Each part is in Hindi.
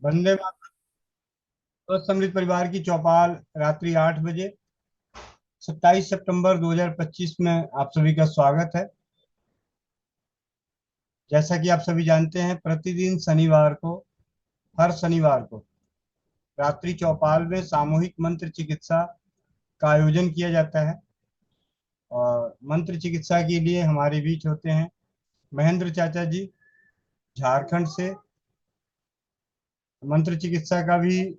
वंदे मातरम। तो समृद्ध परिवार की चौपाल रात्रि 8 बजे 27 सितंबर 2025 में आप सभी का स्वागत है। जैसा कि आप सभी जानते हैं, प्रतिदिन शनिवार को, हर शनिवार को रात्रि चौपाल में सामूहिक मंत्र चिकित्सा का आयोजन किया जाता है। और मंत्र चिकित्सा के लिए हमारे बीच होते हैं महेंद्र चाचा जी, झारखंड से। मंत्र चिकित्सा का भी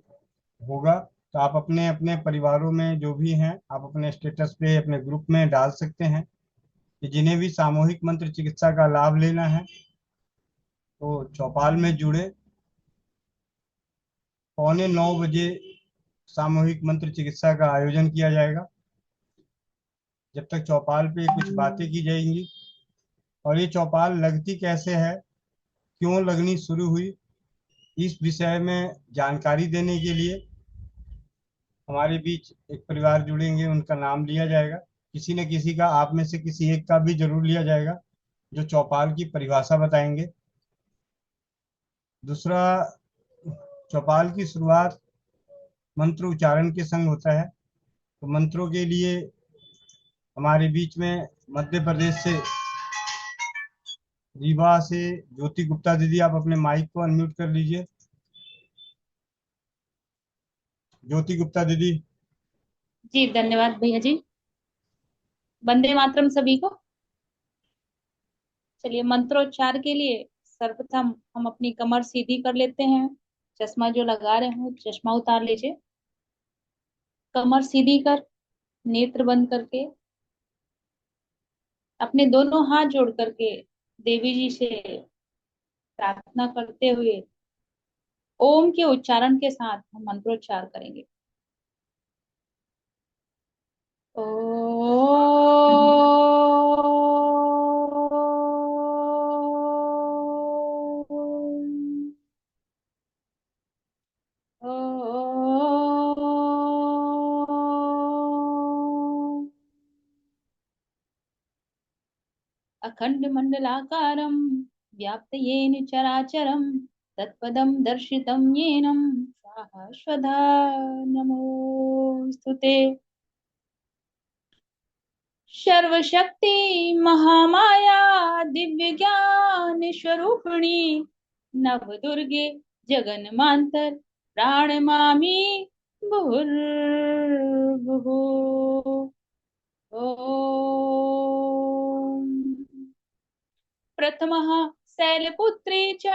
होगा, तो आप अपने अपने परिवारों में जो भी हैं, आप अपने स्टेटस पे अपने ग्रुप में डाल सकते हैं कि जिन्हें भी सामूहिक मंत्र चिकित्सा का लाभ लेना है तो चौपाल में जुड़े। 8:45 बजे सामूहिक मंत्र चिकित्सा का आयोजन किया जाएगा। जब तक चौपाल पे कुछ बातें की जाएंगी और ये चौपाल लगती कैसे है, क्यों लगनी शुरू हुई, इस विषय में जानकारी देने के लिए हमारे बीच एक परिवार जुड़ेंगे, उनका नाम लिया जाएगा। किसी न किसी का, आप में से किसी एक का भी जरूर लिया जाएगा, जो चौपाल की परिभाषा बताएंगे। दूसरा, चौपाल की शुरुआत मंत्र उच्चारण के संग होता है। तो मंत्रों के लिए हमारे बीच में मध्य प्रदेश से, रीवा से ज्योति गुप्ता दीदी, आप अपने माइक को अनम्यूट कर लीजिए। ज्योति गुप्ता दीदी। जी धन्यवाद भैया जी। वंदे मातरम सभी को। चलिए मंत्रोच्चार के लिए सर्वप्रथम हम अपनी कमर सीधी कर लेते हैं। चश्मा जो लगा रहे हो चश्मा उतार लीजिए। कमर सीधी कर, नेत्र बंद करके, अपने दोनों हाथ जोड़ करके देवी जी से प्रार्थना करते हुए ओम के उच्चारण के साथ हम मंत्रोच्चार करेंगे। ओम। अखंड मंडलाकारं व्याप्त येन चराचरं तत्पदं दर्शितं येनं शाश्वता नमोस्तुते। सर्वशक्ति महामाया दिव्य ज्ञान स्वरूपिणी नवदुर्गे जगन्मांतर प्राणमामि मुहुर्मुहुः। ओम। प्रथमः शैलपुत्री च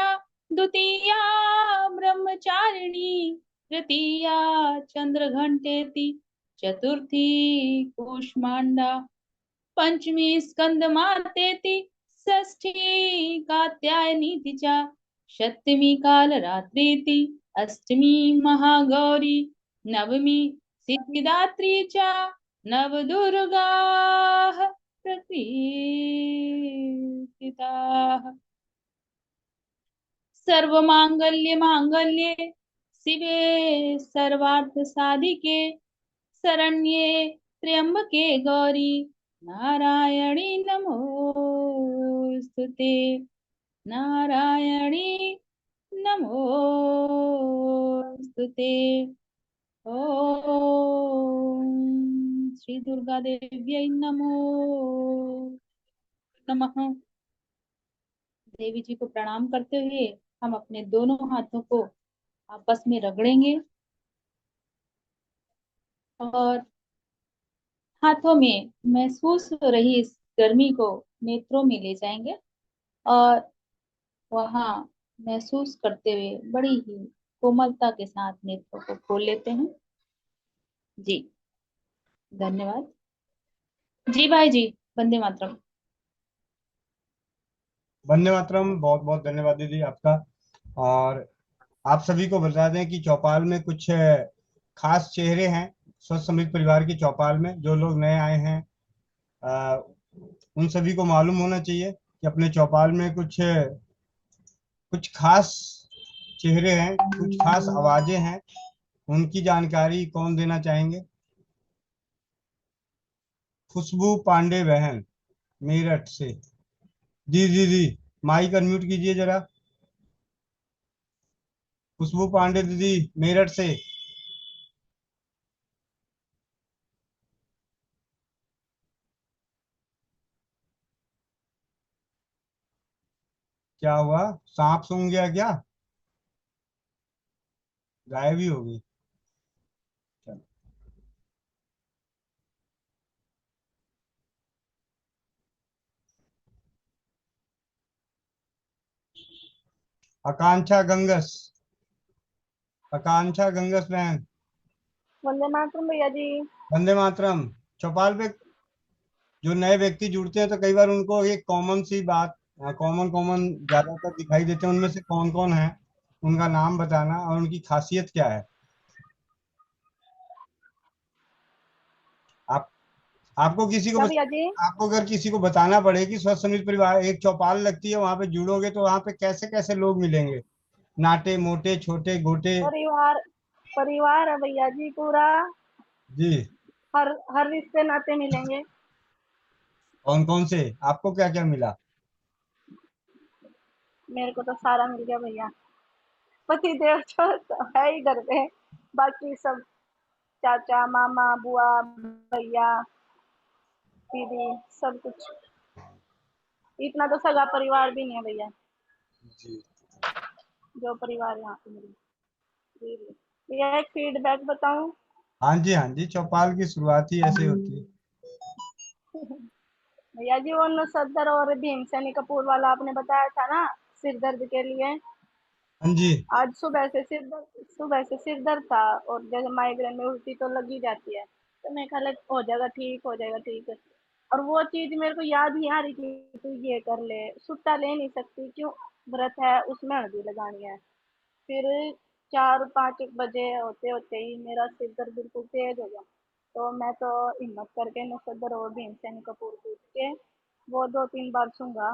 द्वितीया ब्रह्मचारिणी तृतीया चंद्रघंटेति चतुर्थी कूष्मांडा पंचमी स्कंदमातेति षष्ठी कात्यायनीति च सप्तमी कालरात्रीति अष्टमी महागौरी नवमी सिद्धिदात्री च नवदुर्गाः प्रकीर्तिताः। सर्वमांगल्य मांगल्ये शिवे सर्वार्थ साधिके शरण्ये त्र्यंबके गौरी नारायणी नमोस्तुते। नारायणी नमोस्तुते। ओम श्री दुर्गा देव्यै नमो नमः। देवी जी को प्रणाम करते हुए हम अपने दोनों हाथों को आपस में रगड़ेंगे और हाथों में महसूस हो रही इस गर्मी को नेत्रों में ले जाएंगे और वहां महसूस करते हुए बड़ी ही कोमलता के साथ नेत्रों को खोल लेते हैं। जी धन्यवाद। जी भाई जी। वंदे मातरम। वंदे मातरम। बहुत बहुत धन्यवाद दीदी आपका। और आप सभी को बता दें कि चौपाल में कुछ खास चेहरे हैं। स्वस्थ समृद्ध परिवार की चौपाल में जो लोग नए आए हैं, अ, उन सभी को मालूम होना चाहिए कि अपने चौपाल में कुछ कुछ खास चेहरे हैं, कुछ खास आवाजें हैं। उनकी जानकारी कौन देना चाहेंगे? खुशबू पांडे बहन, मेरठ से। जी जी जी, माइक अनम्यूट कीजिए जरा। खुशबू पांडे दीदी मेरठ से। क्या हुआ, सांप सूंघ गया क्या? गायब ही होगी। चलो। आकांक्षा गंगस, आकांक्षा गंगस बहन। वंदे मातरम भैया जी। वंदे मातरम। चौपाल पे जो नए व्यक्ति जुड़ते हैं तो कई बार उनको एक कॉमन सी बात, कॉमन कॉमन ज्यादातर दिखाई देते हैं, उनमें से कौन कौन है, उनका नाम बताना और उनकी खासियत क्या है। आप आपको किसी को क्या बस, भैया जी? आपको अगर किसी को बताना पड़े कि स्वस्थ समृद्ध परिवार एक चौपाल लगती है, वहां पे जुड़ोगे तो वहां पे कैसे कैसे लोग मिलेंगे, नाटे मोटे छोटे गोटे। परिवार, परिवार है भैया जी पूरा। जी। हर रिश्ते नाते मिलेंगे। कौन कौन से, आपको क्या क्या मिला? मेरे को तो सारा मिल गया भैया। पति देव तो है ही घर पे, बाकी सब चाचा मामा बुआ भैया दीदी सब कुछ। इतना तो सगा परिवार भी नहीं है भैया, जी। जो परिवार यहाँ पे मिले। जी जी। भैया एक फीडबैक बताऊं? हाँ जी, हाँ जी, चौपाल की शुरुआत ही ऐसे होती है। भैया जी वो नौसद्दर और भीमसेनी कपूर वाला आपने बताया था ना, सिर दर्द के लिए। हाँ जी। आज सुबह से सिर दर्द था, और जैसे माइग्रेन में उल्टी तो लगी जाती है, तो मैं कहा हो जाएगा ठीक, हो जाएगा ठीक है। और वो चीज मेरे को याद ही आ रही थी, तू ये कर ले, सुट्टा ले नहीं सकती क्यों, व्रत है उसमें हल्दी लगानी है। फिर 4-5 बजे होते होते ही मेरा सिर दर्द बिल्कुल तेज हो गया। तो मैं तो हिम्मत करके नौसद्दर और भीमसेन कपूर कूद के वो 2-3 बार सूंघा,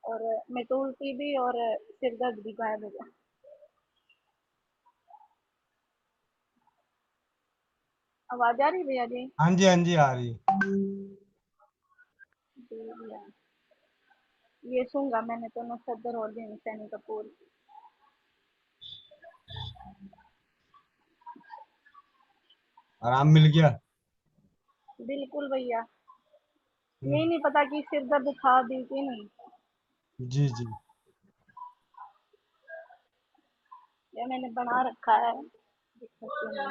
और मैं तो उल्टी भी और सिर दर्द भी गायब हो गया। आवाज आ रही है भैया जी? हाँ जी, हाँ जी, आ रही है। जी भैया, ये सूंघा मैंने तो नौसद्दर और भीमसेन कपूर। आराम मिल गया। बिल्कुल भैया। हम्म। ये नहीं पता कि सिर दर्द था भी कि नहीं। जी जी। ये मैंने बना रखा है, देख सकते हैं।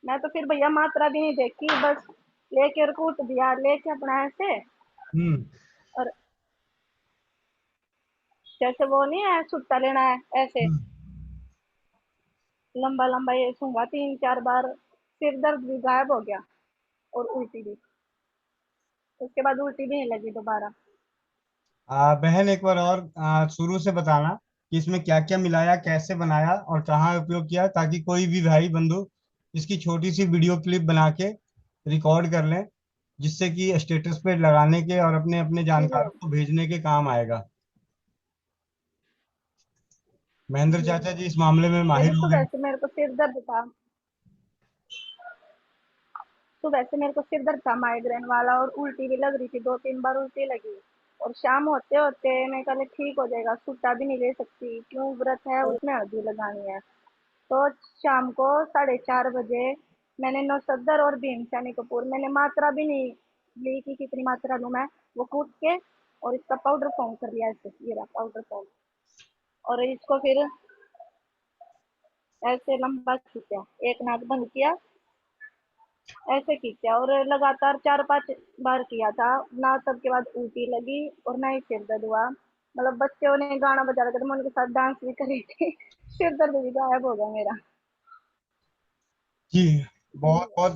मैं तो फिर भैया मात्रा भी नहीं देखी, बस लेके और कूट दिया लेके अपना ऐसे। हम्म। और जैसे वो नहीं है सुट्टा लेना है ऐसे, हम्म। लंबा लंबा ये सूंघा 3-4 बार, सिर दर्द भी गायब हो गया और उल्टी भी। उसके बाद उल्टी भी नहीं लगी दोबारा। बहन एक बार और शुरू से बताना कि इसमें क्या क्या मिलाया, कैसे बनाया और कहाँ उपयोग किया, ताकि कोई भी भाई बंधु इसकी छोटी सी वीडियो क्लिप बना के रिकॉर्ड कर लें, जिससे कि स्टेटस पे लगाने के और अपने अपने जी जानकारों भैया को भेजने के काम आएगा। महेंद्र जी। चाचा जी इस मामले में ये भी माहिर हो सुबह गए। से मेरे को सिर दर्द था, सुबह से मेरे को सिर दर्द था माइग्रेन वाला, और उल्टी भी लग रही थी, 2-3 बार उल्टी लगी। और शाम होते होते मैं कहा ठीक हो जाएगा, सुट्टा भी नहीं ले सकती क्यों, व्रत है उसमें हल्दी लगानी है। तो शाम को 4:30 बजे मैंने नौसद्दर और भीमसेनी कपूर, मैंने मात्रा भी नहीं ली कि कितनी मात्रा लूँ मैं, वो कूट के और इसका पाउडर फॉर्म कर लिया ऐसे, ये रहा पाउडर फॉर्म। और इसको फिर ऐसे लंबा खींचा, एक नाक बंद किया, ऐसे खींचा और लगातार 4-5 बार किया था ना, तब के बाद उल्टी लगी और ना ही सिर दर्द हुआ। मतलब बच्चों ने गाना बजा रखा था, मैं उनके साथ डांस भी कर रही थी। सिर दर्द भी गायब हो गया मेरा। जी। जी बहुत बहुत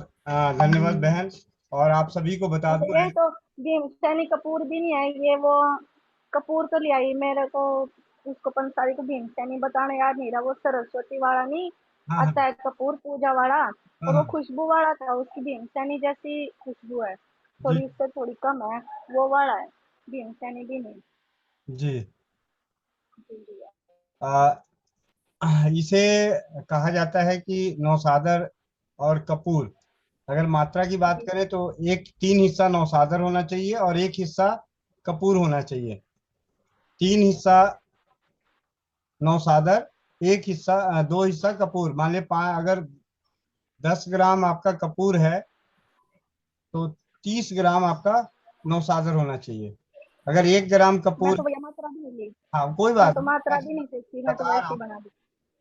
धन्यवाद बहन। और आप सभी को बता अच्छा, दूं ये तो भीमसेनी कपूर भी नहीं है, ये वो कपूर तो ले आई मेरे को, उसको पंसारी को भीमसेनी बताना याद नहीं रहा। वो सरस्वती वाला नहीं हाँ हाँ। आता है कपूर पूजा वाला, हाँ और वो हाँ। खुशबू वाला था, उसकी भीमसेनी जैसी खुशबू है, जी थोड़ी उससे थोड़ी कम है, वो वाला है, भीमसेनी भी नहीं। जी। जी भैया। इसे कहा जाता है कि नौसादर और कपूर। अगर मात्रा की बात जी। करें तो एक 3 हिस्सा नौसादर होना चाहिए और 1 हिस्सा कपूर होना चाहिए। 3 हिस्सा नौसादर, 1 हिस्सा 2 हिस्सा कपूर। मान ले अगर 10 ग्राम आपका कपूर है तो 30 ग्राम आपका नौसादर होना चाहिए। अगर 1 ग्राम मैं कपूर, तो भैया मात्रा भी नहीं ली। हाँ कोई मैं बात तो नहीं, मात्रा मैं भी नहीं देखती, मैं तो बता वैसे रहा ही हूँ बना दी।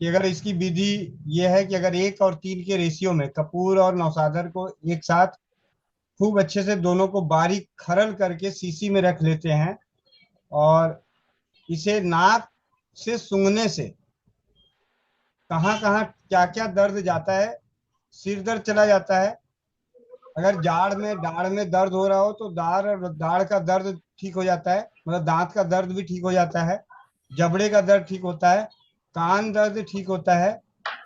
कि अगर इसकी विधि ये है कि अगर 1 और 3 के रेशियो में कपूर और नौसादर को एक साथ खूब अच्छे से दोनों को बारीक खरल करके शीशी में रख लेते हैं, और इसे नाक से सूंघने से कहाँ कहाँ क्या क्या दर्द जाता है। सिर दर्द चला जाता है। अगर जाड़ में दाढ़ में दर्द हो रहा हो तो दाढ़ का दर्द ठीक हो जाता है, मतलब दांत का दर्द भी ठीक हो जाता है। जबड़े का दर्द ठीक होता है। कान दर्द ठीक होता है।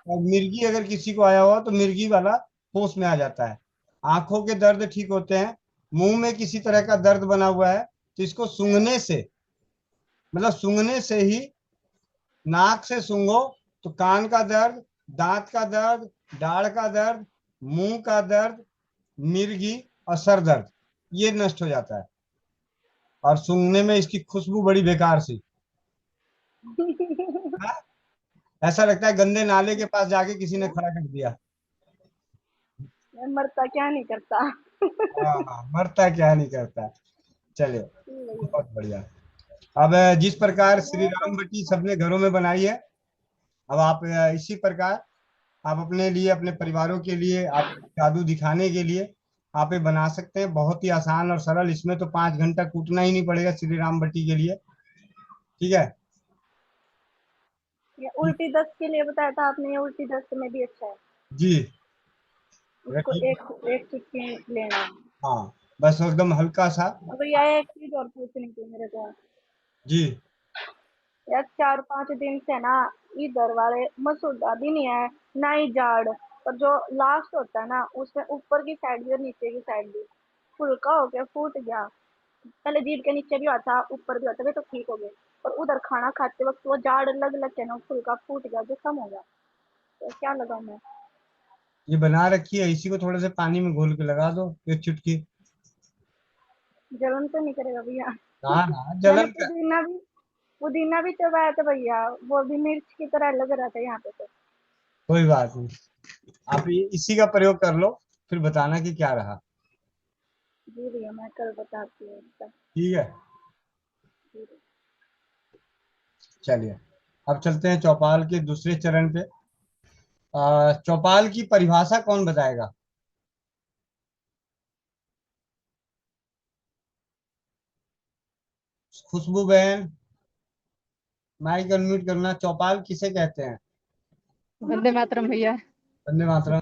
और मिर्गी अगर किसी को आया हुआ तो मिर्गी वाला होश में आ जाता है। आंखों के दर्द ठीक होते हैं। मुंह में किसी तरह का दर्द बना हुआ है तो इसको सूंघने से, मतलब सूंघने से ही, नाक से सूंघो तो कान का दर्द, दांत का दर्द, दाढ़ का दर्द, मुंह का दर्द, मिर्गी और सर दर्द, ये नष्ट हो जाता है। और सूंघने में इसकी खुशबू बड़ी बेकार सी, हाँ? ऐसा लगता है गंदे नाले के पास जाके किसी ने खड़ा कर दिया। मरता क्या नहीं करता। हाँ हाँ, मरता क्या नहीं करता। चलिए, जी भैया। बहुत बढ़िया। अब जिस प्रकार श्री वो तो राम बटी सबने घरों में बनाई है, अब आप इसी प्रकार आप अपने लिए, अपने परिवारों के लिए, आप जादू दिखाने के लिए आप ये बना सकते हैं। बहुत ही आसान और सरल, इसमें तो 5 घंटा कूटना ही नहीं पड़ेगा श्री राम बटी के लिए। ठीक है। ये उल्टी दस्त के लिए बताया था आपने, ये उल्टी दस्त में भी अच्छा है। जी। अगर उसको ठीक, एक एक चुटकी लेना। हाँ, बस एकदम हल्का सा। और भैया एक चीज और पूछनी थी मेरे को। जी। यार 4-5 दिन से ना इधर वाले मसूर दादी नहीं है, ना ही जाड़, और जो लास्ट होता है ना उसमें ऊपर की साइड भी और नीचे की साइड भी फुल्का हो गया, फूट गया। पहले जीभ के नीचे भी हुआ था, ऊपर भी होता था, तो ठीक हो गया। और उधर खाना खाते वक्त वो जाड़ लग लग के ना फुल्का फूट गया, जो कम हो गया। तो क्या लगाऊं मैं? ये बना रखी है, इसी को थोड़े से पानी में घोल के लगा दो, 1 चुटकी। जलन तो नहीं करेगा भैया? हाँ हाँ, मैंने जलन का पुदीना भी चबाया था भैया, वो भी मिर्च की तरह लग रहा था यहाँ पे तो। कोई बात नहीं। आप इसी का प्रयोग कर लो, फिर बताना कि क्या रहा। जी भैया, मैं कल बताती हूँ इसका। ठीक है। जी। चलिए, अब चलते हैं चौपाल के दूसरे चरण पे। चौपाल की परिभाषा कौन बताएगा? खुशबू बहन, माइक अनम्यूट करना। चौपाल किसे कहते हैं? वंदे मातरम भैया। वंदे मातरम।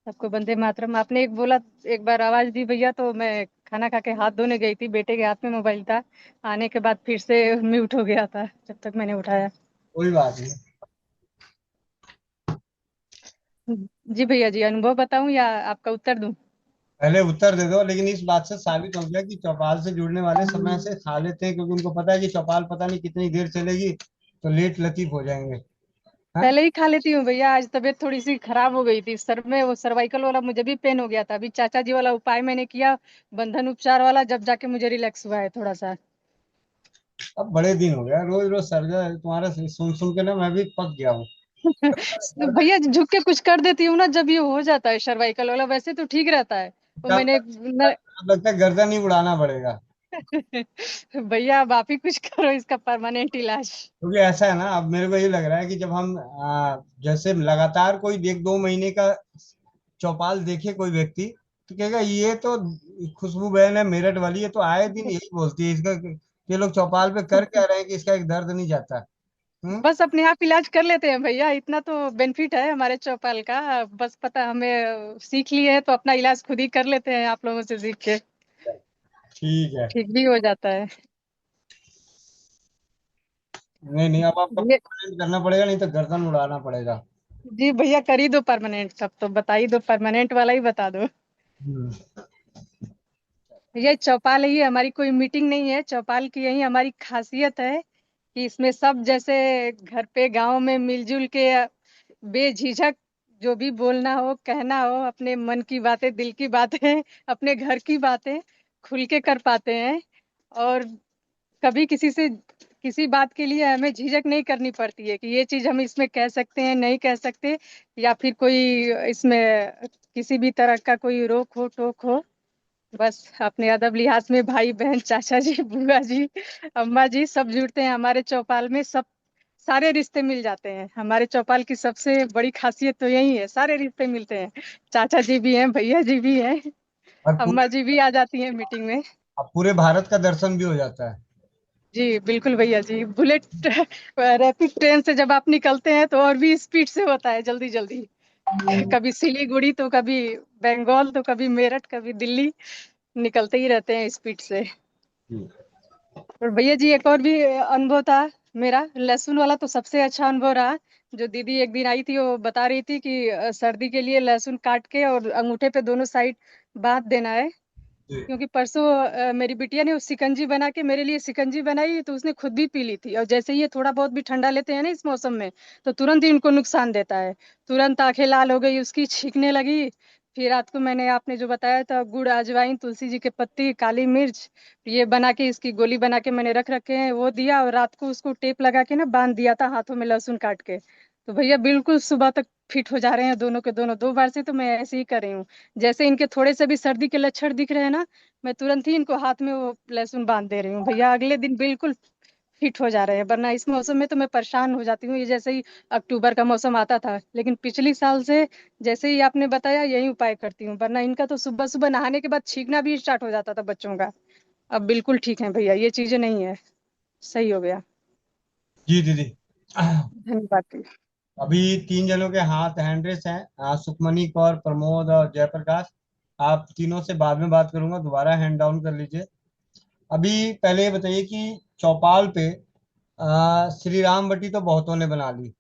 सबको वंदे मातरम। आपने एक बोला, एक बार आवाज दी भैया, तो मैं खाना खा के हाथ धोने गई थी, बेटे के हाथ में मोबाइल था, आने के बाद फिर से म्यूट हो गया था जब तक मैंने उठाया। कोई बात नहीं। जी भैया जी, अनुभव बताऊं या आपका उत्तर दूं? पहले उत्तर दे दो, लेकिन इस बात से साबित हो गया कि चौपाल से जुड़ने वाले समय से खा लेते हैं, क्योंकि उनको पता है कि चौपाल पता नहीं कितनी देर चलेगी, तो लेट लतीफ हो जाएंगे। हाँ। पहले ही खा लेती हूँ भैया, आज तबीयत थोड़ी सी खराब हो गई थी, सर में वो सर्वाइकल वाला मुझे भी पेन हो गया था। अभी चाचा जी वाला उपाय मैंने किया, बंधन उपचार वाला, जब जाके मुझे रिलैक्स हुआ है थोड़ा सा। अब बड़े दिन हो गया, रोज रोज सर्जा तुम्हारा सुन सुन के ना मैं भी पक गया हूँ। तो भैया झुक के कुछ कर देती हूँ ना, जब ये हो जाता है सर्वाइकल वाला, वैसे तो ठीक रहता है। वो अब मैंने अब लगता है गर्दन ही उड़ाना पड़ेगा। भैया अब आप ही कुछ करो इसका परमानेंट इलाज। क्योंकि ऐसा है ना, अब मेरे को ये लग रहा है कि जब हम जैसे लगातार कोई 1-2 महीने का चौपाल देखे कोई व्यक्ति, तो कहेगा ये तो खुशबू बहन है मेरठ वाली, ये तो आए दिन यही बोलती है इसका, ये लोग चौपाल पे कर क्या रहे हैं कि इसका एक दर्द नहीं जाता। हम्म। बस अपने आप इलाज कर लेते हैं भैया, इतना तो बेनिफिट है हमारे चौपाल का। बस पता हमें सीख लिए है तो अपना इलाज खुद ही कर लेते हैं आप लोगों से सीख के, ठीक है। ठीक भी हो जाता है। नहीं नहीं, अब आपको ये permanent करना पड़ेगा, नहीं तो गर्दन उड़ाना पड़ेगा। जी भैया, कर ही दो परमानेंट, तब तो बता ही दो, परमानेंट वाला ही बता दो। हम्म। ये चौपाल ही हमारी कोई मीटिंग नहीं है, चौपाल की यही हमारी खासियत है कि इसमें सब जैसे घर पे गांव में मिलजुल के बेझिझक जो भी बोलना हो कहना हो, अपने मन की बातें, दिल की बातें, अपने घर की बातें खुल के कर पाते हैं। और कभी किसी बात के लिए हमें झिझक नहीं करनी पड़ती है कि ये चीज हम इसमें कह सकते हैं नहीं कह सकते, या फिर कोई इसमें किसी भी तरह का कोई रोक हो टोक हो। बस अपने अदब लिहाज में भाई बहन चाचा जी बुआ जी अम्मा जी सब जुड़ते हैं हमारे चौपाल में। सब सारे रिश्ते मिल जाते हैं। हमारे चौपाल की सबसे बड़ी खासियत तो यही है, सारे रिश्ते मिलते हैं। चाचा जी भी हैं, भैया जी भी हैं, और अम्मा जी भी आ जाती हैं मीटिंग में। पूरे भारत का दर्शन भी हो जाता है। जी बिल्कुल भैया जी। बुलेट रैपिड ट्रेन से जब आप निकलते हैं तो और भी स्पीड से होता है, जल्दी जल्दी। कभी सिलीगुड़ी तो कभी बंगाल तो कभी मेरठ कभी दिल्ली, निकलते ही रहते हैं स्पीड से। हम्म। और भैया जी एक और भी अनुभव था मेरा, लहसुन वाला तो सबसे अच्छा अनुभव रहा। जो दीदी एक दिन आई थी वो बता रही थी कि सर्दी के लिए लहसुन काट के और अंगूठे पे दोनों साइड बांध देना है। जी। क्योंकि परसों मेरी बिटिया ने वो शिकंजी बना के मेरे लिए शिकंजी बनाई, तो उसने खुद भी पी ली थी। और जैसे ही ये थोड़ा बहुत भी ठंडा लेते हैं ना इस मौसम में, तो तुरंत ही इनको नुकसान देता है। तुरंत आंखें लाल हो गई उसकी, छींकने लगी। फिर रात को मैंने आपने जो बताया था गुड़ अजवाइन तुलसी जी के पत्ती काली मिर्च, ये बना के इसकी गोली बना के मैंने रख रखे हैं, वो दिया। और रात को उसको टेप लगा के ना बांध दिया था हाथों में लहसुन काट के। तो भैया बिल्कुल सुबह तक फिट हो जा रहे हैं दोनों के दोनों। 2 बार से तो मैं ऐसे ही कर रही हूँ। जैसे इनके थोड़े से भी सर्दी के लक्षण दिख रहे हैं ना, मैं तुरंत ही इनको हाथ में वो लहसुन बांध दे रही हूँ भैया, अगले दिन बिल्कुल फिट हो जा रहे हैं। वरना इस मौसम में तो मैं परेशान हो जाती हूँ। ये जैसे ही अक्टूबर का मौसम आता था, लेकिन पिछली साल से जैसे ही आपने बताया यही उपाय करती हूँ। वरना इनका तो सुबह सुबह नहाने के बाद छींकना भी स्टार्ट हो जाता था बच्चों का। अब बिल्कुल ठीक है भैया, ये चीजें नहीं है, सही हो गया। जी दीदी। धन्यवाद। अभी 3 जनों के हाथ हैंड रेस हैं, सुखमनी कौर, प्रमोद और जयप्रकाश। आप तीनों से बाद में बात करूंगा, दोबारा हैंड डाउन कर लीजिए। अभी पहले ये बताइए कि चौपाल पे श्री राम बटी तो बहुतों ने बना ली।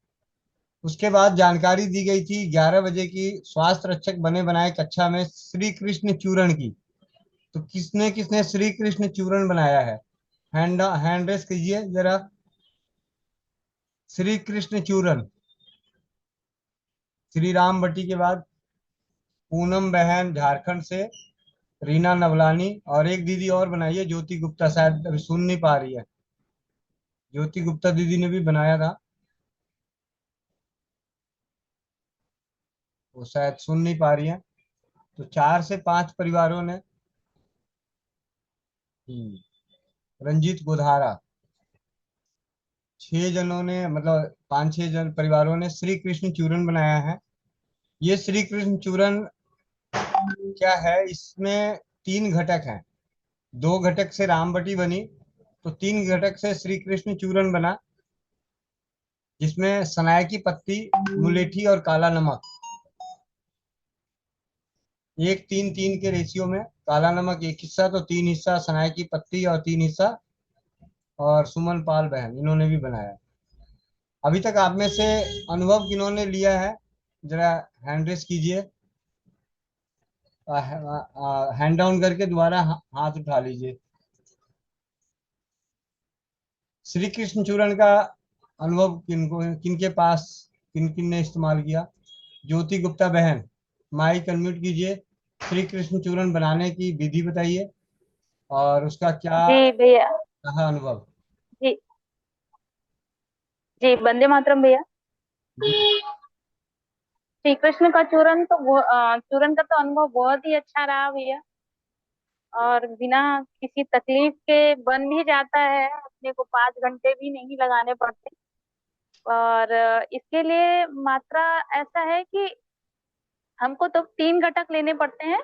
उसके बाद जानकारी दी गई थी 11 बजे की, स्वास्थ्य रक्षक बने बनाए कक्षा में श्री कृष्ण चूरण की। तो किसने किसने श्री कृष्ण चूरण बनाया है? हैंड रेस कीजिए जरा। श्री कृष्ण चूरण। श्री राम बटी के बाद पूनम बहन झारखंड से, रीना नवलानी, और एक दीदी और बनाई है ज्योति गुप्ता, शायद अभी सुन नहीं पा रही है। ज्योति गुप्ता दीदी ने भी बनाया था, वो शायद सुन नहीं पा रही है। तो 4 से 5 परिवारों ने, रंजीत गोधारा, 6 जनों ने, मतलब 5-6 जन परिवारों ने श्री कृष्ण चूरन बनाया है। ये श्री कृष्ण चूरन क्या है, इसमें 3 घटक हैं। 2 घटक से रामबटी बनी, तो 3 घटक से श्री कृष्ण चूरन बना, जिसमें सनाए की पत्ती, मुलेठी और काला नमक, 1-3-3 के रेशियो में। काला नमक 1 हिस्सा, तो 3 हिस्सा सनाए की पत्ती और 3 हिस्सा। और सुमन पाल बहन, इन्होंने भी बनाया। अभी तक आप में से अनुभव किन्होंने लिया है, जरा हैंड रेस कीजिए। हैंड डाउन करके दोबारा हाथ उठा लीजिए। श्री कृष्ण चूरण का अनुभव किनको, किनके पास, किन किन ने इस्तेमाल किया? ज्योति गुप्ता बहन, माइक अनम्यूट कीजिए। श्री कृष्ण चूरण बनाने की विधि बताइए और उसका क्या जी भैया। रहा अनुभव। जी जी, वंदे मातरम भैया। जी। श्री कृष्ण का चूरन का तो अनुभव बहुत ही अच्छा रहा भैया। और बिना किसी तकलीफ के बन भी जाता है, अपने को 5 घंटे भी नहीं लगाने पड़ते। और इसके लिए मात्रा ऐसा है कि हमको तो 3 घटक लेने पड़ते हैं: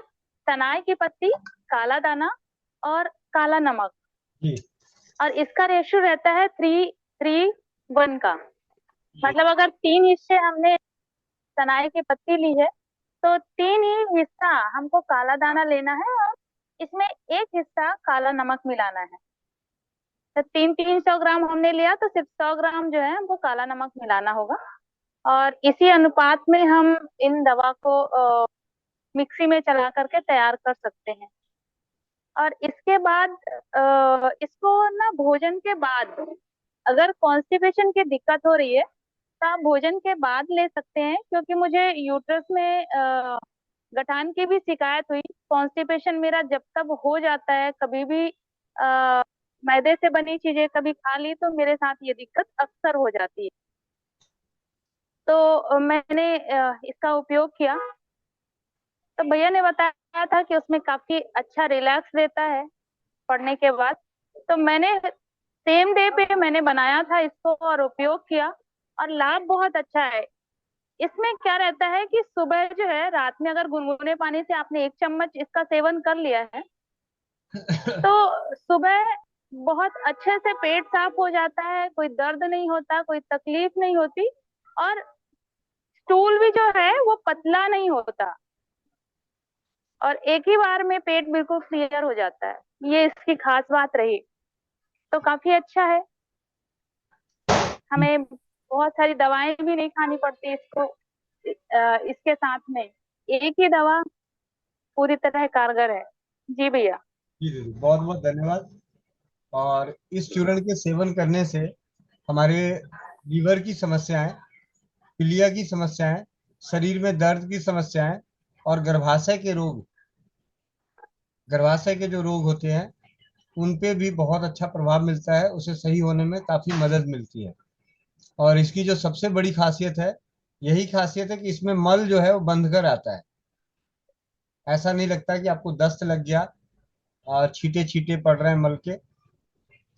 सनाई की पत्ती, काला दाना और काला नमक। जी। और इसका रेशियो रहता है 3-3-1 का। मतलब अगर 3 हिस्से हमने सनाई की पत्ती ली है, तो 3 ही हिस्सा हमको काला दाना लेना है और इसमें 1 हिस्सा काला नमक मिलाना है। तो 3-3 100 ग्राम हमने लिया, तो सिर्फ 100 ग्राम जो है हमको काला नमक मिलाना होगा। और इसी अनुपात में हम इन दवा को मिक्सी में चला करके तैयार कर सकते हैं। और इसके बाद इसको ना भोजन के बाद, अगर कॉन्स्टिपेशन की दिक्कत हो रही है, नाश्ता भोजन के बाद ले सकते हैं, क्योंकि मुझे यूट्रस में गठान की भी शिकायत हुई। कॉन्स्टिपेशन मेरा जब तब हो जाता है, कभी भी मैदे से बनी चीजें कभी खा ली तो मेरे साथ ये दिक्कत अक्सर हो जाती है। तो मैंने इसका उपयोग किया, तो भैया ने बताया था कि उसमें काफी अच्छा रिलैक्स देता है पढ़ने के बाद। तो मैंने सेम डे पे मैंने बनाया था इसको और उपयोग किया, और लाभ बहुत अच्छा है। इसमें क्या रहता है कि सुबह जो है, रात में अगर गुनगुने पानी से आपने 1 चम्मच इसका सेवन कर लिया है तो सुबह बहुत अच्छे से पेट साफ हो जाता है, कोई दर्द नहीं होता, कोई तकलीफ नहीं होती, और स्टूल भी जो है वो पतला नहीं होता, और एक ही बार में पेट बिल्कुल क्लियर हो जाता है। ये इसकी खास बात रही। तो काफी अच्छा है, हमें बहुत सारी दवाएं भी नहीं खानी पड़ती इसको। इसके साथ में एक ही दवा पूरी तरह कारगर है। जी भैया। जी दीदी, बहुत बहुत धन्यवाद। और इस चूर्ण के सेवन करने से हमारे लीवर की समस्याएं, पीलिया की समस्याएं, शरीर में दर्द की समस्याएं और गर्भाशय के जो रोग होते हैं उन पे भी बहुत अच्छा प्रभाव मिलता है, उसे सही होने में काफी मदद मिलती है। और इसकी जो सबसे बड़ी खासियत है, यही खासियत है कि इसमें मल जो है वो बंध कर आता है। ऐसा नहीं लगता कि आपको दस्त लग गया और छींटे छींटे पड़ रहे हैं मल के।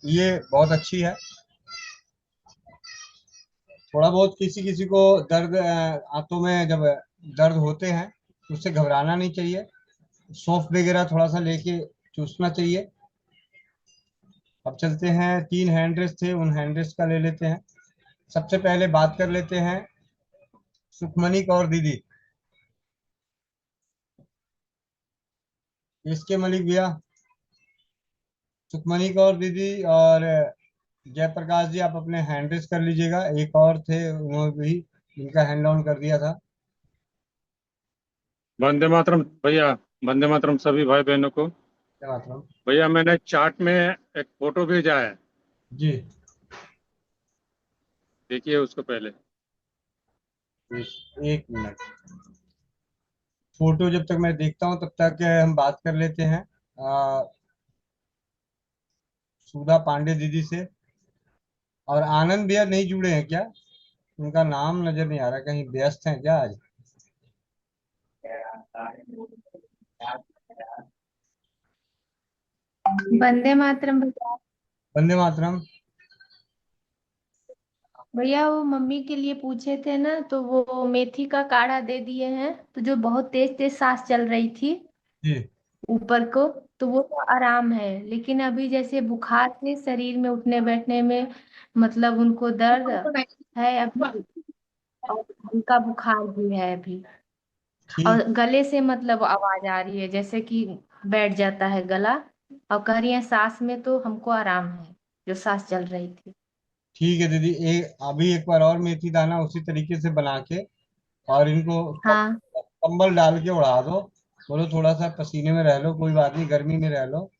ये बहुत अच्छी है। थोड़ा बहुत किसी किसी को दर्द आंतों में जब दर्द होते हैं तो उससे घबराना नहीं चाहिए। सौंफ वगैरह थोड़ा सा लेके चूसना चाहिए। अब चलते हैं, 3 हैंड रेस्ट थे, उन हैंड रेस्ट का ले लेते हैं। सबसे पहले बात कर लेते हैं सुखमनी कौर दीदी। इसके मलिक भैया, सुखमनी कौर दीदी और जयप्रकाश जी, आप अपने हैंड रेस्ट कर लीजिएगा। एक और थे, उन्होंने भी इनका हैंड डाउन कर दिया था। वंदे मातरम भैया, वंदे मातरम सभी भाई बहनों को। क्या बात है? भैया मैंने चार्ट में एक फोटो भेजा है, जी, देखिए उसको पहले। एक मिनट। फोटो जब तक मैं देखता हूँ तब तक हम बात कर लेते हैं सुधा पांडे दीदी से। और आनंद भैया नहीं जुड़े हैं क्या? उनका नाम नजर नहीं आ रहा, कहीं व्यस्त हैं क्या आज? वंदे मातरम भैया। वंदे मातरम। भैया वो मम्मी के लिए पूछे थे ना, तो वो मेथी का काढ़ा दे दिए हैं, तो जो बहुत तेज तेज सांस चल रही थी जी ऊपर को, तो वो तो आराम है। लेकिन अभी जैसे बुखार से शरीर में उठने बैठने में मतलब उनको दर्द है अभी, और उनका बुखार भी है अभी। और ठीक। गले से मतलब आवाज आ रही है जैसे कि बैठ जाता है गला, और कह रही है सांस में तो हमको आराम है, जो सांस चल रही थी। ठीक है दीदी, अभी एक बार और मेथी दाना उसी तरीके से बना के और इनको हाँ कंबल डाल के उड़ा दो। बोलो थोड़ा सा पसीने में रह लो, कोई बात नहीं, गर्मी में रह लो।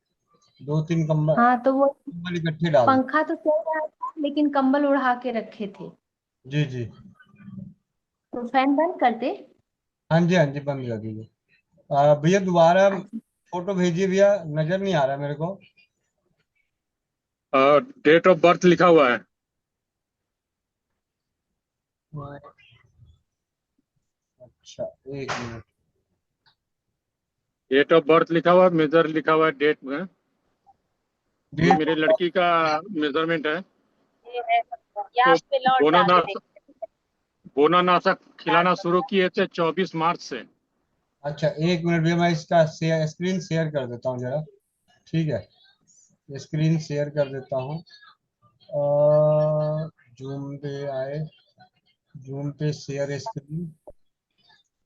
2-3 कंबल हाँ, तो वो कंबल इकट्ठे डाल दो। पंखा तो चल रहा था लेकिन कंबल उड़ा के रखे थे, जी जी। तो फैन बंद कर दे। हाँ जी, हाँ जी, बंद कर दीजिए। भैया दोबारा अच्छा, फोटो भेजिए भैया, नजर नहीं आ रहा मेरे को। डेट ऑफ बर्थ लिखा हुआ है। अच्छा, एक मिनट। डेट ऑफ बर्थ लिखा हुआ है, मेजर लिखा हुआ है डेट में। ये डेट मेरी लड़की का मेजरमेंट है। ये है, यहाँ तो पे लौट बोना जाके नाशक बोना नाशक खिलाना शुरू किए थे 24 मार्च से। अच्छा, एक मिनट भैया, मैं इसका स्क्रीन शेयर कर देता हूँ जरा। ठीक है, स्क्रीन शेयर कर देता हूँ। जूम पे आए, जूम पे शेयर स्क्रीन।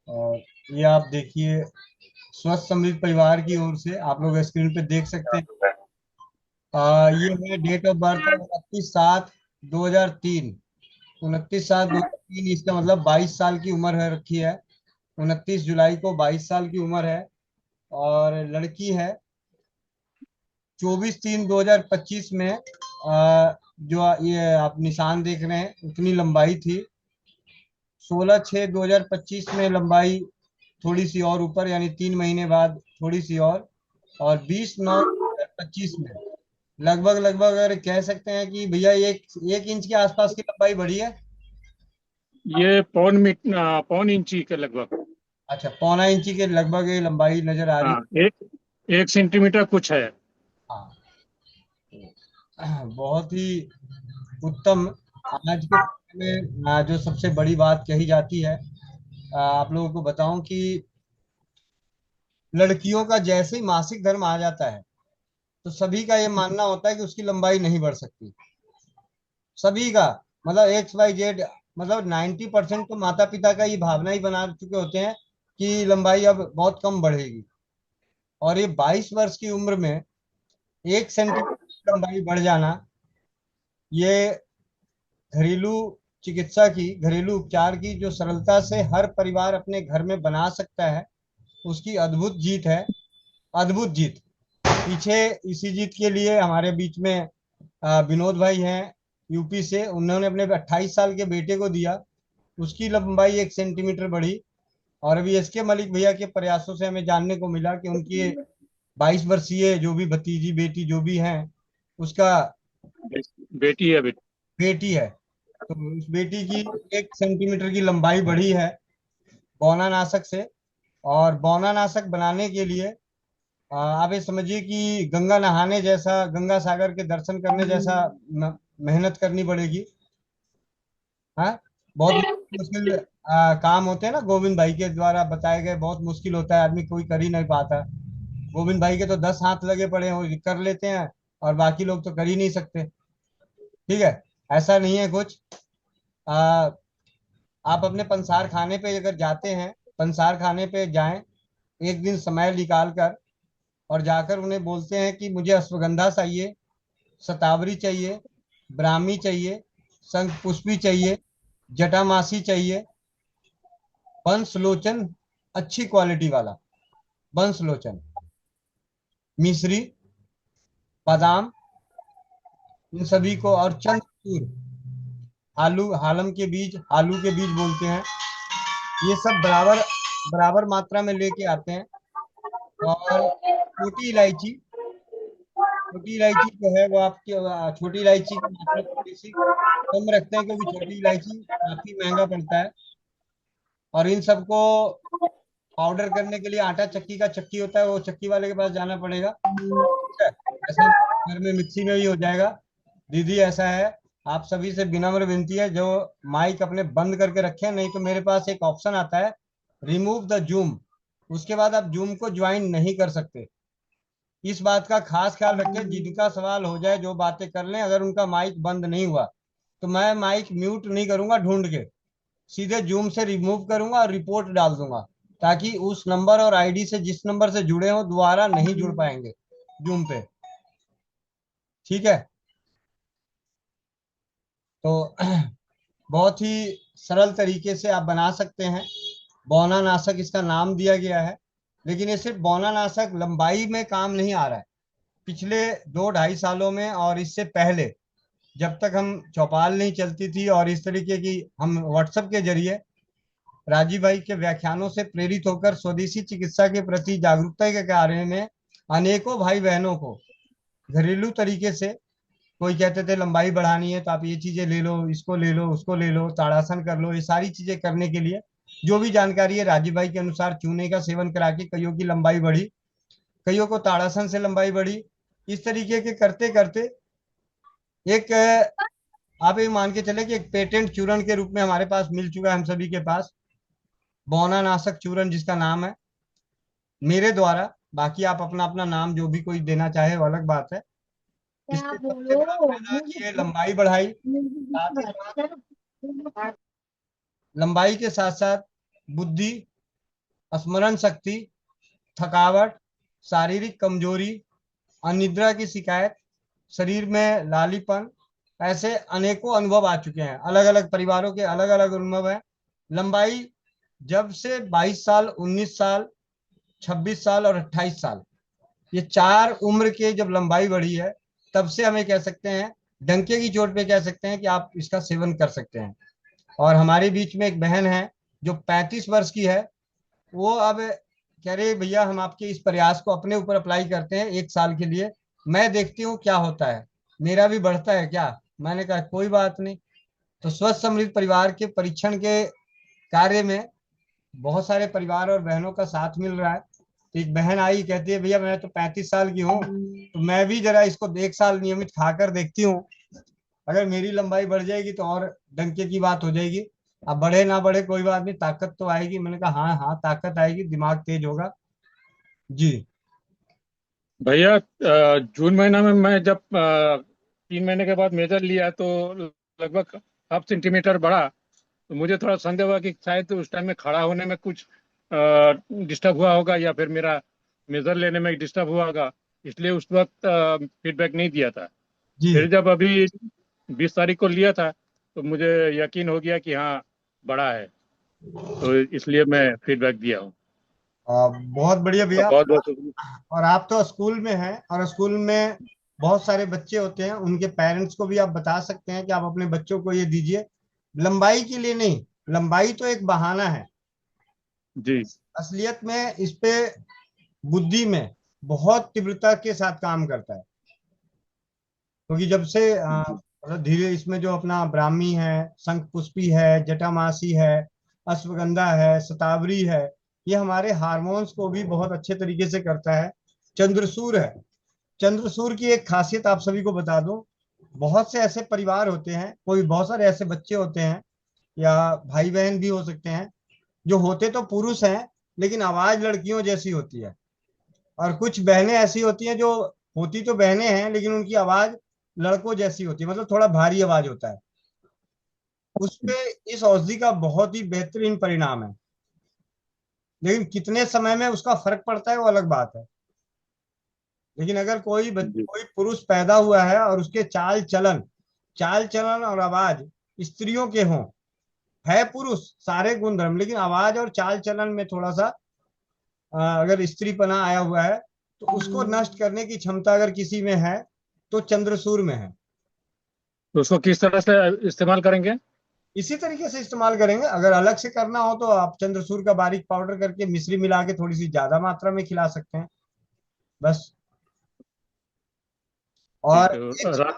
और ये आप देखिए, स्वस्थ समृद्ध परिवार की ओर से आप लोग स्क्रीन पे देख सकते हैं। ये है डेट ऑफ बर्थ, 29/7/2003। 29/7/2003, इसका मतलब 22 साल की उम्र है रखी है। 29 जुलाई को 22 साल की उम्र है। और लड़की है। 24/3/2025 में जो ये आप निशान देख रहे हैं, उतनी लंबाई थी। 16/6/2025 में लंबाई थोड़ी सी और ऊपर, यानी 3 महीने बाद थोड़ी सी और 20/9/2025 में लगभग लगभग अगर कह सकते हैं कि भैया 1 इंच के आसपास की लंबाई बढ़ी है। ये पौन इंची के लगभग। अच्छा, पौना इंची के लगभग ये लंबाई नजर आ रही हाँ, 1 सेंटीमीटर कुछ है। है। हाँ, बहुत ही उत्तम। आज के समय में जो सबसे बड़ी बात कही जाती है, आप लोगों को बताऊं कि लड़कियों का जैसे ही मासिक धर्म आ जाता है तो सभी का ये मानना होता है कि उसकी लंबाई नहीं बढ़ सकती। सभी का, मतलब XYZ, मतलब 90% तो माता पिता का ये भावना ही बना चुके होते हैं कि लंबाई अब बहुत कम बढ़ेगी। और ये 22 वर्ष की उम्र में 1 सेंटीमीटर लंबाई बढ़ जाना, ये घरेलू चिकित्सा की, घरेलू उपचार की जो सरलता से हर परिवार अपने घर में बना सकता है, उसकी अद्भुत जीत है। अद्भुत जीत। पीछे इसी जीत के लिए हमारे बीच में विनोद भाई हैं, यूपी से। उन्होंने अपने 28 साल के बेटे को दिया, उसकी लंबाई 1 सेंटीमीटर बढ़ी। और अभी SK मलिक भैया के प्रयासों से हमें जानने को मिला कि उनकी 22 वर्षीय जो भी भतीजी बेटी जो भी हैं, उसका बेटी है बेटी। बेटी है, तो उस बेटी की 1 सेंटीमीटर की लंबाई बढ़ी है बौना नाशक से। और बौना नाशक बनाने के लिए आप ये समझिए कि गंगा नहाने जैसा, गंगा सागर के दर्शन करने जैसा मेहनत करनी पड़ेगी। हाँ, बहुत मुश्किल काम होते हैं ना, गोविंद भाई के द्वारा बताए गए, बहुत मुश्किल होता है, आदमी कोई कर ही नहीं पाता। गोविंद भाई के तो 10 हाथ लगे पड़े हैं, वो कर लेते हैं, और बाकी लोग तो कर ही नहीं सकते। ठीक है, ऐसा नहीं है कुछ। आ, आप अपने पंसार खाने पे अगर जाते हैं, पंसार खाने पे जाएं एक दिन समय निकाल कर, और जाकर उन्हें बोलते हैं कि मुझे अश्वगंधा चाहिए, शतावरी चाहिए, ब्राह्मी चाहिए, शंख पुष्पी चाहिए, जटामासी चाहिए, बंसलोचन, अच्छी क्वालिटी वाला बंसलोचन, मिश्री, बादाम, इन सभी को, और चंद्रचूर, हालम के बीज, आलू के बीज बोलते हैं, ये सब बराबर बराबर मात्रा में लेके आते हैं। और छोटी इलायची जो है वो आपकी, छोटी इलायची की मात्रा थोड़ी सी कम रखते हैं, क्योंकि छोटी इलायची काफी महंगा पड़ता है। और इन सबको पाउडर करने के लिए आटा चक्की का चक्की होता है, वो चक्की वाले के पास जाना पड़ेगा। ठीक है, ऐसा घर में मिक्सी में ही हो जाएगा। दीदी ऐसा है, आप सभी से विनम्र विनती है, जो माइक अपने बंद करके रखें, नहीं तो मेरे पास एक ऑप्शन आता है रिमूव द जूम, उसके बाद आप जूम को ज्वाइन नहीं कर सकते। इस बात का खास ख्याल रखें, जिनका सवाल हो जाए जो बातें कर लें, अगर उनका माइक बंद नहीं हुआ तो मैं माइक म्यूट नहीं करूंगा, ढूंढ के सीधे जूम से रिमूव करूंगा और रिपोर्ट डाल दूंगा, ताकि उस नंबर और आईडी से, जिस नंबर से जुड़े हो, दोबारा नहीं जुड़ पाएंगे जूम पे। ठीक है, तो बहुत ही सरल तरीके से आप बना सकते हैं। बौना नाशक इसका नाम दिया गया है, लेकिन ये सिर्फ बौना नाशक लंबाई में काम नहीं आ रहा है। पिछले 2-2.5 सालों में और इससे पहले, जब तक हम चौपाल नहीं चलती थी और इस तरीके की, हम व्हाट्सएप के जरिए राजीव भाई के व्याख्यानों से प्रेरित होकर स्वदेशी चिकित्सा के प्रति जागरूकता के कार्य में अनेकों भाई बहनों को घरेलू तरीके से, कोई कहते थे लंबाई बढ़ानी है तो आप ये चीजें ले लो, इसको ले लो, उसको ले लो, ताड़ासन कर लो, ये सारी चीजें करने के लिए जो भी जानकारी है राजीव भाई के अनुसार चूने का सेवन करा के कईयों की लंबाई बढ़ी, कईयों को ताड़ासन से लंबाई बढ़ी। इस तरीके के करते करते एक, आप ये मान के चले कि एक पेटेंट चूर्ण के रूप में हमारे पास मिल चुका है, हम सभी के पास, बौना नाशक चूर्ण, जिसका नाम है मेरे द्वारा। बाकी आप अपना अपना नाम जो भी कोई देना चाहे वो अलग बात है। इससे सबसे बड़ा फायदा कि ये लंबाई बढ़ाई, साथ ही साथ लंबाई के साथ साथ बुद्धि, स्मरण शक्ति, थकावट, शारीरिक कमजोरी, अनिद्रा की शिकायत, शरीर में लालीपन, ऐसे अनेकों अनुभव आ चुके हैं। अलग अलग परिवारों के अलग अलग अनुभव हैं। लंबाई जब से 22 साल, 19 साल, 26 साल और 28 साल, ये 4 उम्र के जब लंबाई बढ़ी है, तब से हमें कह सकते हैं, डंके की चोट पे कह सकते हैं कि आप इसका सेवन कर सकते हैं। और हमारे बीच में एक बहन है जो 35 वर्ष की है। वो अब कह रहे भैया हम आपके इस प्रयास को अपने ऊपर अप्लाई करते हैं 1 साल के लिए, मैं देखती हूँ क्या होता है, मेरा भी बढ़ता है क्या। मैंने कहा कोई बात नहीं। तो स्वस्थ समृद्ध परिवार के परीक्षण के कार्य में बहुत सारे परिवार और बहनों का साथ मिल रहा है। तो एक बहन आई, कहती है भैया मैं तो 35 साल की हूँ, तो मैं भी जरा इसको 1 साल नियमित खाकर देखती हूँ, अगर मेरी लंबाई बढ़ जाएगी तो और डंके की बात हो जाएगी। अब बढ़े ना बढ़े कोई बात नहीं, ताकत तो आएगी। मैंने कहा हाँ हाँ ताकत आएगी, दिमाग तेज होगा। जी। भैया जून महीना में मैं जब 3 महीने के बाद मेजर लिया तो लगभग 0.5 सेंटीमीटर बढ़ा। तो मुझे थोड़ा संदेह हुआ कि शायद उस टाइम में खड़ा होने में कुछ डिस्टर्ब हुआ होगा या फिर मेरा मेजर लेने में डिस्टर्ब हुआ होगा, इसलिए उस वक्त फीडबैक नहीं दिया था। जी। फिर जब अभी 20 तारीख को लिया था तो मुझे यकीन हो गया कि हाँ बड़ा है, तो इसलिए मैं फीडबैक दिया हूँ। बहुत बढ़िया तो भैया। बहुत बहुत शुक्रिया। और आप तो स्कूल में हैं, और स्कूल में बहुत सारे बच्चे होते हैं, उनके पेरेंट्स को भी आप बता सकते हैं कि आप अपने बच्चों को ये दीजिए। लंबाई के लिए नहीं, लंबाई तो एक बहाना है, जी असलियत में इस पे बुद्धि में बहुत तीव्रता के साथ काम करता है। क्योंकि जब से जी मतलब धीरे इसमें जो अपना ब्राह्मी है, शंखपुष्पी है, जटामासी है, अश्वगंधा है, शतावरी है, ये हमारे हार्मोन्स को भी बहुत अच्छे तरीके से करता है। चंद्रसूर है। चंद्रसूर की एक खासियत आप सभी को बता दूं, बहुत से ऐसे परिवार होते हैं, कोई बहुत सारे ऐसे बच्चे होते हैं या भाई बहन भी हो सकते हैं, जो होते तो पुरुष हैं लेकिन आवाज लड़कियों जैसी होती है। और कुछ बहनें ऐसी होती हैं जो होती तो बहनें हैं लेकिन उनकी आवाज लड़कों जैसी होती है, मतलब थोड़ा भारी आवाज होता है। उस पे इस औषधि का बहुत ही बेहतरीन परिणाम है, लेकिन कितने समय में उसका फर्क पड़ता है वो अलग बात है। लेकिन अगर जी कोई पुरुष पैदा हुआ है और उसके चाल चलन और आवाज स्त्रियों के हों, है पुरुष सारे गुण धर्म, लेकिन आवाज और चाल चलन में थोड़ा सा अगर स्त्रीपना आया हुआ है, तो उसको नष्ट करने की क्षमता अगर किसी में है तो चंद्रसूर में है। तो उसको किस तरह से इस्तेमाल करेंगे? इसी तरीके से इस्तेमाल करेंगे। अगर अलग से करना हो तो आप चंद्रसूर का बारीक पाउडर करके मिश्री मिला के थोड़ी सी ज्यादा मात्रा में खिला सकते हैं, बस। ठीक और है।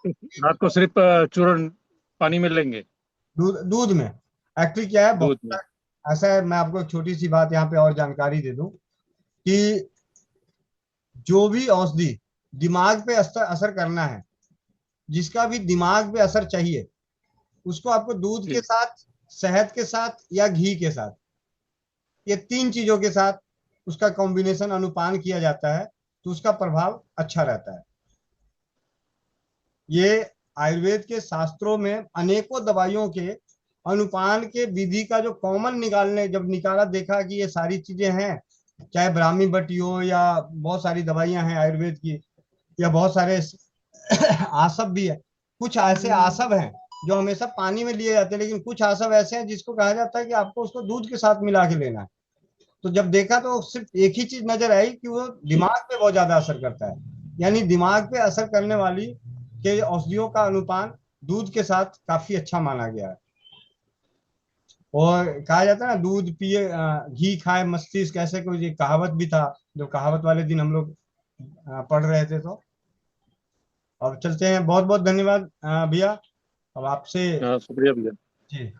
एक रात को सिर्फ चूर्ण पानी में लेंगे? दूध दूध में एक्चुअली क्या है, दूध में? बहुत ऐसा है। मैं आपको एक छोटी सी बात यहाँ पे और जानकारी दे दूं कि जो भी औषधि दिमाग पे असर असर करना है, जिसका भी दिमाग पे असर चाहिए, उसको आपको दूध के जी साथ, शहद के साथ या घी के साथ, ये 3 चीजों के साथ उसका कॉम्बिनेशन अनुपान किया जाता है, तो उसका प्रभाव अच्छा रहता है। ये आयुर्वेद के शास्त्रों में अनेकों दवाइयों के अनुपान के विधि का जो कॉमन निकालने, जब निकाला देखा कि ये सारी चीजें हैं, चाहे ब्राह्मी बटी हो या बहुत सारी दवाइयां हैं आयुर्वेद की, या बहुत सारे आसव भी है। कुछ ऐसे आसव हैं जो हमेशा पानी में लिए जाते हैं, लेकिन कुछ आसव ऐसे हैं जिसको कहा जाता है कि आपको उसको दूध के साथ मिला के लेना है। तो जब देखा तो सिर्फ एक ही चीज नजर आई कि वो दिमाग पे बहुत ज्यादा असर करता है, यानी दिमाग पे असर करने वाली के औषधियों का अनुपान दूध के साथ काफी अच्छा माना गया है। और कहा जाता है ना, दूध पिए घी खाए मस्तिष्क, ऐसे कोई एक कहावत भी था, जो कहावत वाले दिन हम लोग पढ़ रहे थे। तो अब चलते हैं। बहुत बहुत धन्यवाद भैया। अब आपसे हाँ शुक्रिया भैया। जी,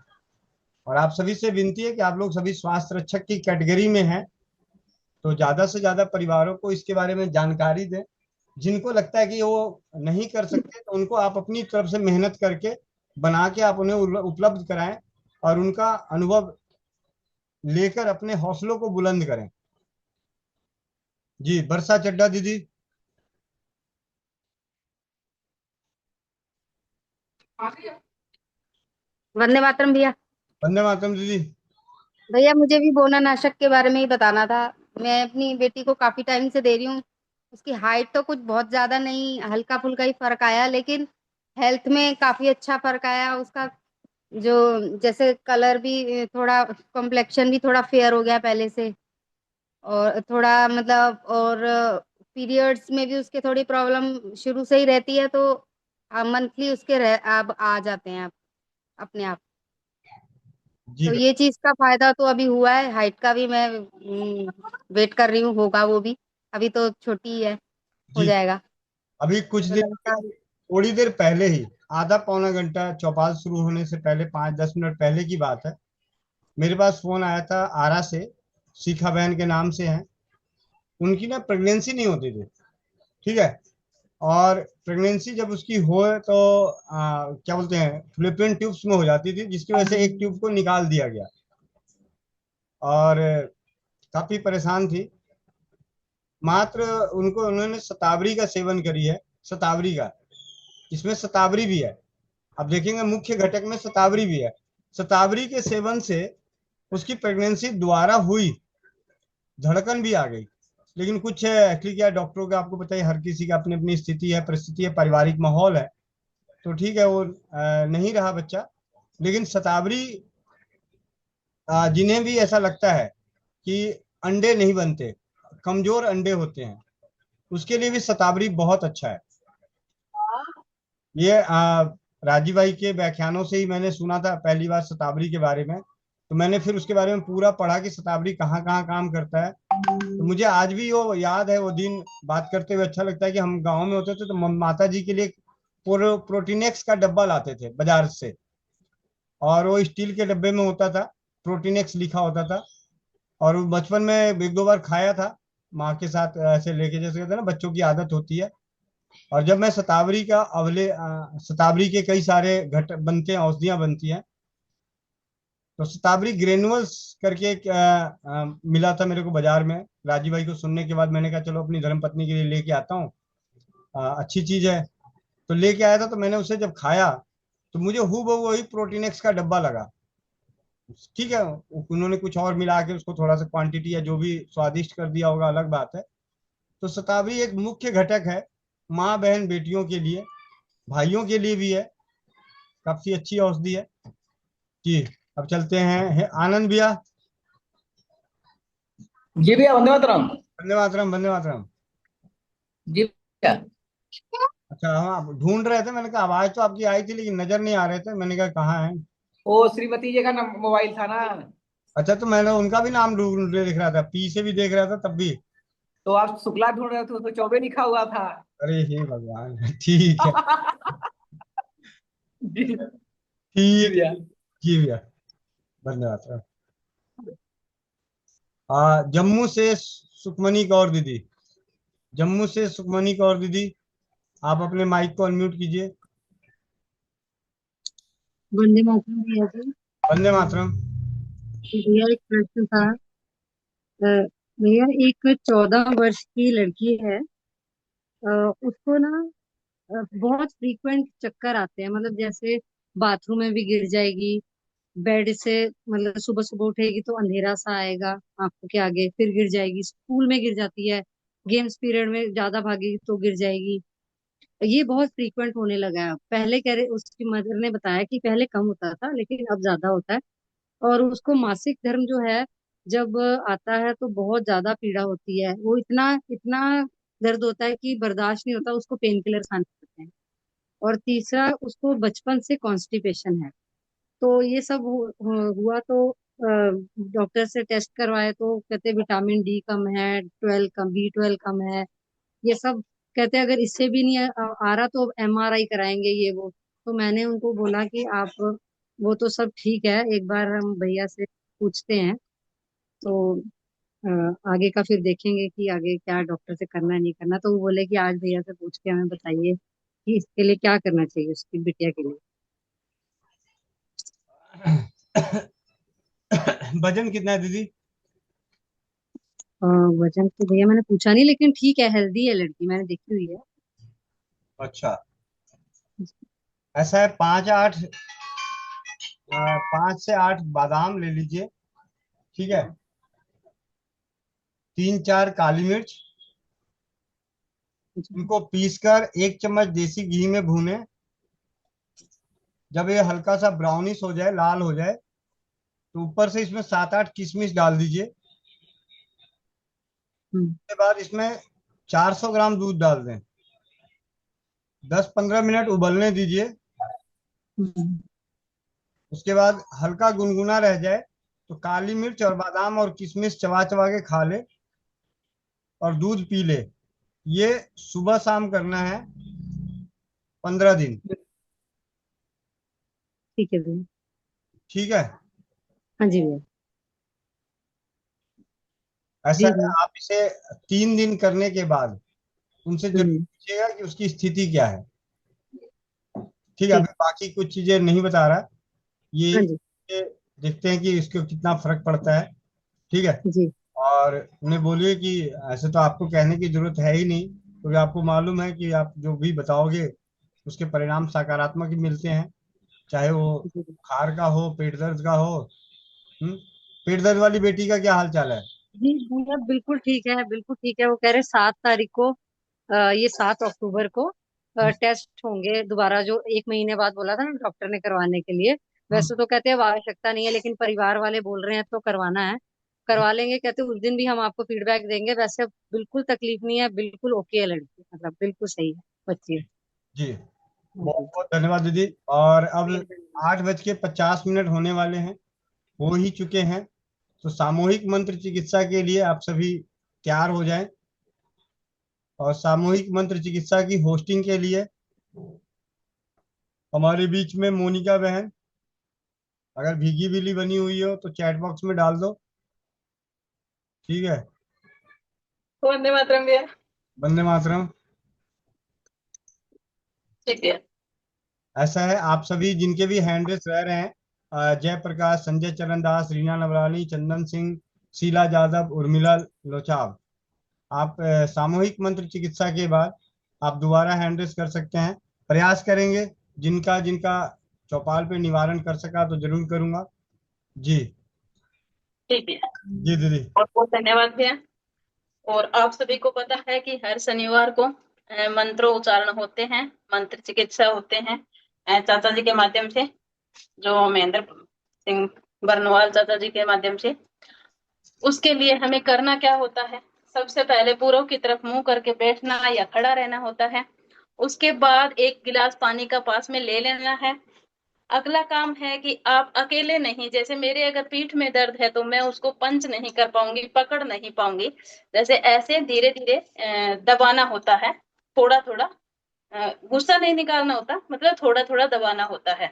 और आप सभी से विनती है कि आप लोग सभी स्वास्थ्य रक्षक की कैटेगरी में हैं, तो ज्यादा से ज्यादा परिवारों को इसके बारे में जानकारी दें। जिनको लगता है कि वो नहीं कर सकते तो उनको आप अपनी तरफ से मेहनत करके बना के आप उन्हें उपलब्ध कराएं, और उनका अनुभव लेकर अपने हौसलों को बुलंद करें। जी, बरसा चड्डा दीदी। वंदे मातरम भैया। वंदे मातरम दीदी। भैया मुझे भी बोना नाशक के बारे में ही बताना था। मैं अपनी बेटी को काफी टाइम से दे रही हूँ। उसकी हाइट तो कुछ बहुत ज्यादा नहीं, हल्का फुल्का ही फर्क आया, लेकिन हेल्थ में काफी अच्छा फर्क आया उसका। जो जैसे कलर भी थोड़ा, कॉम्प्लेक्शन भी थोड़ा फेयर हो गया पहले से। और थोड़ा मतलब, और पीरियड्स में भी उसके थोड़ी प्रॉब्लम शुरू से ही रहती है, तो मंथली उसके अब आ जाते हैं अपने आप। जी तो बच्चा। ये चीज का फायदा तो अभी हुआ है, हाइट का भी मैं वेट कर रही हूँ, होगा वो भी। अभी तो छोटी ही है, हो जी जाएगा। अभी कुछ तो देर लगता है। थोड़ी देर पहले ही, आधा पौना घंटा चौपाल शुरू होने से पहले, 5-10 मिनट पहले की बात है, मेरे पास फोन आया था आरा से। शिखा बहन के नाम से हैं। उनकी ना प्रेगनेंसी नहीं होती थी। ठीक है। और प्रेगनेंसी जब उसकी हो तो क्या बोलते हैं, फ्लोपियन ट्यूब्स में हो जाती थी, जिसकी वजह से एक ट्यूब को निकाल दिया गया। और काफी परेशान थी। मात्र उनको उन्होंने शतावरी का सेवन करी है। शतावरी का, इसमें शतावरी भी है। अब देखेंगे मुख्य घटक में शतावरी भी है। शतावरी के सेवन से उसकी प्रेगनेंसी दोबारा हुई, धड़कन भी आ गई। लेकिन कुछ एक्चुअली क्या, डॉक्टरों का आपको पता है, हर किसी का अपनी अपनी स्थिति है, परिस्थिति है, पारिवारिक माहौल है। तो ठीक है, वो नहीं रहा बच्चा। लेकिन शतावरी, जिन्हें भी ऐसा लगता है कि अंडे नहीं बनते, कमजोर अंडे होते हैं, उसके लिए भी शतावरी बहुत अच्छा है। ये राजीव भाई के व्याख्यानों से ही मैंने सुना था पहली बार शतावरी के बारे में। तो मैंने फिर उसके बारे में पूरा पढ़ा कि शतावरी कहाँ कहाँ काम करता है। तो मुझे आज भी वो याद है, वो दिन बात करते हुए अच्छा लगता है कि हम गांव में होते थे तो माता जी के लिए प्रोटीनेक्स का डब्बा लाते थे बाजार से। और वो स्टील के डब्बे में होता था, प्रोटीनेक्स लिखा होता था। और वो बचपन में एक दो बार खाया था माँ के साथ, ऐसे लेके, जैसे कहते हैं ना बच्चों की आदत होती है। और जब मैं शतावरी का शतावरी के कई सारे घट बनते हैं, औषधियाँ बनती हैं। तो शतावरी ग्रेनुअल्स करके एक मिला था मेरे को बाजार में। राजीव भाई को सुनने के बाद मैंने कहा चलो अपनी धर्मपत्नी के लिए लेके आता हूँ, अच्छी चीज है। तो लेके आया था, तो मैंने उसे जब खाया तो मुझे हूबहू वही प्रोटीनेक्स का डब्बा लगा। ठीक है, उन्होंने कुछ और मिला के उसको थोड़ा सा क्वांटिटी या जो भी स्वादिष्ट कर दिया होगा, अलग बात है। तो शतावरी एक मुख्य घटक है माँ बहन बेटियों के लिए, भाइयों के लिए भी है। काफी अच्छी औषधि है जी। अब चलते हैं आनंद भैया। जी भैया, वंदे मातरम। वंदे मातरम, वंदे मातरम। जी भैया। अच्छा, हाँ, आप ढूंढ रहे थे, मैंने कहा आवाज तो आपकी आई थी लेकिन नजर नहीं आ रहे थे, मैंने कहा कहाँ है। ओ श्रीमती जी का मोबाइल था ना। अच्छा, तो मैंने उनका भी नाम ढूंढ दिख रहा था, पी से भी देख रहा था तब भी। तो आप शुक्ला ढूंढ रहे थे, उसमें चौबे लिखा हुआ था। अरे हे भगवान ठीक है। जी। जी ठीक है। भैया। जी भैया, धन्यवाद। जम्मू से सुखमनी कौर दीदी, जम्मू से सुखमनी कौर दीदी, आप अपने माइक को अनम्यूट कीजिए। वंदे मातरम भैया जी। वंदे मातरम। भैया एक प्रश्न था। अ, भैया एक 14 वर्ष की लड़की है। उसको ना बहुत फ्रीक्वेंट चक्कर आते हैं, मतलब जैसे बाथरूम में भी गिर जाएगी, बेड से, मतलब सुबह सुबह उठेगी तो अंधेरा सा आएगा आंखों के आगे, फिर गिर जाएगी, स्कूल में गिर जाती है, गेम्स पीरियड में ज्यादा भागेगी तो गिर जाएगी। ये बहुत फ्रीक्वेंट होने लगा है। पहले कह रहे, उसकी मदर ने बताया कि पहले कम होता था लेकिन अब ज्यादा होता है। और उसको मासिक धर्म जो है जब आता है तो बहुत ज्यादा पीड़ा होती है, वो इतना इतना दर्द होता है कि बर्दाश्त नहीं होता, उसको पेन किलर खाने पड़ते हैं। और तीसरा, उसको बचपन से कॉन्स्टिपेशन है। तो ये सब हुआ तो डॉक्टर से टेस्ट करवाए तो कहते विटामिन डी कम है, 12 कम, B12 कम है, ये सब। कहते अगर इससे भी नहीं आ रहा तो MRI कराएंगे, ये वो। तो मैंने उनको बोला कि आप, वो तो सब ठीक है, एक बार हम भैया से पूछते हैं, तो अ, आगे का फिर देखेंगे कि आगे क्या डॉक्टर से करना है नहीं करना। तो वो बोले कि आज भैया से पूछ के हमें बताइए कि इसके लिए क्या करना चाहिए उसकी बिटिया के लिए। वजन कितना है दीदी? अ, वजन तो भैया मैंने पूछा नहीं, लेकिन ठीक है, हेल्दी है लड़की, मैंने देखी हुई है। अच्छा, ऐसा है, 5 से 8 बादाम ले लीजिए। ठीक है। 3-4 काली मिर्च, इनको पीसकर 1 चम्मच देसी घी में भूने। जब ये हल्का सा ब्राउनिश हो जाए, लाल हो जाए, तो ऊपर से इसमें 7-8 किशमिश डाल दीजिए। हम्म। उसके बाद इसमें 400 ग्राम दूध डाल दें। 10-15 मिनट उबलने दीजिए। हम्म। उसके बाद हल्का गुनगुना रह जाए तो काली मिर्च और बादाम और किशमिश चबा चबा के खा ले और दूध पी ले। ये सुबह शाम करना है 15 दिन। ठीक है भैया। ठीक है। हाँ जी भैया। ऐसा जी है, भैया। आप इसे 3 दिन करने के बाद उनसे जरूर हम्म। पूछिएगा कि उसकी स्थिति क्या है। ठीक है, ठीक। अभी बाकी कुछ चीजें नहीं बता रहा, हाँ जी। ये देखते हैं कि इसको कितना फर्क पड़ता है। ठीक है। जी। और उन्हें बोलिए कि ऐसे तो आपको कहने की जरूरत है ही नहीं, क्योंकि आपको मालूम है कि आप जो भी बताओगे उसके परिणाम सकारात्मक ही मिलते हैं, चाहे वो जी। बुखार का हो, पेट दर्द का हो। पेट दर्द वाली बेटी का क्या हाल चाल है? जी भैया बिल्कुल ठीक है, बिल्कुल ठीक है। वो कह रहे 7 तारीख को ये 7 अक्टूबर को हम्म, टेस्ट होंगे दोबारा, जो 1 महीने बाद बोला था ना डॉक्टर ने करवाने के लिए। हम्म, वैसे तो कहते हैं अब आवश्यकता नहीं है, लेकिन परिवार वाले बोल रहे हैं तो करवाना है। करवा लेंगे, कहते उस दिन भी हम आपको फीडबैक देंगे। वैसे बिल्कुल तकलीफ नहीं है, बिल्कुल ओके है लड़की, मतलब बिल्कुल सही है बच्ची। जी। हाँ बहुत जी। बहुत धन्यवाद दीदी। और अब 8:50 होने वाले हैं, हो ही चुके हैं। तो सामूहिक मंत्र चिकित्सा के लिए आप सभी तैयार हो जाएं। और सामूहिक मंत्र चिकित्सा की होस्टिंग के लिए हमारे बीच में मोनिका बहन, अगर भीगी बिल्ली बनी हुई हो तो चैट बॉक्स में डाल दो। ठीक है। वंदे मातरम भैया। वंदे मातरम। ठीक है। ऐसा है, आप सभी जिनके भी हैंड रेस रह रहे हैं, जयप्रकाश, संजय चरण दास, रीना नवलानी, चंदन सिंह, शीला यादव, उर्मिला लोचाव, आप सामूहिक मंत्र चिकित्सा के बाद आप दोबारा हैंड रेस कर सकते हैं। प्रयास करेंगे, जिनका जिनका चौपाल पे निवारण कर सका तो जरूर करूंगा। जी। ठीक है। जी दीदी। बहुत बहुत धन्यवाद भैया। और आप सभी को पता है कि हर शनिवार को मंत्रों उच्चारण होते हैं, मंत्र चिकित्सा होते हैं चाचा जी के माध्यम से, जो महेंद्र सिंह बरनवाल चाचा जी के माध्यम से। उसके लिए हमें करना क्या होता है, सबसे पहले पूरब की तरफ मुंह करके बैठना या खड़ा रहना होता है। उसके बाद 1 गिलास पानी का पास में ले लेना है। अगला काम है कि आप अकेले नहीं, जैसे मेरे अगर पीठ में दर्द है तो मैं उसको पंच नहीं कर पाऊंगी, पकड़ नहीं पाऊंगी, जैसे ऐसे धीरे धीरे दबाना होता है, थोड़ा थोड़ा। गुस्सा नहीं निकालना होता, मतलब थोड़ा थोड़ा दबाना होता है।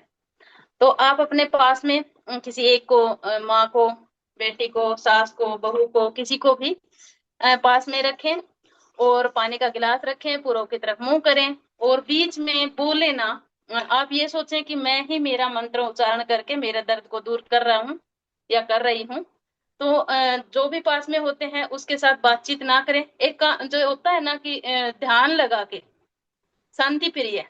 तो आप अपने पास में किसी एक को, माँ को, बेटी को, सास को, बहू को, किसी को भी पास में रखें और पानी का गिलास रखें, पूरब की तरफ मुंह करें और बीच में बोले ना। आप ये सोचें कि मैं ही मेरा मंत्र उच्चारण करके मेरे दर्द को दूर कर रहा हूँ या कर रही हूँ। तो जो भी पास में होते हैं उसके साथ बातचीत ना करें। एक जो होता है ना कि ध्यान लगा के शांति प्रिय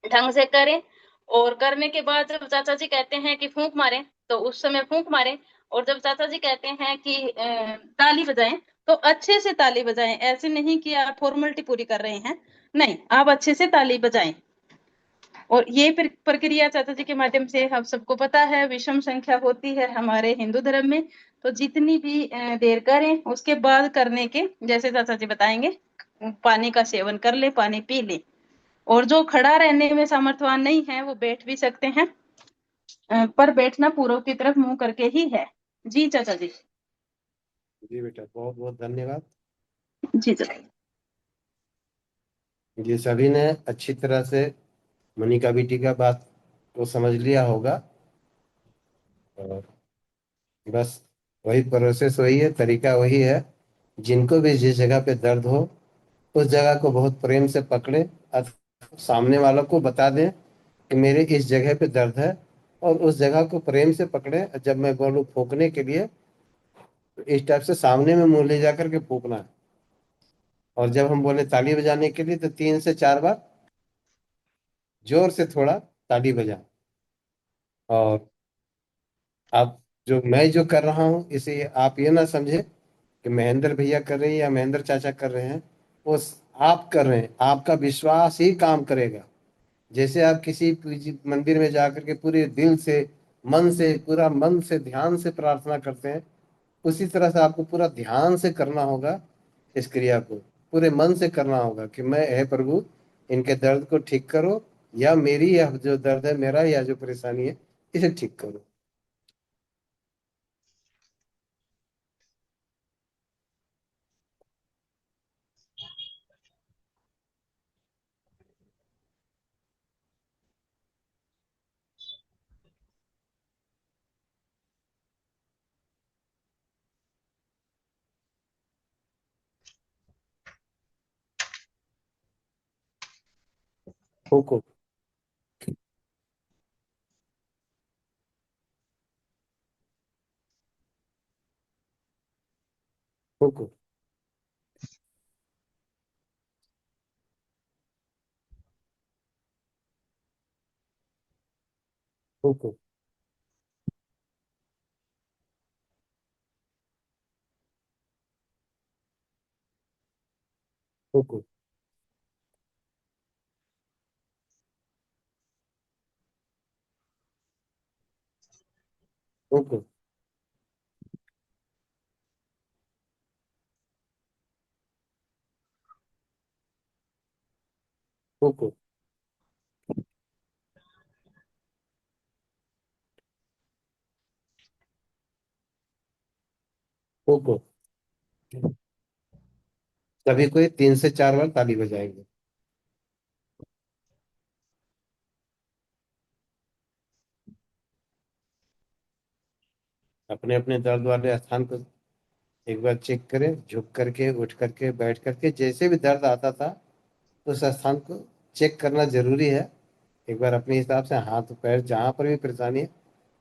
ढंग से करें। और करने के बाद जब चाचा जी कहते हैं कि फूंक मारें तो उस समय फूंक मारें। और जब चाचा जी कहते हैं कि ताली बजाएं तो अच्छे से ताली बजाएं, ऐसे नहीं कि आप फॉर्मेलिटी पूरी कर रहे हैं, नहीं, आप अच्छे से ताली बजाएं। और ये प्रक्रिया चाचा जी के माध्यम से हम सबको पता है विषम संख्या होती है हमारे हिंदू धर्म में। तो जितनी भी देर करें उसके बाद करने के, जैसे चाचा जी बताएंगे, पानी का सेवन कर ले, पानी पी ले। और जो खड़ा रहने में सामर्थ्यवान नहीं है वो बैठ भी सकते हैं, पर बैठना पूरब की तरफ मुंह करके ही है। जी चाचा जी। जी बेटा, बहुत बहुत धन्यवाद। जी चाचा। ये सभी ने अच्छी तरह से मनिका बेटी का बात को समझ लिया होगा। और बस वही प्रोसेस वही है, तरीका वही है। जिनको भी जिस जगह पे दर्द हो उस जगह को बहुत प्रेम से पकड़े, अथवा सामने वालों को बता दें कि मेरे इस जगह पे दर्द है, और उस जगह को प्रेम से पकड़े। जब मैं बोलूँ फूकने के लिए तो इस टाइप से सामने में मुंह ले जाकर के फूकना है। और जब हम बोले ताली बजाने के लिए तो 3 से 4 बार जोर से थोड़ा ताली बजाएं। और आप मैं जो कर रहा हूँ इसे आप ये ना समझे कि महेंद्र भैया कर रहे हैं या महेंद्र चाचा कर रहे हैं। वो आप कर रहे हैं, आपका विश्वास ही काम करेगा। जैसे आप किसी मंदिर में जाकर के पूरे दिल से, मन से, पूरा मन से, ध्यान से प्रार्थना करते हैं, उसी तरह से आपको पूरा ध्यान से करना होगा। इस क्रिया को पूरे मन से करना होगा कि मैं, हे प्रभु, इनके दर्द को ठीक करो, या मेरी, या जो दर्द है मेरा, या जो परेशानी है इसे ठीक करो। फूको फूको फूको फूको फूको फूको फूको। सभी को 3 से 4 बार ताली बजाएंगे। अपने अपने दर्द वाले स्थान को एक बार चेक करें, झुक करके, उठ करके, बैठ करके, जैसे भी दर्द आता था उस स्थान को चेक करना जरूरी है। एक बार अपने हिसाब से हाथ पैर जहाँ पर भी परेशानी है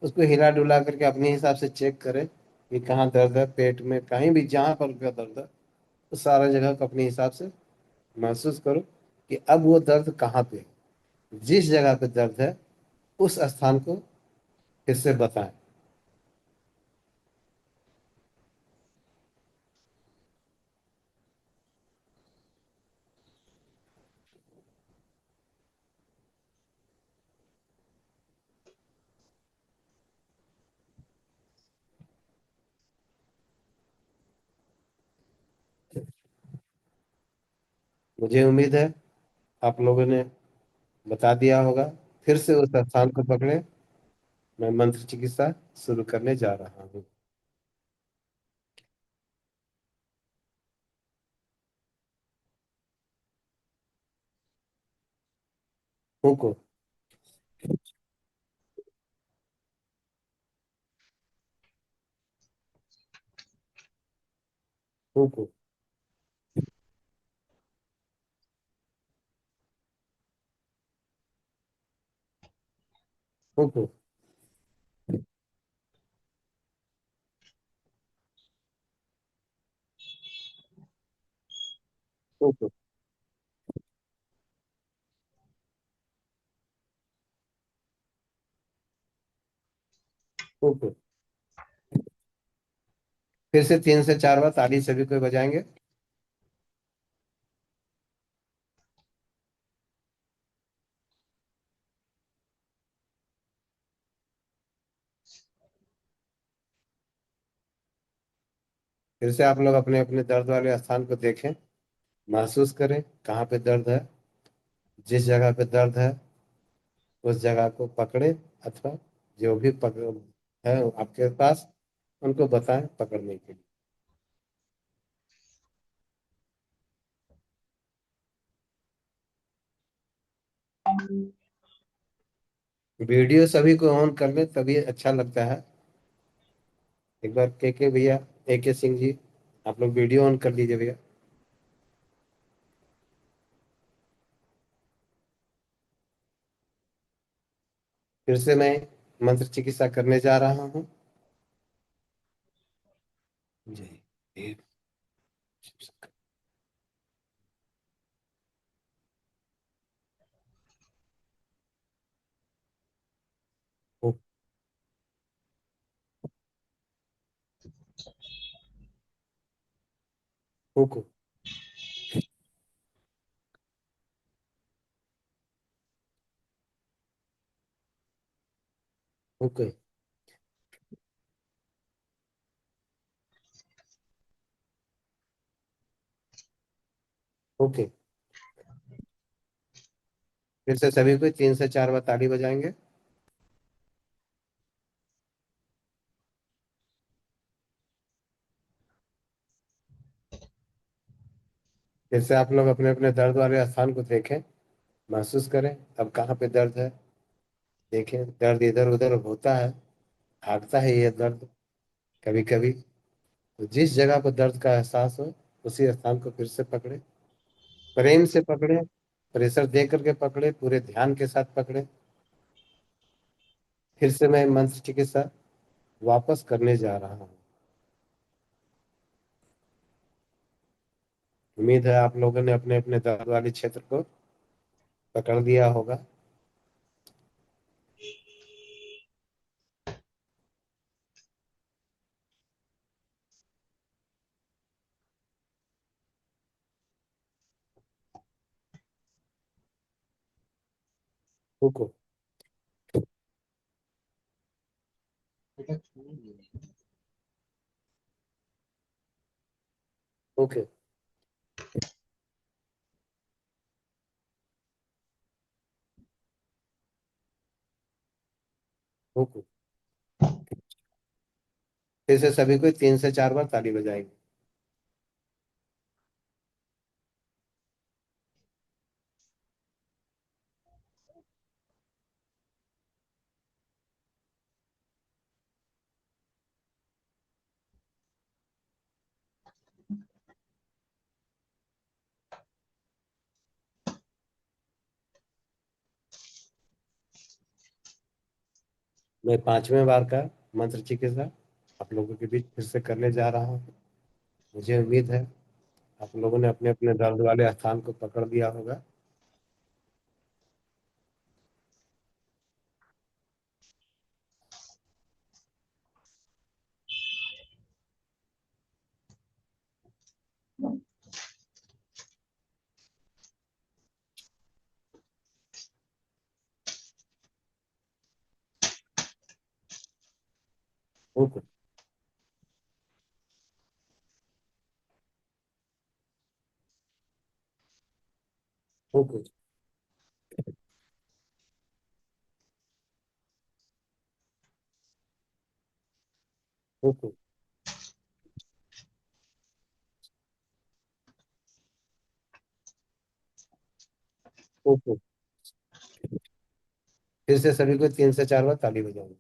उसको हिला डुला करके अपने हिसाब से चेक करें कि कहाँ दर्द है, पेट में कहीं भी जहाँ पर भी दर्द है उस सारा जगह को अपने हिसाब से महसूस करो कि अब वो दर्द कहाँ पे है। जिस जगह पे दर्द है उस स्थान को फिर से बताएं। मुझे उम्मीद है आप लोगों ने बता दिया होगा। फिर से उस स्थान को पकड़े। मैं मंत्र चिकित्सा शुरू करने जा रहा हूँ। फूको फूको फूको फूको फूको। फिर से 3 से 4 बार ताली सभी को बजाएंगे। फिर से आप लोग अपने अपने दर्द वाले स्थान को देखें, महसूस करें कहाँ पे दर्द है। जिस जगह पे दर्द है उस जगह को पकड़े, अथवा जो भी पकड़ है आपके पास उनको बताएं पकड़ने के लिए। वीडियो सभी को ऑन कर ले तभी अच्छा लगता है। एक बार के भैया, AK सिंह जी, आप लोग वीडियो ऑन कर लीजिए भैया। फिर से मैं मंत्र चिकित्सा करने जा रहा हूँ। जय देव शिव शंकर। फूको फूको ओके। फिर से सभी को 3 से 4 बार ताली बजाएंगे। फिर से आप लोग अपने अपने दर्द वाले स्थान को देखें, महसूस करें अब कहाँ पे दर्द है। देखें दर्द इधर उधर होता है, भागता है ये दर्द कभी कभी। तो जिस जगह पर दर्द का एहसास हो उसी स्थान को फिर से पकड़े, प्रेम से पकड़े, प्रेशर दे करके पकड़े, पूरे ध्यान के साथ पकड़े। फिर से मैं मंत्र चिकित्सा वापस करने जा रहा हूँ। उम्मीद है आप लोगों ने अपने अपने दर्द वाले क्षेत्र को पकड़ लिया होगा। रुको। ओके। ओके। फिर से सभी को 3 से 4 बार ताली बजाएगी। मैं 5वें बार का मंत्र चिकित्सा आप लोगों के बीच फिर से करने जा रहा हूँ। मुझे उम्मीद है आप लोगों ने अपने अपने दर्द वाले स्थान को पकड़ लिया होगा। ओके। ओके। ओके। ओके। फिर से सभी को 3 से 4 बार ताली बजाएंगे।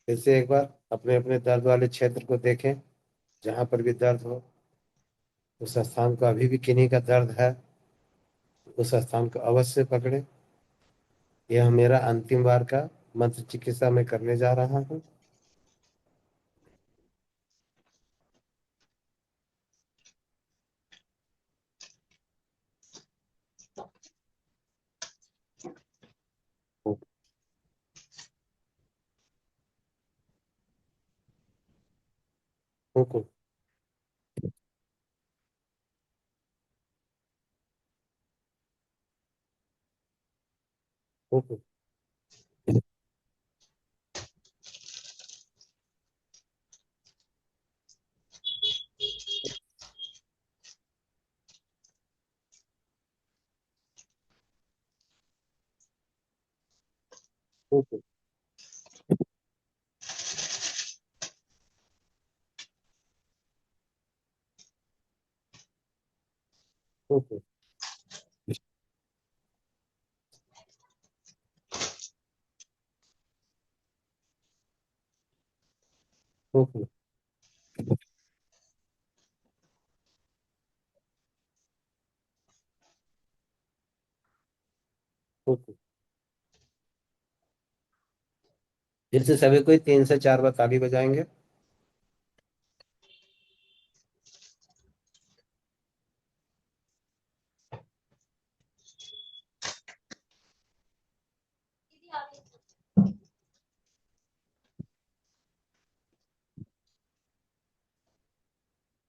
फिर से एक बार अपने अपने दर्द वाले क्षेत्र को देखें, जहां पर भी दर्द हो उस स्थान को, अभी भी किन्हीं का दर्द है उस स्थान को अवश्य पकड़े। यह मेरा अंतिम बार का मंत्र चिकित्सा मैं करने जा रहा हूँ। Okay. Okay. Okay. Okay. Okay. Okay. फिर से सभी को 3 से 4 बार ताली बजाएंगे।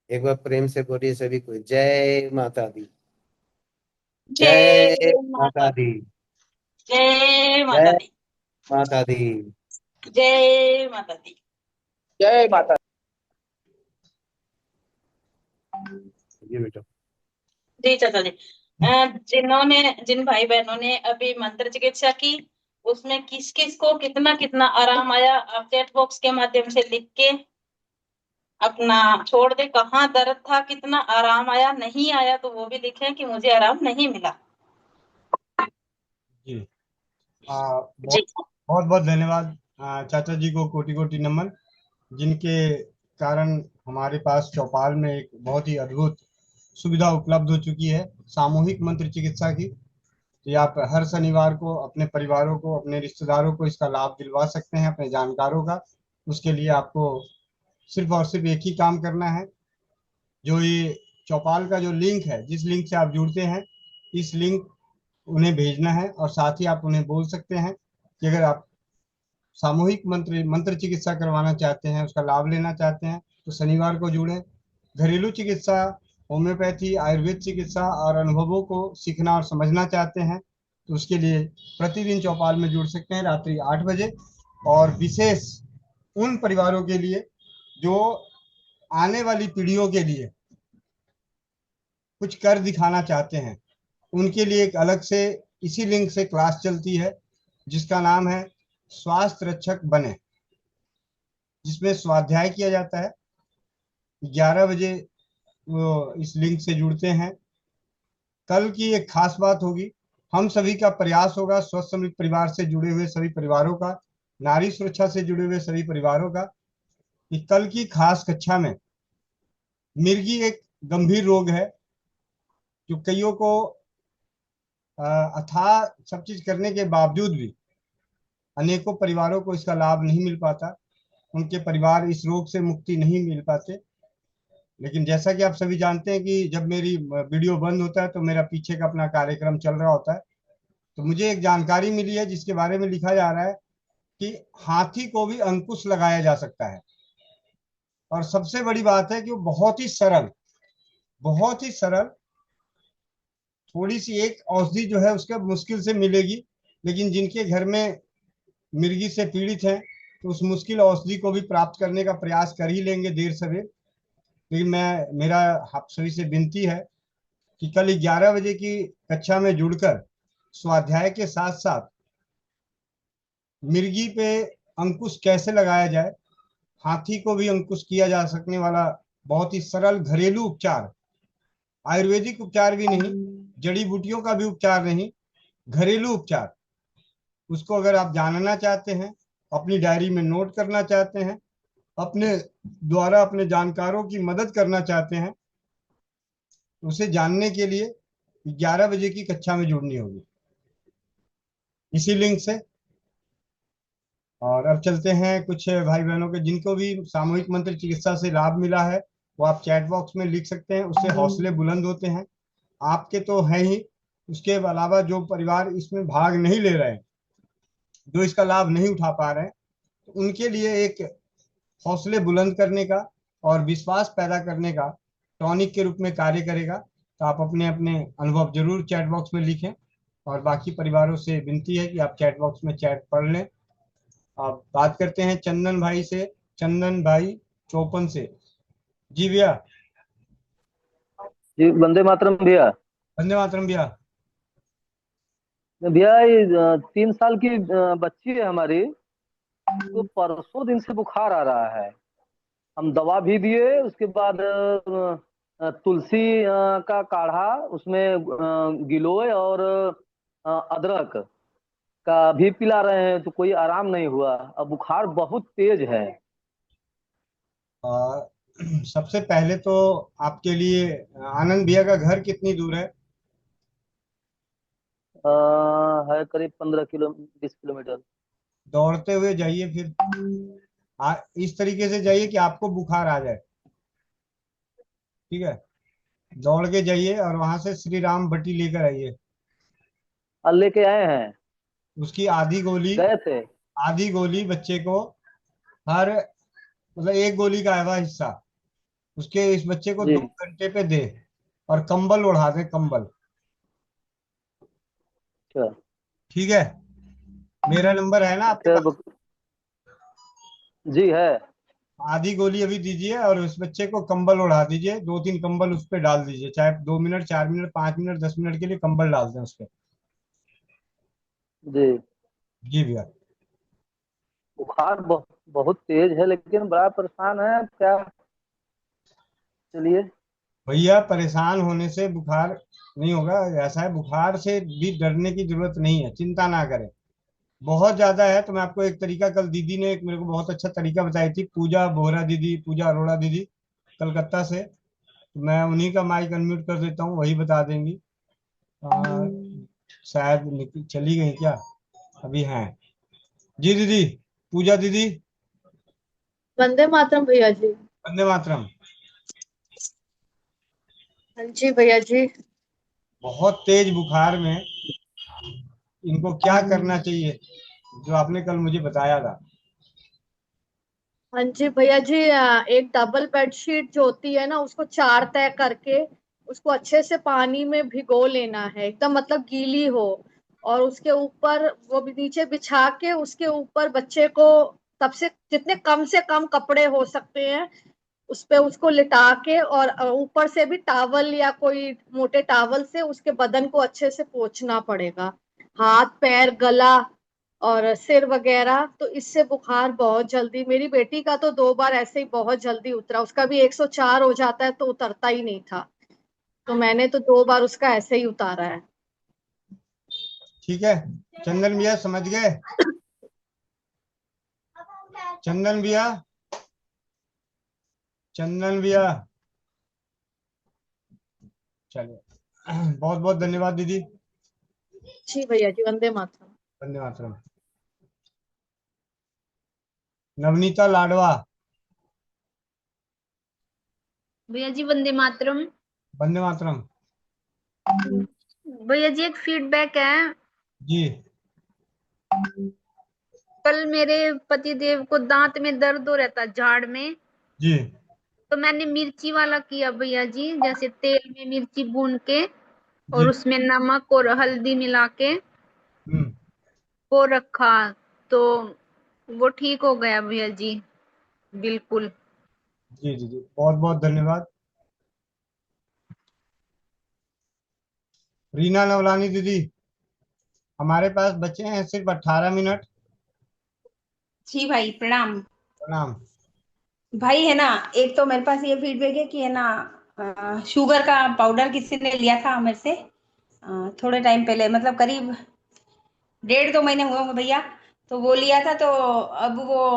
एक बार प्रेम से बोलिए सभी को, जय माता दी। जय जय माता माता दी। दी। जय माता जय दी। माता दी। जय माता दी। जय माता। जी बेटा। जी चाचा जी। जिन भाई बहनों ने अभी मंत्र चिकित्सा की, उसमें किस किस को कितना कितना आराम आया, आप चैट बॉक्स के माध्यम से लिख के अपना छोड़ दे, कहाँ दर्द था, कितना आराम आया, नहीं आया तो वो भी लिखें कि मुझे आराम नहीं मिला। जी जी बहुत बहुत धन्यवाद चाचा जी को कोटि कोटि नमन, जिनके कारण हमारे पास चौपाल में एक बहुत ही अद्भुत सुविधा उपलब्ध हो चुकी है सामूहिक मंत्र चिकित्सा की। तो आप हर शनिवार को अपने परिवारों को, अपने रिश्तेदारों को इसका लाभ दिलवा सकते हैं, अपने जानकारों का। उसके लिए आपको सिर्फ और सिर्फ एक ही काम करना है, जो ये चौपाल का जो लिंक है, जिस लिंक से आप जुड़ते हैं, इस लिंक उन्हें भेजना है। और साथ ही आप उन्हें बोल सकते हैं कि अगर आप सामूहिक मंत्र चिकित्सा करवाना चाहते हैं, उसका लाभ लेना चाहते हैं, तो शनिवार को जुड़ें। घरेलू चिकित्सा, होम्योपैथी, आयुर्वेद चिकित्सा और अनुभवों को सीखना और समझना चाहते हैं, तो उसके लिए प्रतिदिन चौपाल में जुड़ सकते हैं रात्रि 8 बजे। और विशेष उन परिवारों के लिए जो आने वाली पीढ़ियों के लिए कुछ कर दिखाना चाहते हैं, उनके लिए एक अलग से इसी लिंक से क्लास चलती है, जिसका नाम है स्वास्थ्य रक्षक बने, जिसमें स्वाध्याय किया जाता है। 11 बजे वो इस लिंक से जुड़ते हैं। कल की एक खास बात होगी, हम सभी का प्रयास होगा, स्वस्थ समृद्ध परिवार से जुड़े हुए सभी परिवारों का, नारी सुरक्षा से जुड़े हुए सभी परिवारों का, कि कल की खास कक्षा में मिर्गी एक गंभीर रोग है जो कईयों को अथाह सब चीज करने के बावजूद भी अनेकों परिवारों को इसका लाभ नहीं मिल पाता, उनके परिवार इस रोग से मुक्ति नहीं मिल पाते। लेकिन जैसा कि आप सभी जानते हैं कि जब मेरी वीडियो बंद होता है तो मेरा पीछे का अपना कार्यक्रम चल रहा होता है। तो मुझे एक जानकारी मिली है जिसके बारे में लिखा जा रहा है कि हाथी को भी अंकुश लगाया जा सकता है। और सबसे बड़ी बात है कि वो बहुत ही सरल, थोड़ी सी एक औषधि जो है उसके मुश्किल से मिलेगी, लेकिन जिनके घर में मिर्गी से पीड़ित हैं तो उस मुश्किल औषधि को भी प्राप्त करने का प्रयास कर ही लेंगे देर सवेर। लेकिन मेरा आप सभी से विनती है कि कल 11 बजे की कक्षा में जुड़कर स्वाध्याय के साथ साथ मिर्गी पे अंकुश कैसे लगाया जाए, हाथी को भी अंकुश किया जा सकने वाला बहुत ही सरल घरेलू उपचार, आयुर्वेदिक उपचार भी नहीं, जड़ी बूटियों का भी उपचार नहीं, घरेलू उपचार, उसको अगर आप जानना चाहते हैं, अपनी डायरी में नोट करना चाहते हैं, अपने द्वारा अपने जानकारों की मदद करना चाहते हैं, उसे जानने के लिए 11 बजे की कक्षा में जुड़नी होगी इसी लिंक से। और अब चलते हैं कुछ भाई बहनों के जिनको भी सामूहिक मंत्र चिकित्सा से लाभ मिला है, वो आप चैट बॉक्स में लिख सकते हैं, उससे हौसले बुलंद होते हैं। आपके तो है ही, उसके अलावा जो परिवार इसमें भाग नहीं ले रहे हैं, जो इसका लाभ नहीं उठा पा रहे हैं, तो उनके लिए एक हौसले बुलंद करने का और विश्वास पैदा करने का टॉनिक के रूप में कार्य करेगा। तो आप अपने अपने अनुभव जरूर चैट बॉक्स में लिखें, और बाकी परिवारों से विनती है कि आप चैट बॉक्स में चैट पढ़ लें। आप बात करते हैं चंदन भाई से, चंदन भाई चौपन से। जी भैया। जी वंदे मातरम भैया। वंदे मातरम भैया। भैया ये 3 साल की बच्ची है हमारी, तो परसों दिन से बुखार आ रहा है। हम दवा भी दिए, उसके बाद तुलसी का काढ़ा, उसमें गिलोय और अदरक का भी पिला रहे हैं, तो कोई आराम नहीं हुआ। अब बुखार बहुत तेज है। सबसे पहले तो आपके लिए आनंद भैया का घर कितनी दूर है? है करीब 20 किलोमीटर। दौड़ते हुए जाइए, फिर इस तरीके से जाइए कि आपको बुखार आ जाए, ठीक है? दौड़ के जाइए और वहां से श्री राम बटी लेकर आइए। लेके आए हैं, उसकी आधी गोली, गए थे। आधी गोली बच्चे को, हर मतलब एक गोली का आधा हिस्सा उसके इस बच्चे को 2 घंटे पे दे, और कंबल ओढ़ा दे, कंबल। ठीक है? मेरा नंबर है ना आपके पास? जी है। आधी गोली अभी दीजिए और उस बच्चे को कंबल ओढ़ा दीजिए, 2-3 कंबल उस पर डाल दीजिए, चाहे 2 मिनट, 4 मिनट, 5 मिनट, 10 मिनट के लिए कंबल डाल दें उस पर। जी। जी भैया। बुखार बहुत तेज है, लेकिन बड़ा परेशान है क्या। चलिए। भैया परेशान होने से बुखार नहीं होगा, ऐसा है, बुखार से भी डरने की जरूरत नहीं है, चिंता ना करें। बहुत ज्यादा है तो मैं आपको एक तरीका, कल दीदी ने एक मेरे को बहुत अच्छा तरीका बताई थी, पूजा बोहरा दीदी, पूजा अरोड़ा दीदी, कलकत्ता से। तो मैं उन्हीं का माइक अनम्यूट कर देता हूँ, वही बता देंगी। शायद चली गई क्या, अभी हैं। जी दीदी, पूजा दीदी। वंदे मातरम भैया जी। वंदे मातरम। हाँ जी भैया जी। बहुत तेज बुखार में इनको क्या करना चाहिए, जो आपने कल मुझे बताया था। हाँ जी भैया जी, एक डबल बेडशीट जो होती है ना, उसको 4 तय करके उसको अच्छे से पानी में भिगो लेना है, एकदम मतलब गीली हो। और उसके ऊपर वो भी नीचे बिछा के उसके ऊपर बच्चे को तब से जितने कम से कम कपड़े हो सकते हैं उस पे उसको लिटा के, और ऊपर से भी टावल या कोई मोटे टावल से उसके बदन को अच्छे से पोंछना पड़ेगा, हाथ पैर गला और सिर वगैरह। तो इससे बुखार बहुत जल्दी, मेरी बेटी का तो 2 बार ऐसे ही बहुत जल्दी उतरा, उसका भी 104 हो जाता है तो उतरता ही नहीं था, तो मैंने तो 2 बार उसका ऐसे ही उतारा है। ठीक है चंदन भैया, समझ गए। चंदन भैया, चंदन भैया, चलिए। बहुत बहुत धन्यवाद दीदी। जी भैया जी, वंदे मातरम। वंदे मातरम। नवनीता लाडवा। भैया जी वंदे मातरम। वंदे मातरम। भैया जी एक फीडबैक है। जी। कल मेरे पति देव को दांत में दर्द हो रहता, झाड़ में। जी। तो मैंने मिर्ची वाला किया भैया जी, जैसे तेल में मिर्ची भून के जी। और उसमें नमक और हल्दी मिला के हम्म। वो रखा, तो वो ठीक हो गया भैया जी, बिल्कुल। जी जी जी, बहुत बहुत धन्यवाद। रीना नवलानी दीदी, हमारे पास बचे हैं सिर्फ 18 मिनट। जी भाई प्रणाम। प्रणाम। भाई है ना, एक तो मेरे पास ये फीडबैक है कि है ना, शुगर का पाउडर किसी ने लिया था मेरे से थोड़े टाइम पहले, मतलब करीब 1.5-2 महीने हुए होंगे भैया। तो वो लिया था, तो अब वो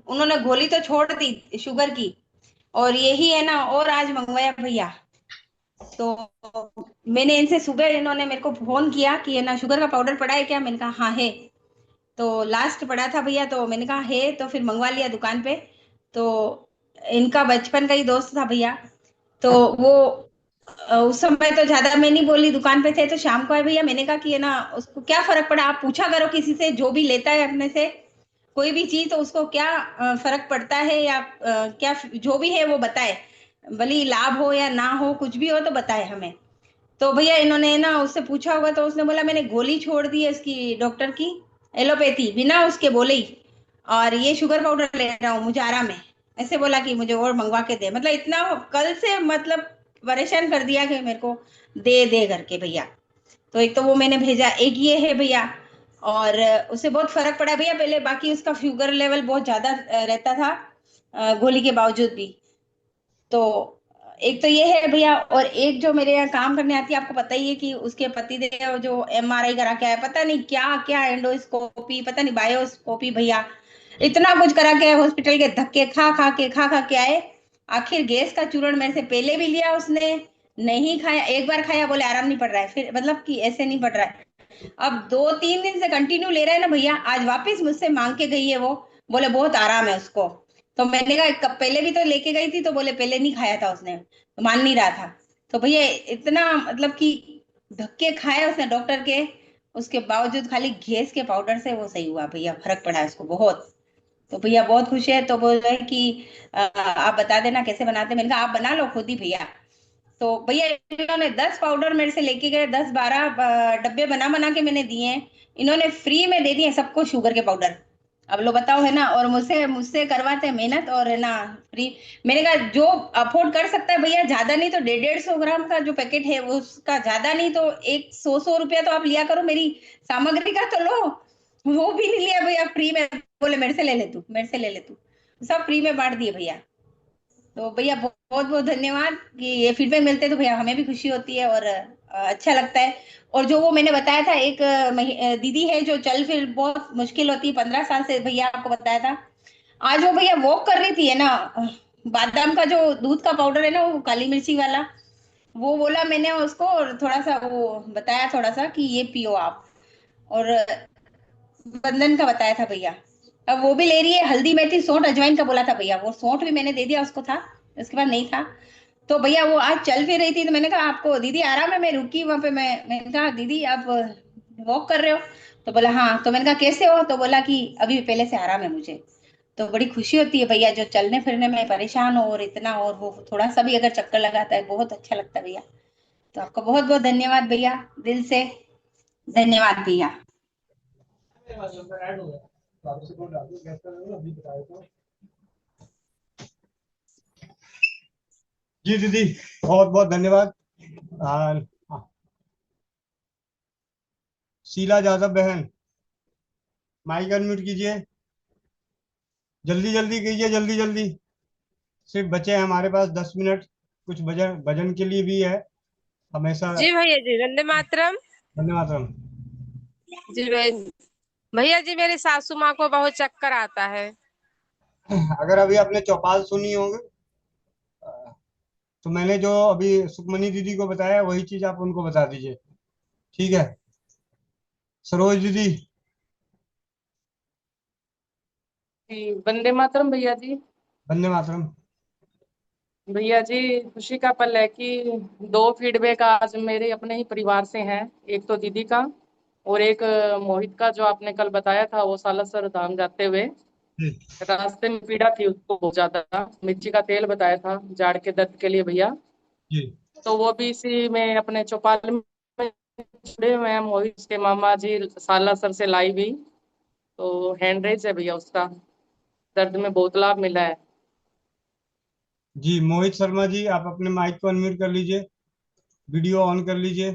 उन्होंने गोली तो छोड़ दी शुगर की, और यही है ना, और आज मंगवाया भैया। तो मैंने इनसे सुबह, इन्होंने मेरे को फोन किया कि है ना शुगर का पाउडर पड़ा है क्या, मैंने कहा हाँ है। तो लास्ट पड़ा था भैया, तो मैंने कहा है, तो फिर मंगवा लिया दुकान पे। तो इनका बचपन का ही दोस्त था भैया, तो वो उस समय तो ज्यादा मैं नहीं बोली, दुकान पे थे, तो शाम को आए भैया, मैंने कहा कि है ना उसको क्या फर्क पड़ा, आप पूछा करो किसी से जो भी लेता है अपने से कोई भी चीज, तो उसको क्या फर्क पड़ता है, या क्या जो भी है वो बताए, भले लाभ हो या ना हो, कुछ भी हो तो बताए हमें। तो भैया इन्होंने ना उससे पूछा होगा, तो उसने बोला मैंने गोली छोड़ दी है इसकी, डॉक्टर की एलोपैथी, बिना उसके बोले ही, और ये शुगर पाउडर ले रहा हूँ, मुझे आराम है। ऐसे बोला कि मुझे और मंगवा के दे, मतलब इतना कल से मतलब परेशान कर दिया कि मेरे को दे दे करके भैया। तो एक तो वो मैंने भेजा, एक ये है भैया, और उससे बहुत फर्क पड़ा भैया। पहले बाकी उसका शुगर लेवल बहुत ज्यादा रहता था गोली के बावजूद भी। तो एक तो ये है भैया, और एक जो मेरे यहाँ काम करने आती है, आपको पता ही है कि उसके पति देव जो एमआरआई करा के आया, पता नहीं क्या क्या, एंडोस्कोपी, पता नहीं बायोस्कोपी भैया, इतना कुछ करा के हॉस्पिटल के धक्के खा खा के आए। आखिर गैस का चूर्ण मेरे से पहले भी लिया उसने, नहीं खाया, एक बार खाया, बोले आराम नहीं पड़ रहा है, फिर मतलब कि ऐसे नहीं पड़ रहा है। अब 2-3 दिन से कंटिन्यू ले रहा है ना भैया, आज वापस मुझसे मांग के गई है वो, बोले बहुत आराम है उसको। तो मैंने कहा कब, पहले भी तो लेके गई थी, तो बोले पहले नहीं खाया था उसने, तो मान नहीं रहा था। तो भैया इतना मतलब कि धक्के खाए उसने डॉक्टर के, उसके बावजूद खाली गैस के पाउडर से वो सही हुआ भैया, फर्क पड़ा है उसको बहुत। तो भैया बहुत खुश है, तो बोल रहे कि आप बता देना कैसे बनाते। मैंने कहा आप बना लो खुद ही भैया। तो भैया इन्होंने 10 पाउडर मेरे से लेके गए, 10-12 डब्बे बना बना के मैंने दिए हैं। इन्होंने फ्री में दे दिए सबको शुगर के पाउडर, अब लो बताओ है ना, और मुझसे मुझसे करवाते हैं मेहनत और है ना फ्री। मैंने कहा जो अफोर्ड कर सकता है भैया, ज्यादा नहीं तो 150-150 ग्राम का जो पैकेट है वो उसका, ज्यादा नहीं तो 100-100 रुपया तो आप लिया करो मेरी सामग्री का तो लो। वो भी नहीं लिया भैया, फ्री में बोले मेरे से ले ले तू, मेरे से ले ले तू, सब फ्री में बांट दिए भैया। तो भैया बहुत बहुत धन्यवाद कि ये फीडबैक मिलते हैं तो भैया हमें भी खुशी होती है और अच्छा लगता है। और जो वो मैंने बताया था एक दीदी है जो चल फिर बहुत मुश्किल होती है, 15 साल से भैया आपको बताया था। आज वो भैया वॉक कर रही थी है ना, बादाम का जो दूध का पाउडर है ना वो काली मिर्ची वाला, वो बोला मैंने उसको, और थोड़ा सा वो बताया थोड़ा सा कि ये पियो आप, और बंधन का बताया था भैया। अब वो भी ले रही है, हल्दी मेथी सौंठ अजवाइन का बोला था भैया, वो सौंठ भी मैंने दे दिया उसको, था उसके बाद नहीं था। तो भैया वो आज चल फिर रही थी तो मैंने कहा आपको दीदी आराम है, मैं रुकी वहां पे, मैंने कहा दीदी आप वॉक कर रहे हो? तो बोला हाँ। तो मैंने कहा कैसे हो? तो बोला कि अभी पहले से आराम है मुझे। तो बड़ी खुशी होती है भैया, जो चलने फिरने में परेशान हो और इतना, और वो थोड़ा सा भी अगर चक्कर लगाता है बहुत अच्छा लगता है भैया। तो आपका बहुत बहुत धन्यवाद भैया, दिल से धन्यवाद भैया। जी दीदी बहुत बहुत धन्यवाद। हाँ, शीला यादव बहन माइक अनम्यूट कीजिए, जल्दी जल्दी कीजिए, जल्दी जल्दी। सिर्फ बचे हैं हमारे पास 10 मिनट, कुछ भजन भजन के लिए भी है हमेशा। जी भैया जी, वंदे मातरम। धन्यवाद। जी भैया जी, मेरी सासू माँ को बहुत चक्कर आता है। अगर अभी आपने चौपाल सुनी होगी तो मैंने जो अभी सुखमनी दीदी को बताया वही चीज आप उनको बता दीजिए, ठीक है? सरोज दीदी। जी वंदे मातरम भैया जी। वंदे मातरम। भैया जी खुशी का पल है कि 2 फीडबैक आज मेरे अपने ही परिवार से हैं। एक तो दीदी का और एक मोहित का, जो आपने कल बताया था वो सालासर धाम जाते हुए रास्ते में पीड़ा थी उसको बहुत ज्यादा, मिर्ची का तेल बताया था जाड़ के दर्द के लिए भैया। जी। तो वो भी इसी में अपने चौपाल में जुड़े हुए हैं, मोहित के मामा जी सालासर से लाई भी, तो हैंड रेज है भैया उसका, दर्द में बहुत लाभ मिला है। जी मोहित शर्मा जी, आप अपने माइक को अनम्यूट कर लीजिए, वीडियो ऑन कर लीजिए।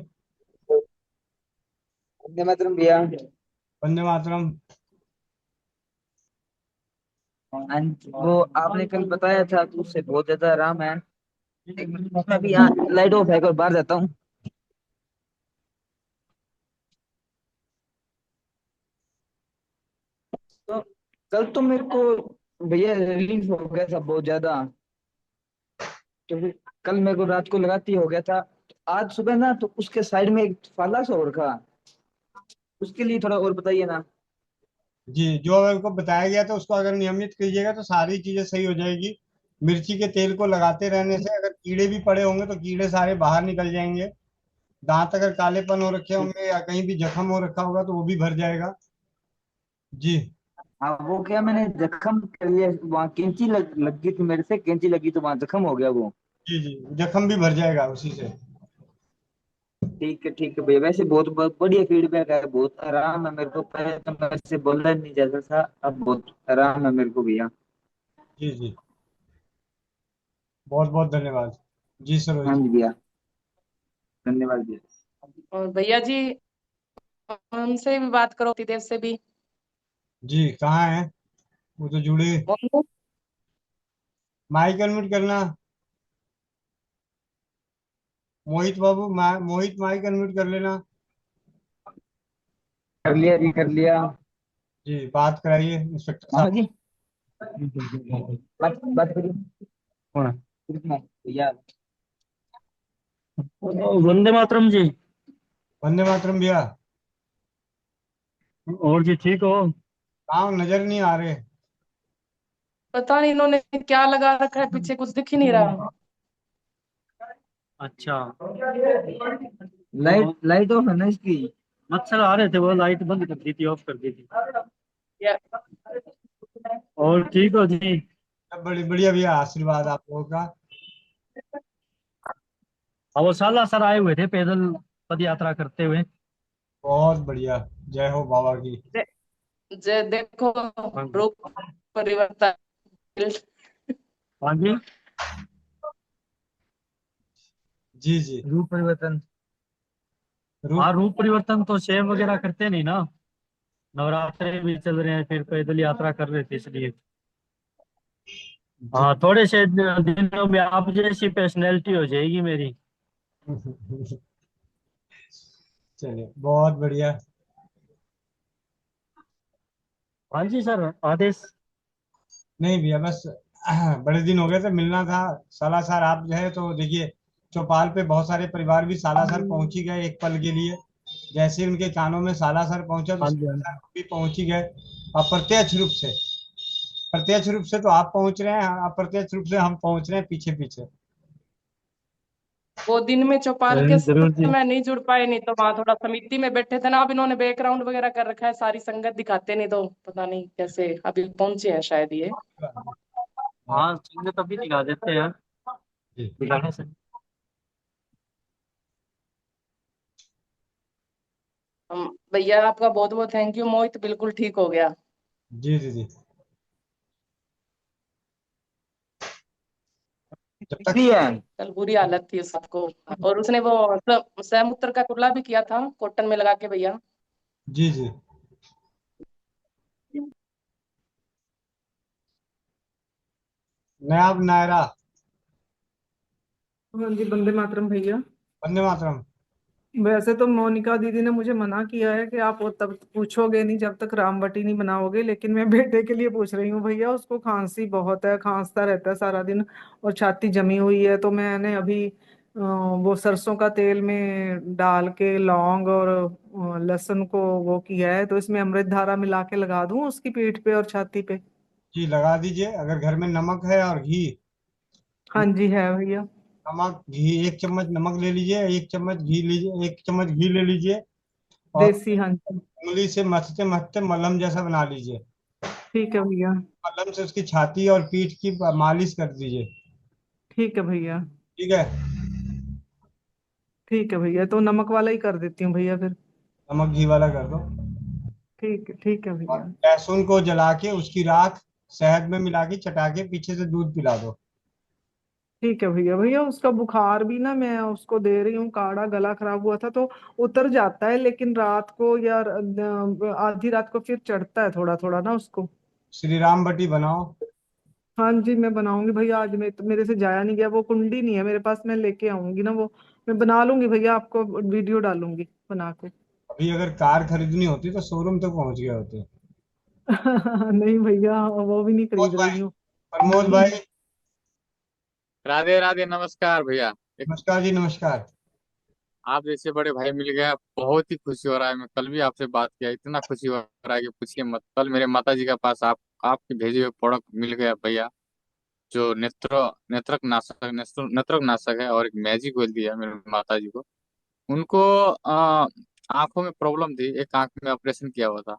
वंदे मातरम भैया। वंदे मातरम। वो आपने कल बताया था तो उससे बहुत ज्यादा आराम है। एक मिनट में भी यहाँ लाइट ऑफ है, और बाहर जाता हूँ। तो कल तो मेरे को भैया रिलीफ हो गया था बहुत ज्यादा, तो फिर कल मेरे को रात को लगाती हो गया था। आज सुबह ना तो उसके साइड में एक फाला सा और रखा, उसके लिए थोड़ा और बताइए ना। जी जो आपको बताया गया था उसको अगर नियमित कीजिएगा तो सारी चीजें सही हो जाएगी। मिर्ची के तेल को लगाते रहने से अगर कीड़े भी पड़े होंगे तो कीड़े सारे बाहर निकल जाएंगे। दांत अगर कालेपन हो रखे होंगे या कहीं भी जख्म हो रखा होगा तो वो भी भर जाएगा। जी। हाँ वो क्या, मैंने जख्म कर लिया, वहाँ कैंची लग गई थी, मेरे से कैंची लगी तो वहाँ जख्म हो गया वो। जी जी जख्म भी भर जाएगा उसी से। ठीक है भैया, वैसे बहुत बहुत बढ़िया फीडबैक है, बहुत आराम है मेरे को, पहले तो मेरे से बोलना नहीं जाता था, अब बहुत आराम है मेरे को भैया। जी जी बहुत बहुत धन्यवाद। जी सरोज हाँ जी। जी भैया, धन्यवाद भैया। और भैया जी उनसे भी बात करो, देव से भी। जी कहाँ है वो? तो जुड़े। माइक अनम्यूट करना मोहित बाबू, मोहित माइक अनम्यूट कर लेना। कर लिया जी, कर लिया। जी बात कराइए इंस्पेक्टर हाँ साहब। जी, बात करिए। कौन है? कृष्णा भैया। वंदे मातरम जी। वंदे मातरम भैया। और जी ठीक हो? कहाँ नजर नहीं आ रहे? पता नहीं इन्होंने क्या लगा रखा है पीछे, कुछ दिख ही नहीं रहा। अच्छा। लाइट ऑफ है ना इसकी। मच्छर आ रहे थे, वो लाइट बंद कर दी थी, ऑफ कर दी थी। और ठीक हो जी? सब बड़ी बढ़िया भैया, आशीर्वाद आप लोगों का। वो सालासर आए हुए थे पैदल पद यात्रा करते हुए। बहुत बढ़िया, जय हो बाबा की। देखो हाँ जी। रूप परिवर्तन। हाँ जी। जी जी। रूप परिवर्तन। हाँ, रूप रूप परिवर्तन तो सेव वगैरह करते नहीं ना। नवरात्रे भी चल रहे हैं, फिर पैदल यात्रा कर रहे थे इसलिए। जी। हाँ, थोड़े से दिनों में आप जैसी पर्सनैलिटी हो जाएगी मेरी। चलिए बहुत बढ़िया। हाँ जी सर, आदेश। नहीं भैया बस बड़े दिन हो गए थे, मिलना था। सालासर आप जो है तो देखिए, चौपाल पे बहुत सारे परिवार भी सालासर पहुंच ही गए एक पल के लिए। जैसे ही उनके कानों में सालासर पहुंचा तो हाँ जी, हाँ जी। सालासर भी पहुंच ही गए। अप्रत्यक्ष रूप से तो आप पहुंच रहे हैं, अप्रत्यक्ष रूप से हम पहुंच रहे हैं पीछे पीछे। वो दिन में चौपाल के जरूर जी। समय नहीं जुड़ पाए, नहीं तो वहां थोड़ा समिति में बैठे थे ना। अब इन्होंने बैकग्राउंड वगैरह कर रखा है, सारी संगत दिखाते नहीं तो पता नहीं कैसे अभी पहुंचे हैं शायद ये। हाँ, संगत तो अभी दिखा देते हैं। दिखाने से। भैया आपका बहुत बहुत थैंक यू, मोहित बिल्कुल ठीक हो गया। जी जी जी। जब तक कल बुरी हालत थी सबको। और उसने वो सहमूत्र का कुल्ला भी किया था कॉटन में लगा के भैया। जी जी। नयाब नायरा। हाँ जी, वंदे मातरम भैया। वंदे मातरम। वैसे तो मोनिका दीदी ने मुझे मना किया है कि आप वो तब पूछोगे नहीं जब तक रामबटी नहीं बनाओगे, लेकिन मैं बेटे के लिए पूछ रही हूँ भैया। उसको खांसी बहुत है, खांसता रहता है सारा दिन और छाती जमी हुई है। तो मैंने अभी वो सरसों का तेल में डाल के लौंग और लहसुन को वो किया है, तो इसमें अमृत धारा मिला के लगा दूं उसकी पीठ पे और छाती पे। जी लगा दीजिए, अगर घर में नमक है और घी। हाँ जी है भैया। नमक घी, 1 चम्मच नमक ले लीजिए, 1 चम्मच घी लीजिए, 1 चम्मच घी ले लीजिए। और देसी, हाँ जी। उंगली से मथते मथते मलहम जैसा बना लीजिए। ठीक है भैया। मलहम से उसकी छाती और पीठ की मालिश कर दीजिए। ठीक है भैया। ठीक है। ठीक है भैया, तो नमक वाला ही कर देती हूँ भैया फिर। नमक घी वाला कर दो। ठीक है और भैया। लहसुन को जला के उसकी राख शहद में मिला के चटा के पीछे से दूध पिला दो। ठीक है भैया। भैया उसका बुखार भी ना मैं उसको दे रही हूँ काढ़ा, गला खराब हुआ था तो उतर जाता है, लेकिन रात को या आधी रात को फिर चढ़ता है थोड़ा थोड़ा ना उसको। श्री राम बटी बनाओ। हाँ जी, मैं बनाऊंगी भैया। आज मेरे से जाया नहीं गया, वो कुंडी नहीं है मेरे पास, मैं लेके आऊंगी ना वो। मैं बना लूंगी भैया, आपको वीडियो डालूंगी बना के। अभी अगर कार खरीदनी होती तो शोरूम तक पहुंच गए होते। नहीं भैया, वो भी नहीं खरीद रही हूँ। प्रमोद भाई। राधे राधे, नमस्कार भैया। नमस्कार जी, नमस्कार। आप जैसे बड़े भाई मिल गए, बहुत ही खुशी हो रहा है। मैं कल भी आपसे बात किया, इतना खुशी हो रहा है कि पूछिए मत। कल मेरे माता जी के पास आपके भेजे हुए प्रोडक्ट मिल गया भैया, जो नेत्रक नाशक है, और एक मैजिक ऑयल दिया मेरे माता जी को। उनको आंखों में प्रॉब्लम थी, एक आंख में ऑपरेशन किया हुआ था,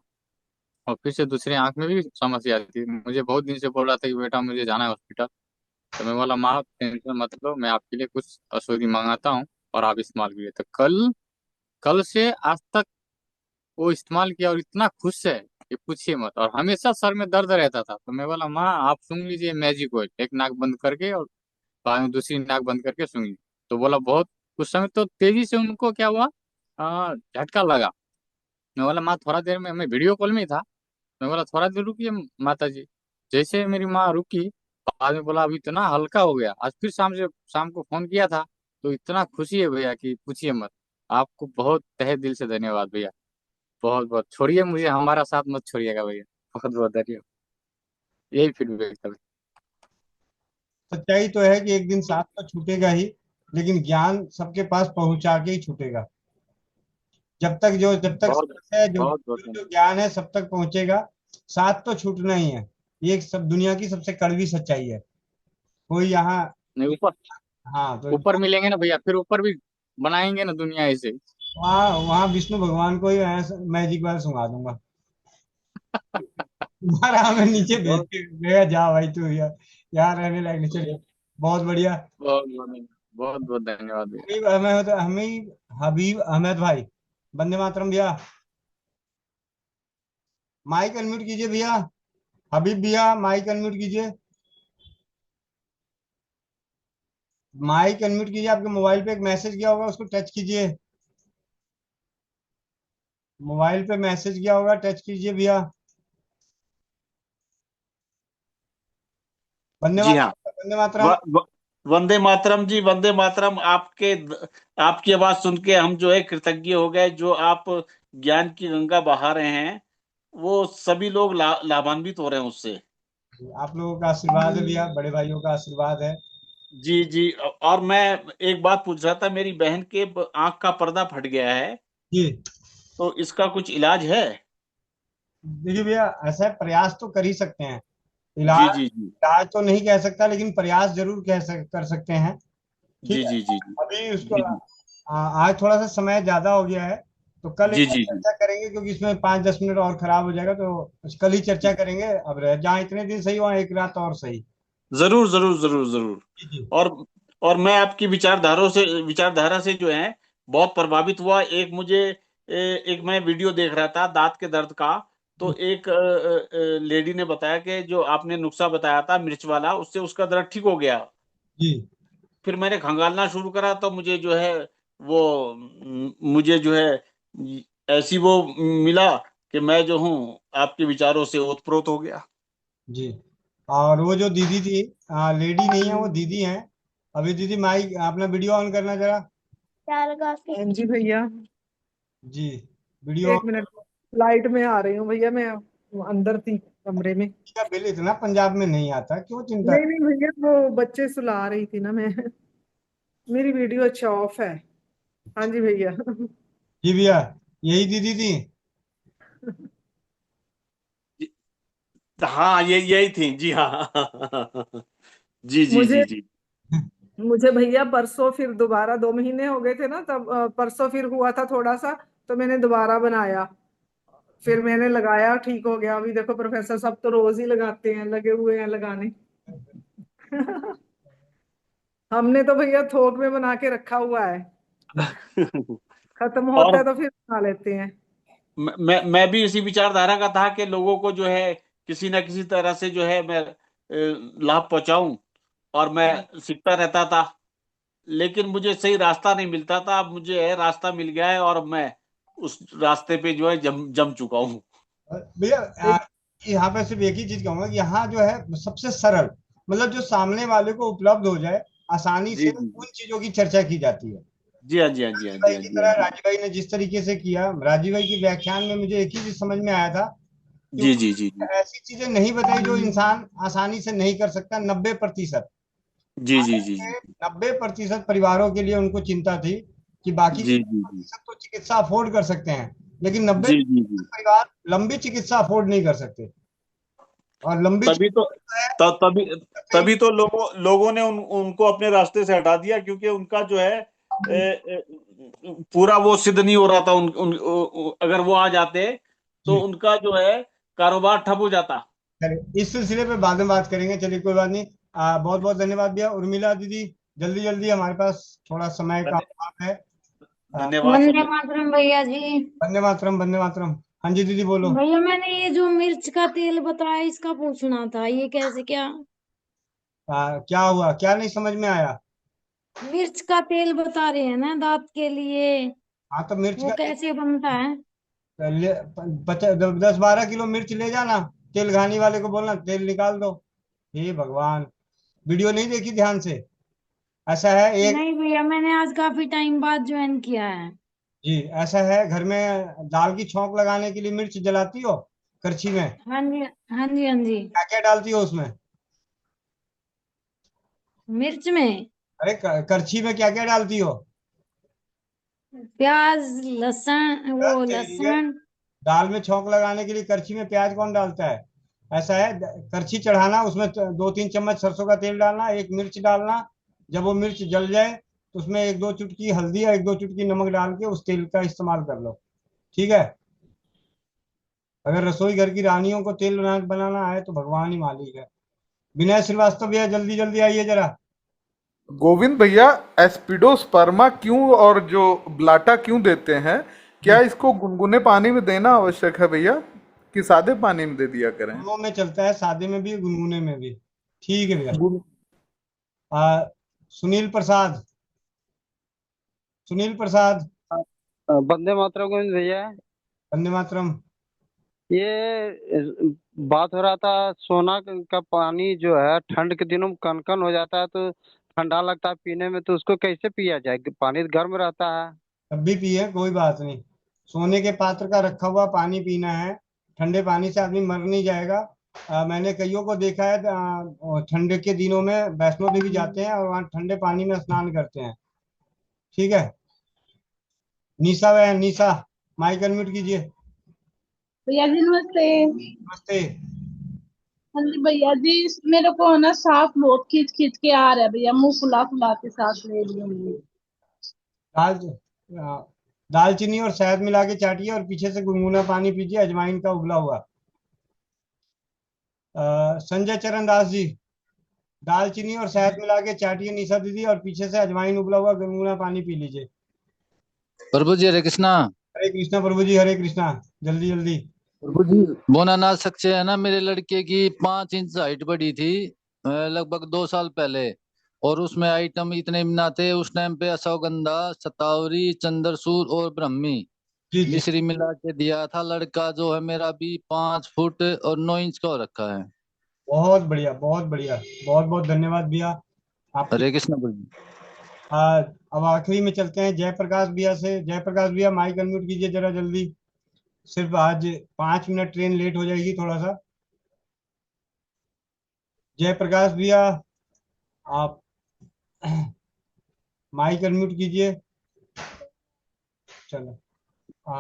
और फिर से दूसरी आंख में भी समस्या थी। मुझे बहुत दिन से बोल रहा था कि बेटा मुझे जाना है हॉस्पिटल। तो मैं बोला माँ टेंशन मत लो, मैं आपके लिए कुछ औषधि मंगाता हूँ और आप इस्तेमाल कीजिए। तो कल कल से आज तक वो इस्तेमाल किया और इतना खुश है कि पूछिए मत। और हमेशा सर में दर्द रहता था, तो मैं बोला माँ आप सूंघ लीजिए मैजिक ऑयल, एक नाक बंद करके और बाद में दूसरी नाक बंद करके सूंघिए। तो बोला बहुत, उस समय तो तेजी से उनको क्या हुआ, झटका लगा। मैं बोला माँ थोड़ा देर में, मैं वीडियो कॉल में ही था, मैं बोला थोड़ा देर रुकिए माता जी। जैसे मेरी माँ रुकी, बाद में बोला अभी इतना हल्का हो गया। आज फिर शाम को फोन किया था, तो इतना खुशी है भैया कि पूछिए मत। आपको बहुत तहे दिल से धन्यवाद भैया। बहुत बहुत छोड़िए मुझे, हमारा साथ मत छोड़िएगा भैया। बहुत बहुत धन्यवाद। यही फीडबैक था। सच्चाई तो है कि एक दिन साथ तो छूटेगा ही, लेकिन ज्ञान सबके पास पहुंचा के ही छूटेगा। जब तक बहुत सांस है, जो बहुत बहुत जो धन्यवाद। जो ज्ञान है सब तक पहुंचेगा। साथ तो छूटना ही है। ये एक सब दुनिया की सबसे कड़वी सच्चाई है। कोई यहाँ। नहीं, ऊपर हाँ तो ऊपर मिलेंगे ना भैया, फिर ऊपर भी बनाएंगे ना दुनिया ऐसे। वहाँ वहाँ विष्णु भगवान को ही मैजिक वाला सुना दूंगा। तुम्हारा हमें नीचे भेज बहुत के गया, जा भाई तू यार, यहाँ रहने लायक नहीं। चलिए बहुत बढ़िया। बहुत बहुत बहुत धन्यवाद भैया। हबीब अहमद भाई। वंदे मातरम भैया। माइक अनम्यूट कीजिए भैया। हबीब भैया माइक अनम्यूट कीजिए। माइक अनम्यूट कीजिए। आपके मोबाइल पे एक मैसेज गया होगा, उसको टच कीजिए। मोबाइल पे मैसेज गया होगा, टच कीजिए भैया। वंदे जी हाँ। मातरम, वंदे मातरम। वंदे मातरम जी, वंदे मातरम। आपकी आवाज सुन के हम जो है कृतज्ञ हो गए। जो आप ज्ञान की गंगा बहा रहे हैं, वो सभी लोग लाभान्वित हो रहे हैं उससे। आप लोगों का आशीर्वाद है भैया, बड़े भाइयों का आशीर्वाद है। जी जी। और मैं एक बात पूछ रहा था, मेरी बहन के आंख का पर्दा फट गया है, जी तो इसका कुछ इलाज है? देखिए भैया, ऐसा है, प्रयास तो कर ही सकते हैं। जी इलाज जी जी इलाज तो नहीं कह सकता, लेकिन प्रयास जरूर कर सकते हैं। ठीक जी है। जी जी जी अभी उसको जी जी आज थोड़ा सा समय ज्यादा हो गया है, तो कल एक जी बार जी जी चर्चा करेंगे, क्योंकि इसमें 5-10 मिनट और खराब हो जाएगा, तो कल ही चर्चा करेंगे। अब जहाँ इतने दिन सही, वहाँ एक रात और सही। जरूर जरूर जरूर जरूर। जी जी और मैं आपकी विचारधारा से जो है बहुत प्रभावित हुआ। एक मुझे एक मैं वीडियो देख रहा था दांत के दर्द का, तो एक लेडी ने बताया कि जो आपने नुस्खा बताया था मिर्च वाला, उससे उसका दर्द ठीक हो गया। जी फिर मैंने खंगालना शुरू करा, तो मुझे जो है वो मुझे जो है ऐसी वो मिला कि मैं जो हूँ आपके विचारों से ओतप्रोत हो गया। जी। और वो जो दीदी थी, लेडी नहीं है, वो दीदी हैं। अभी दीदी माइक अपना वीडियो ऑन करना जरा। हाँ जी भैया, जी वीडियो। 1 मिनट, लाइट में आ रही हूँ भैया, मैं अंदर थी कमरे में। का बिल इतना पंजाब में नहीं आता, क्यों चिंता। नहीं नहीं भैया, वो बच्चे सुला रही थी ना मैं। मेरी वीडियो अच्छा ऑफ है। हाँ जी भैया। जी भैया, यही दीदी थी। हाँ, ये यही थी जी। हाँ जी जी मुझे जी जी मुझे भैया परसों फिर दोबारा 2 महीने हो गए थे ना, तब परसों फिर हुआ था थोड़ा सा, तो मैंने दोबारा बनाया, फिर मैंने लगाया, ठीक हो गया। अभी देखो प्रोफेसर साहब तो रोज ही लगाते हैं, लगे हुए हैं लगाने। हमने तो भैया थोक में बना के रखा हुआ है, खत्म होता और है तो फिर बना लेते हैं। मैं भी इसी विचारधारा का था कि लोगों को जो है किसी ना किसी तरह से जो है मैं लाभ पहुंचाऊं, और मैं सीखता रहता था, लेकिन मुझे सही रास्ता नहीं मिलता था। अब मुझे है रास्ता मिल गया है, और मैं उस रास्ते पे जो है जम जम चुका हूँ। भैया, यहाँ पे सिर्फ एक ही चीज कहूंगा कि यहाँ जो है सबसे सरल, मतलब जो सामने वाले को उपलब्ध हो जाए आसानी जी से, जी उन चीजों की चर्चा की जाती है। जी हाँ जी हाँ जी हाँ राजीव जी भाई हाँ की जी हाँ तरह, जी राजीव भाई ने जिस तरीके से किया, राजीव भाई के व्याख्यान में मुझे एक ही चीज समझ में आया था कि जी जी जी उन्होंने ऐसी चीजें नहीं बताई जो इंसान आसानी से नहीं कर सकता। 90%, जी जी भारत जी के जी 90% परिवारों के लिए उनको चिंता थी कि बाकी जी जी जी 10% तो चिकित्सा अफोर्ड कर सकते हैं, लेकिन नब्बे जी जी जी। परिवार लंबी चिकित्सा अफोर्ड नहीं कर सकते। और लंबी तभी तो चिकित्सा है, तभी तभी तो लोगों ने उनको अपने रास्ते से हटा दिया, क्योंकि उनका जो है पूरा वो सिद्ध नहीं हो रहा था। अगर वो आ जाते तो जी। उनका जो है कारोबार ठप हो जाता। चलिए इस सिलसिले पे बाद में बात करेंगे। चलिए कोई बात नहीं। बहुत बहुत धन्यवाद भैया। उर्मिला दीदी, जल्दी जल्दी, हमारे पास थोड़ा समय का अभाव है। धन्यवाद वंदे सभी। मातरम भैया जी। वंदे मातरम, वंदे मातरम। हाँ जी दीदी बोलो। भैया मैंने ये जो मिर्च का तेल बताया इसका पूछना था, ये कैसे क्या? क्या हुआ, क्या नहीं समझ में आया? मिर्च का तेल बता रहे हैं ना दांत के लिए, हाँ तो मिर्च वो का कैसे बनता है? 10-12 किलो मिर्च ले जाना, तेल घानी वाले को बोलना तेल निकाल दो। हे भगवान, वीडियो नहीं देखी ध्यान से? ऐसा है एक, नहीं भैया, मैंने आज काफी टाइम बाद ज्वाइन किया है। जी ऐसा है, घर में दाल की छौंक लगाने के लिए मिर्च जलाती हो करछी में? हाँ जी हाँ जी हाँ जी। क्या क्या डालती हो उसमें? मिर्च में अरे करछी में क्या क्या डालती हो? प्याज, लहसुन, वो तेरी है। लहसुन। दाल में छौंक लगाने के लिए करछी में प्याज कौन डालता है? ऐसा है, करछी चढ़ाना, उसमें 2-3 चम्मच सरसों का तेल डालना, एक मिर्च डालना। जब वो मिर्च जल जाए तो उसमें 1-2 चुटकी हल्दी या 1-2 चुटकी नमक डाल के उस तेल का इस्तेमाल कर लो। ठीक है। अगर रसोई घर की रानियों को तेल बनाना है तो भगवान ही मालिक है। विनय श्रीवास्तव भैया, जल्दी जल्दी आइए जरा। गोविंद भैया, एस्पिडोस्पर्मा क्यों और जो ब्लाटा क्यों देते हैं? क्या इसको गुनगुने पानी में देना आवश्यक है भैया? कि सादे पानी में दे दिया करें? दोनों में चलता है, सादे में भी गुनगुने में भी। ठीक है भैया। सुनील प्रसाद, सुनील प्रसाद। वंदे मातरम गोविंद भैया। वंदे मातरम। ये बात हो रहा था, सोना का पानी जो है ठंड के दिनों में कनकन हो जाता है तो ठंडा लगता है पीने में, तो उसको कैसे पिया जाए? पानी तो गर्म रहता है। तब भी पिए, कोई बात नहीं। सोने के पात्र का रखा हुआ पानी पीना है। ठंडे पानी से आदमी मर नहीं जाएगा। मैंने कईयों को देखा है, ठंड के दिनों में वैष्णो देवी जाते हैं और वहाँ ठंडे पानी में स्नान करते हैं। ठीक है। निशा बहन, निशा, माइक अनम्यूट कीजिए। भैया जी नमस्ते। नमस्ते। हाँ जी भैया जी, मेरे को है ना सांस बहुत खींच खींच के आ रहा है भैया, मुंह फुला फुला के सांस ले रही हूँ। दाल दालचीनी और शहद मिला के चाटिए और पीछे से गुनगुना पानी पीजिए, अजवाइन का उबला हुआ। संजय चरण दास जी, दालचीनी और शहद मिला के चाटिए निशा दीदी, और पीछे से अजवाइन उबला हुआ गुनगुना पानी पी लीजिए। प्रभु जी हरे कृष्णा। हरे कृष्णा प्रभु जी, हरे कृष्णा। जल्दी जल्दी। प्रभु जी बोनाना सक्से है ना, मेरे लड़के की 5 इंच हाइट बढ़ी थी लगभग 2 साल पहले, और उसमें आइटम इतने ना थे उस टाइम पे। अश्वगंधा, शतावरी, चंद्रसूर और ब्रह्मी मिश्री मिला के दिया था। लड़का जो है मेरा भी 5 फुट और 9 इंच का हो रखा है। बहुत बढ़िया, बहुत बढ़िया, बहुत बहुत धन्यवाद भैया आप। हरे कृष्ण प्रभु। अब आखिरी में चलते हैं जयप्रकाश भैया से। जयप्रकाश भैया माइक अनम्यूट कीजिए जरा जल्दी। सिर्फ आज 5 मिनट ट्रेन लेट हो जाएगी थोड़ा सा। जयप्रकाश भैया आप माइक अनम्यूट कीजिए। चलो,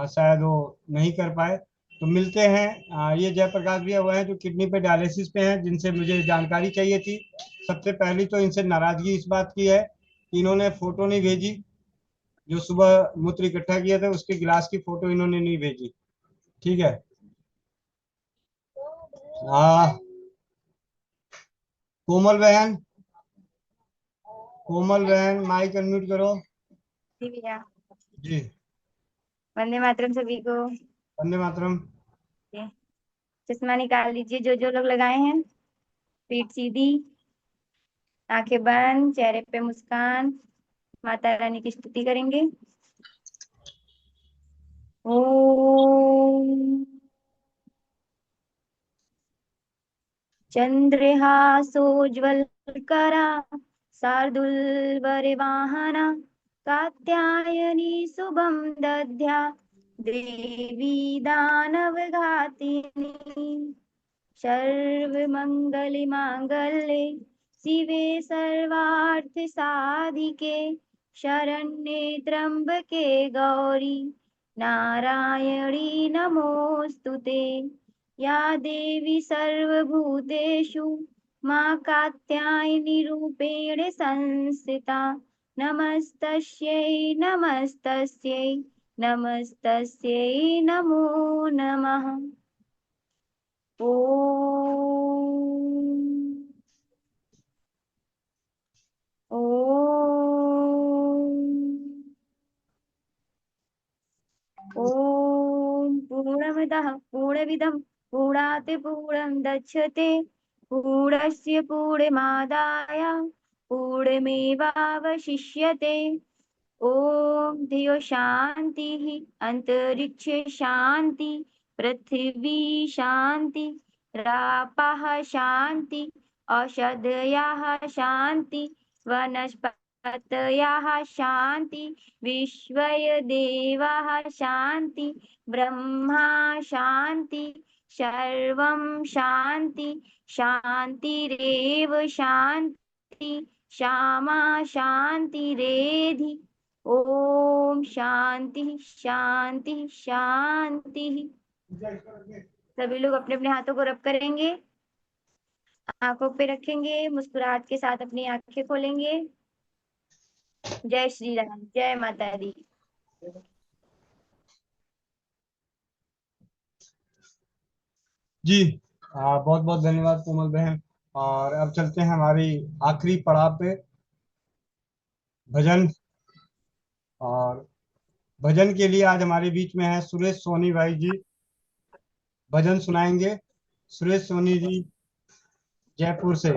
शायद वो नहीं कर पाए, तो मिलते हैं। ये जयप्रकाश भैया वो हैं जो किडनी पे डायलिसिस पे हैं, जिनसे मुझे जानकारी चाहिए थी। सबसे पहली तो इनसे नाराजगी इस बात की है कि इन्होंने फोटो नहीं भेजी। जो सुबह मूत्र इकट्ठा किया था उसके गिलास की फोटो इन्होंने नहीं भेजी। ठीक है। कोमल बहन, कोमल बहन माइक अनम्यूट करो। जी भैया। जी। वंदे मातरम सभी को। वंदे मातरम। चश्मा निकाल लीजिए जो जो लोग लगाए हैं। पीठ सीधी, आंखें बंद, चेहरे पे मुस्कान। माता रानी की स्तुति करेंगे। ओम चंद्रहासोज्ज्वलकरा शार्दूलवरवाहना कात्यायनी शुभं दद्या देवी दानवघातिनी सर्वमंगलमांगल्ये शिवे सर्वार्थसाधिके शरण्ये त्र्यंबके गौरी नारायणी नमोस्तुते। या देवी सर्वभूतेषु मां कात्यायनी रूपेण संस्थिता नमस्तस्यै नमस्तस्यै नमस्तस्यै नमो नमः। ओम पूर्णमदः पूर्णमिदं पूर्णात् पूर्णमुदच्यते पूर्णस्य पूर्णमादाय पूर्णमेवावशिष्यते। ओम धियो शांति अंतरिक्ष शांति पृथ्वी शांति रापः शांति औषधयः शांति वनस्पतयः शांति विश्वय देवः शांति ब्रह्मा शांति सर्वं शांति शांतिरेव शांति श्यामा शांतिरेधि। ओम शांति शांति शांति। सभी लोग अपने अपने हाथों को रब करेंगे, आंखों पे रखेंगे, मुस्कुराहट के साथ अपनी आंखें खोलेंगे। जय श्री राम, जय माता दी। जी बहुत बहुत धन्यवाद कोमल बहन। और अब चलते हैं हमारी आखिरी पड़ाव पे, भजन। और भजन के लिए आज हमारे बीच में है सुरेश सोनी भाई जी। भजन सुनाएंगे सुरेश सोनी जी जयपुर से।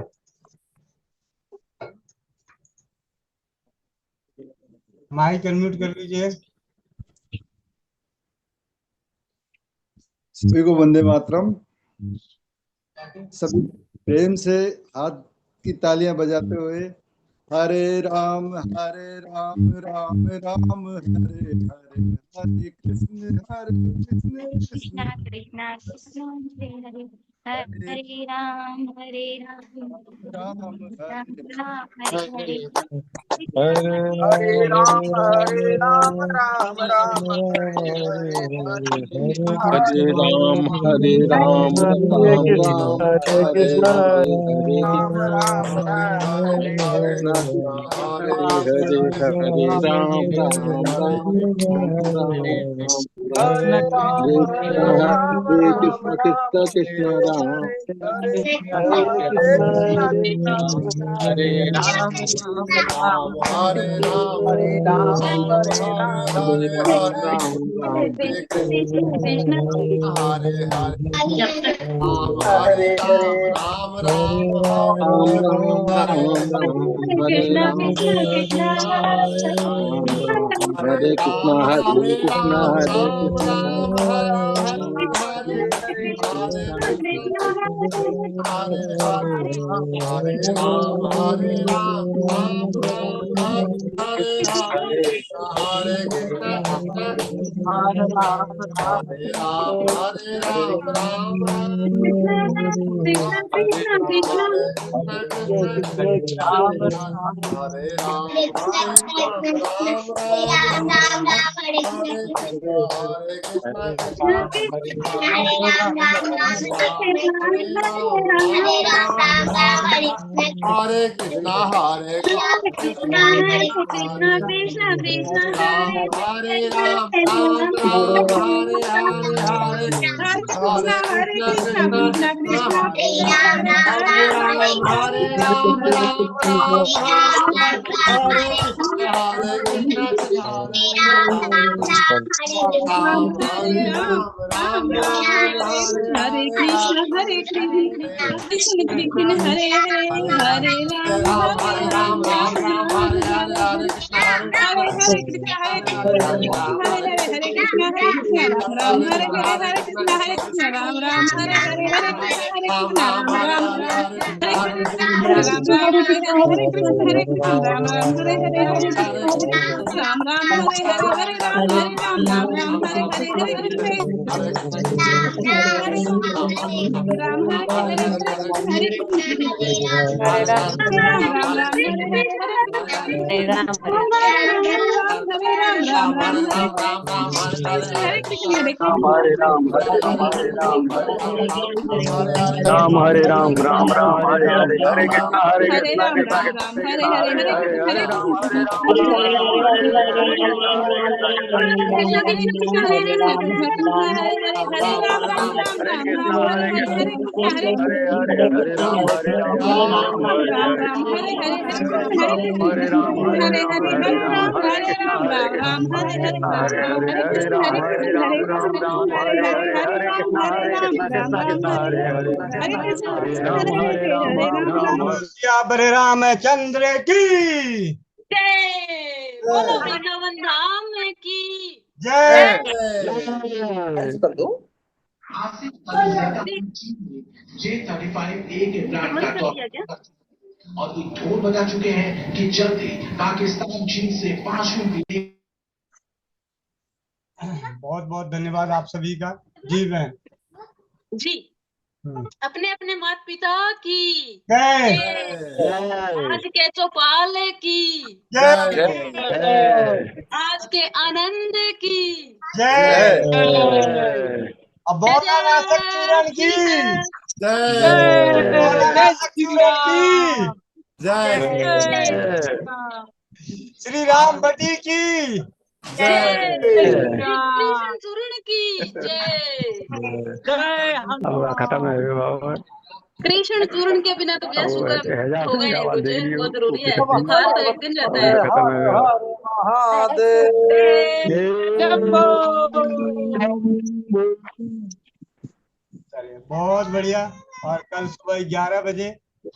माइक अनम्यूट कर लीजिए। सभी को वंदे मातरम। सभी प्रेम से हाथ की तालियां बजाते हुए हरे राम राम राम हरे हरे, हरे कृष्ण कृष्ण कृष्णा कृष्णा कृष्णा हरे हरे, हरे राम राम हरे हरे, हरे राम राम राम हरे हरे, हरे कृष्ण हरे राम हरे राम राम हरे राम राम राम हरे हरे, हरे राम हरे, हरे राम हरे हरे राम कृष्ण हरे कृष्ण कृष्ण कृष्ण राम हरे हरे राम राम राम हरे राम हरे राम हरे राम राम राम कृष्ण कृष्ण हरे हरे जब तक हरे हरे राम राम राम राम हरे कृष्णा राम कृष्णा कृष्णा राम राम हरे कृष्ण हरे कृष्ण कृष्णा कृष्णा कृष्णा हरे कृष्णा कृष्णा कृष्णा कृष्णा कृष्णा हरे राम राम राम हरे हरे हरे हरे कृष्णा कृष्णा कृष्णा हरे राम राम हरे कृष्णा कृष्णा हरे राम हरे कृष्ण कृष्ण कृष्ण हरे हरे हरे राम राम हरे हरे हरे कृष्ण हरे कृष्णा राम राम हरे हरे कृष्णा राम राम हरे हरे कृष्णा राम राम हरे कृष्णा राम राम हरे कृष्ण राम राम हरे कृष्ण राम राम हरे राम राम हरे कृष्ण राम हरे राम राम हरे राम हरे हरे राम हरे कृष्ण हरे राम हरे राम राम हरे हरे, हरे कृष्णा हरे राम कृष्णा राम कृष्ण हरे कृष्ण हरे हरे हरे हरे, कृष्ण हरे राम कृष्ण कृष्ण हरे कृष्ण हरे राम हरे राम कृष्णा राम हरे हरे हरे हरे कृष्णा कृष्ण हरे हरे हरे, हरे राम हरे राम हरे, राम हरे हरे हरे हरे राम हरे हरे हरे राम, हरे हरे कृष्णा राम हरे राम कृष्णा हरे हरे हरे राम हरे, हरे राम हरे राम हरे हरे, हरे हरे राम कृष्णा राम कृष्णा हरे हरे हरे, हरे कृष्ण हरे कृष्ण राम राम बोलो सिया बरे रामचंद्र की जय बोलो वृंदावन धाम की जय। कर दो। J35 के ब्रांड बंद का कर दिया क्या? और वो ढोल बजा चुके हैं कि जल्दी पाकिस्तान चीन से 5वीं बहुत बहुत धन्यवाद आप सभी का। जी बहन। जी अपने अपने माता पिता की जय आज के चौपाल की आज के आनंद की जय। जय अब मौलाना चूरन की मौलाना जय श्री चूरन की राम जय श्री राम भट्टी की कृष्ण चूर्ण की जय जय खत्म है बाबा। कृष्ण चूर्ण के बिना तो भैया अब शुगर हजार होगा ही की नहीं आवाज कुछ दे रही बहुत हो जरूरी है बुखार तो एक दिन रहता है खत्म है जम्बो अरे बहुत बढ़िया। और कल सुबह 11 बजे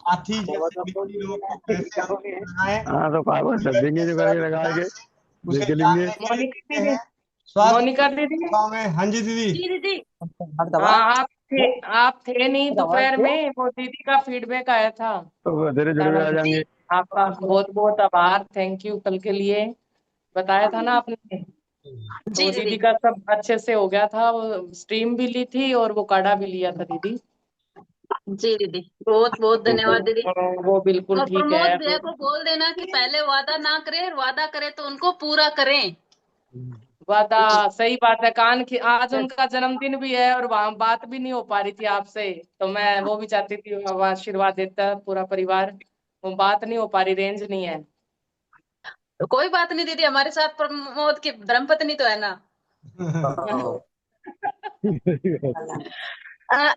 हाथी जैसे मिट्टी लोगों को कैसे हम बनाए, हाँ तो पावर उस देंगे जो करेंगे लगा के उसे देख लेंगे। जानने के लिए मोनिका मिलते दीदी, हैं स्वास्थ्य मोनिका दीदी, सेवाओं में। हाँ जी दीदी। जी दीदी। हाँ आप थे नहीं दोपहर में, वो दीदी का फीडबैक आया था। तो तेरे जुड़ बताना आ जाएंगे। दीदी, आपका बहुत बहुत आभार, थैंक यू। कल के लिए बताया था ना आपने, तो जी वो दीदी। दीदी का सब अच्छे से हो गया था। वो स्टीम भी ली थी और वो काढ़ा भी लिया था दीदी। जी दीदी, बहुत बहुत धन्यवाद दीदी। वो बिल्कुल और ठीक प्रमोद है। भैया को बोल देना कि पहले वादा ना करे, और वादा करे तो उनको पूरा करें। वादा, सही बात है। कान की आज उनका जन्मदिन भी है और वहां बात भी नहीं हो पा रही थी आपसे, तो मैं वो भी चाहती थी वो आशीर्वाद देता है पूरा परिवार। वो बात नहीं हो पा रही, रेंज नहीं है। तो कोई बात नहीं दीदी, हमारे साथ प्रमोद की धर्मपत्नी तो है ना।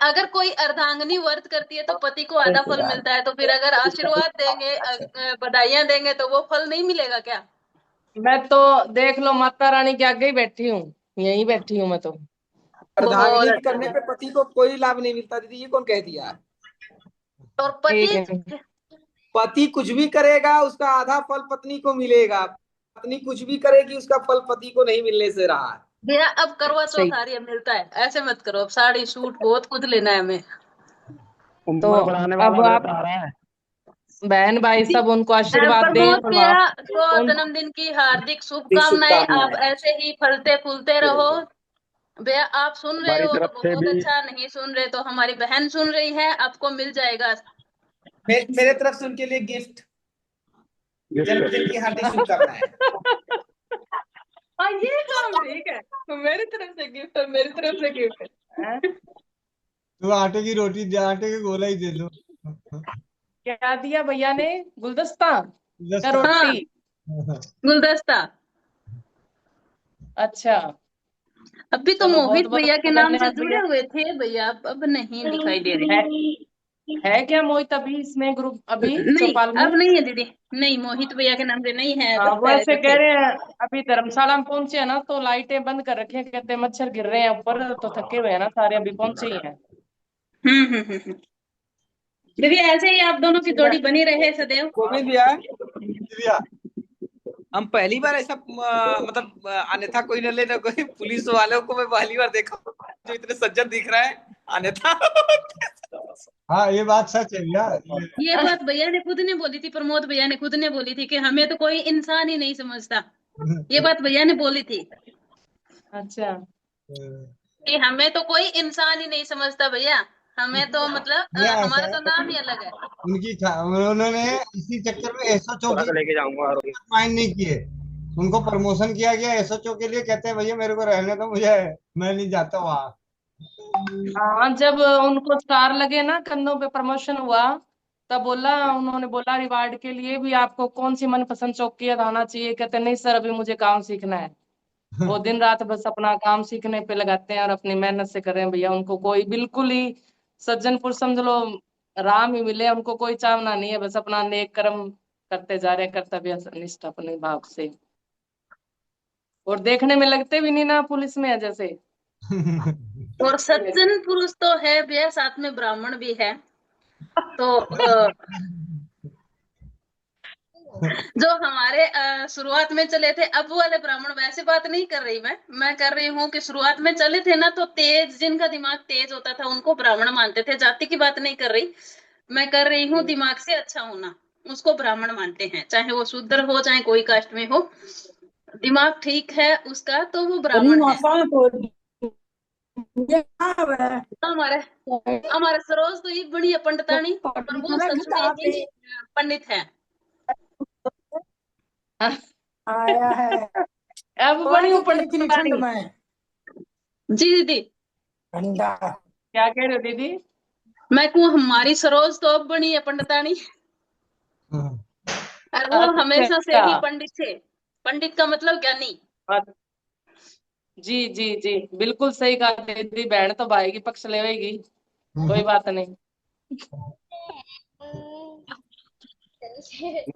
अगर कोई अर्धांगिनी व्रत करती है तो पति को आधा फल मिलता है, तो फिर अगर आशीर्वाद देंगे, बधाइयां देंगे, तो वो फल नहीं मिलेगा क्या? मैं तो देख लो माता रानी के आगे ही बैठी हूँ, यहीं बैठी हूँ मैं तो। अर्धांगिनी बहुत करने पे पति को कोई लाभ नहीं मिलता दीदी, ये कौन कह दिया? और पति पति कुछ भी करेगा उसका आधा फल पत्नी को मिलेगा, पत्नी कुछ भी करेगी उसका फल पति को नहीं मिलने से रहा है। भैया अब करवा चौथ आ रही है, मिलता है, ऐसे मत करो। अब साड़ी सूट बहुत कुछ लेना है हमें। तो अब आप बहन भाई सब उनको आशीर्वाद दें प्रमोद और भैया वहाँ को जन्मदिन की हार्दिक शुभकामनाएं। आप ऐसे ही फलते फूलते रहो। भैया आप सुन रहे हमारी हो तो तरफ से बहुत भी अच्छा, नहीं सुन रहे तो हमारी बहन सुन रही है, आपको मिल जाएगा। मेरे तरफ से उनके लिए गिफ्ट, जन्मदिन की हार्दिक शुभकामनाएं। हाँ ये काम ठीक है, तो मेरी तरफ से गिफ्ट और मेरी तरफ से गिफ्ट है। तू आटे की रोटी दे, आटे के गोला ही दे दो। क्या दिया भैया ने? गुलदस्ता या हाँ, रोटी? गुलदस्ता। अच्छा, अभी तो चलो मोहित बहुत बहुत भैया के नाम से धन्यवाद जुड़े भैया। हुए थे भैया, अब नहीं दिखाई दे रहे हैं। है क्या मोहित अभी इसमें ग्रुप, अभी नहीं, चौपाल में? अब नहीं है दीदी, नहीं मोहित भैया के नाम से नहीं है, हाँ बस वो पहले ऐसे तो कह थे। रहे हैं, अभी धर्मशाला में पहुंचे हैं ना तो लाइटें बंद कर रखी है, कहते हैं मच्छर गिर रहे हैं ऊपर, तो थके हुए हैं ना सारे, अभी पहुंचे ही हैं। दीदी ऐसे ही आप दोनों की जोड़ी बनी रहे सदैव। गोविंद भैया, हम पहली बार ऐसा मतलब अन्यथा कोई न ले ना कोई, पुलिस वालों को मैं पहली बार देखा जो इतने सज्जन दिख रहा है अन्यथा। हाँ ये बात सच है भैया। ये बात भैया ने खुद ने बोली थी, प्रमोद भैया ने खुद ने बोली थी कि हमें तो कोई इंसान ही नहीं समझता। ये बात भैया ने बोली थी। अच्छा, कि हमें तो कोई इंसान ही नहीं समझता भैया, हमें तो मतलब भैया ऐसा हमारा तो है, नाम ही अलग है। उन्होंने इसी चक्कर में एसओचओ की लेके जाऊंगा। माइंड नहीं किए, उनको प्रमोशन किया गया एसओचओ के लिए। कहते हैं भैया मेरे को रहने दो, मुझे मैं नहीं जाता वहाँ। हाँ जब उनको स्टार लगे ना, कंधों पे प्रमोशन हुआ, तब उन्होंने बोला रिवार्ड के लिए भी आपको कौन सी मनपसंद चौकी आना चाहिए। कहते नहीं सर अभी मुझे काम सीखना है। वो दिन रात बस अपना काम सीखने पे लगाते हैं और अपनी मेहनत से कर रहे हैं भैया। उनको कोई बिल्कुल ही सज्जन पुरुष समझ लो, राम ही मिले, उनको कोई चावना नहीं है, बस अपना नेक कर्म करते जा रहे हैं, कर्तव्य निष्ठ अपने भाव से। और देखने में लगते भी नहीं ना पुलिस में है जैसे। और सज्जन पुरुष तो है भैया, साथ में ब्राह्मण भी है। तो जो हमारे शुरुआत में चले थे, अब वो वाले ब्राह्मण, वैसे बात नहीं कर रही मैं कर रही हूँ कि शुरुआत में चले थे ना, तो तेज, जिनका दिमाग तेज होता था उनको ब्राह्मण मानते थे। जाति की बात नहीं कर रही, मैं कर रही हूँ दिमाग से अच्छा होना, उसको ब्राह्मण मानते हैं। चाहे वो शूद्र हो, चाहे कोई कास्ट में हो, दिमाग ठीक है उसका तो वो ब्राह्मण है। हमारे हमारे सरोज तो ये बड़ी है पंडितानी, पर वो सच में ही पंडित है। आया है अब बड़ी हूँ पंडितानी। जी दीदी, क्या कह रहे हो दीदी? मैं कहूँ हमारी सरोज तो अब बनी है पंडितानी, और वो हमेशा से ही पंडित थे। पंडित का मतलब ज्ञानी। जी जी जी, बिल्कुल सही कहा दीदी। बहन तो भाई की पक्ष लेवेगी, कोई बात नहीं।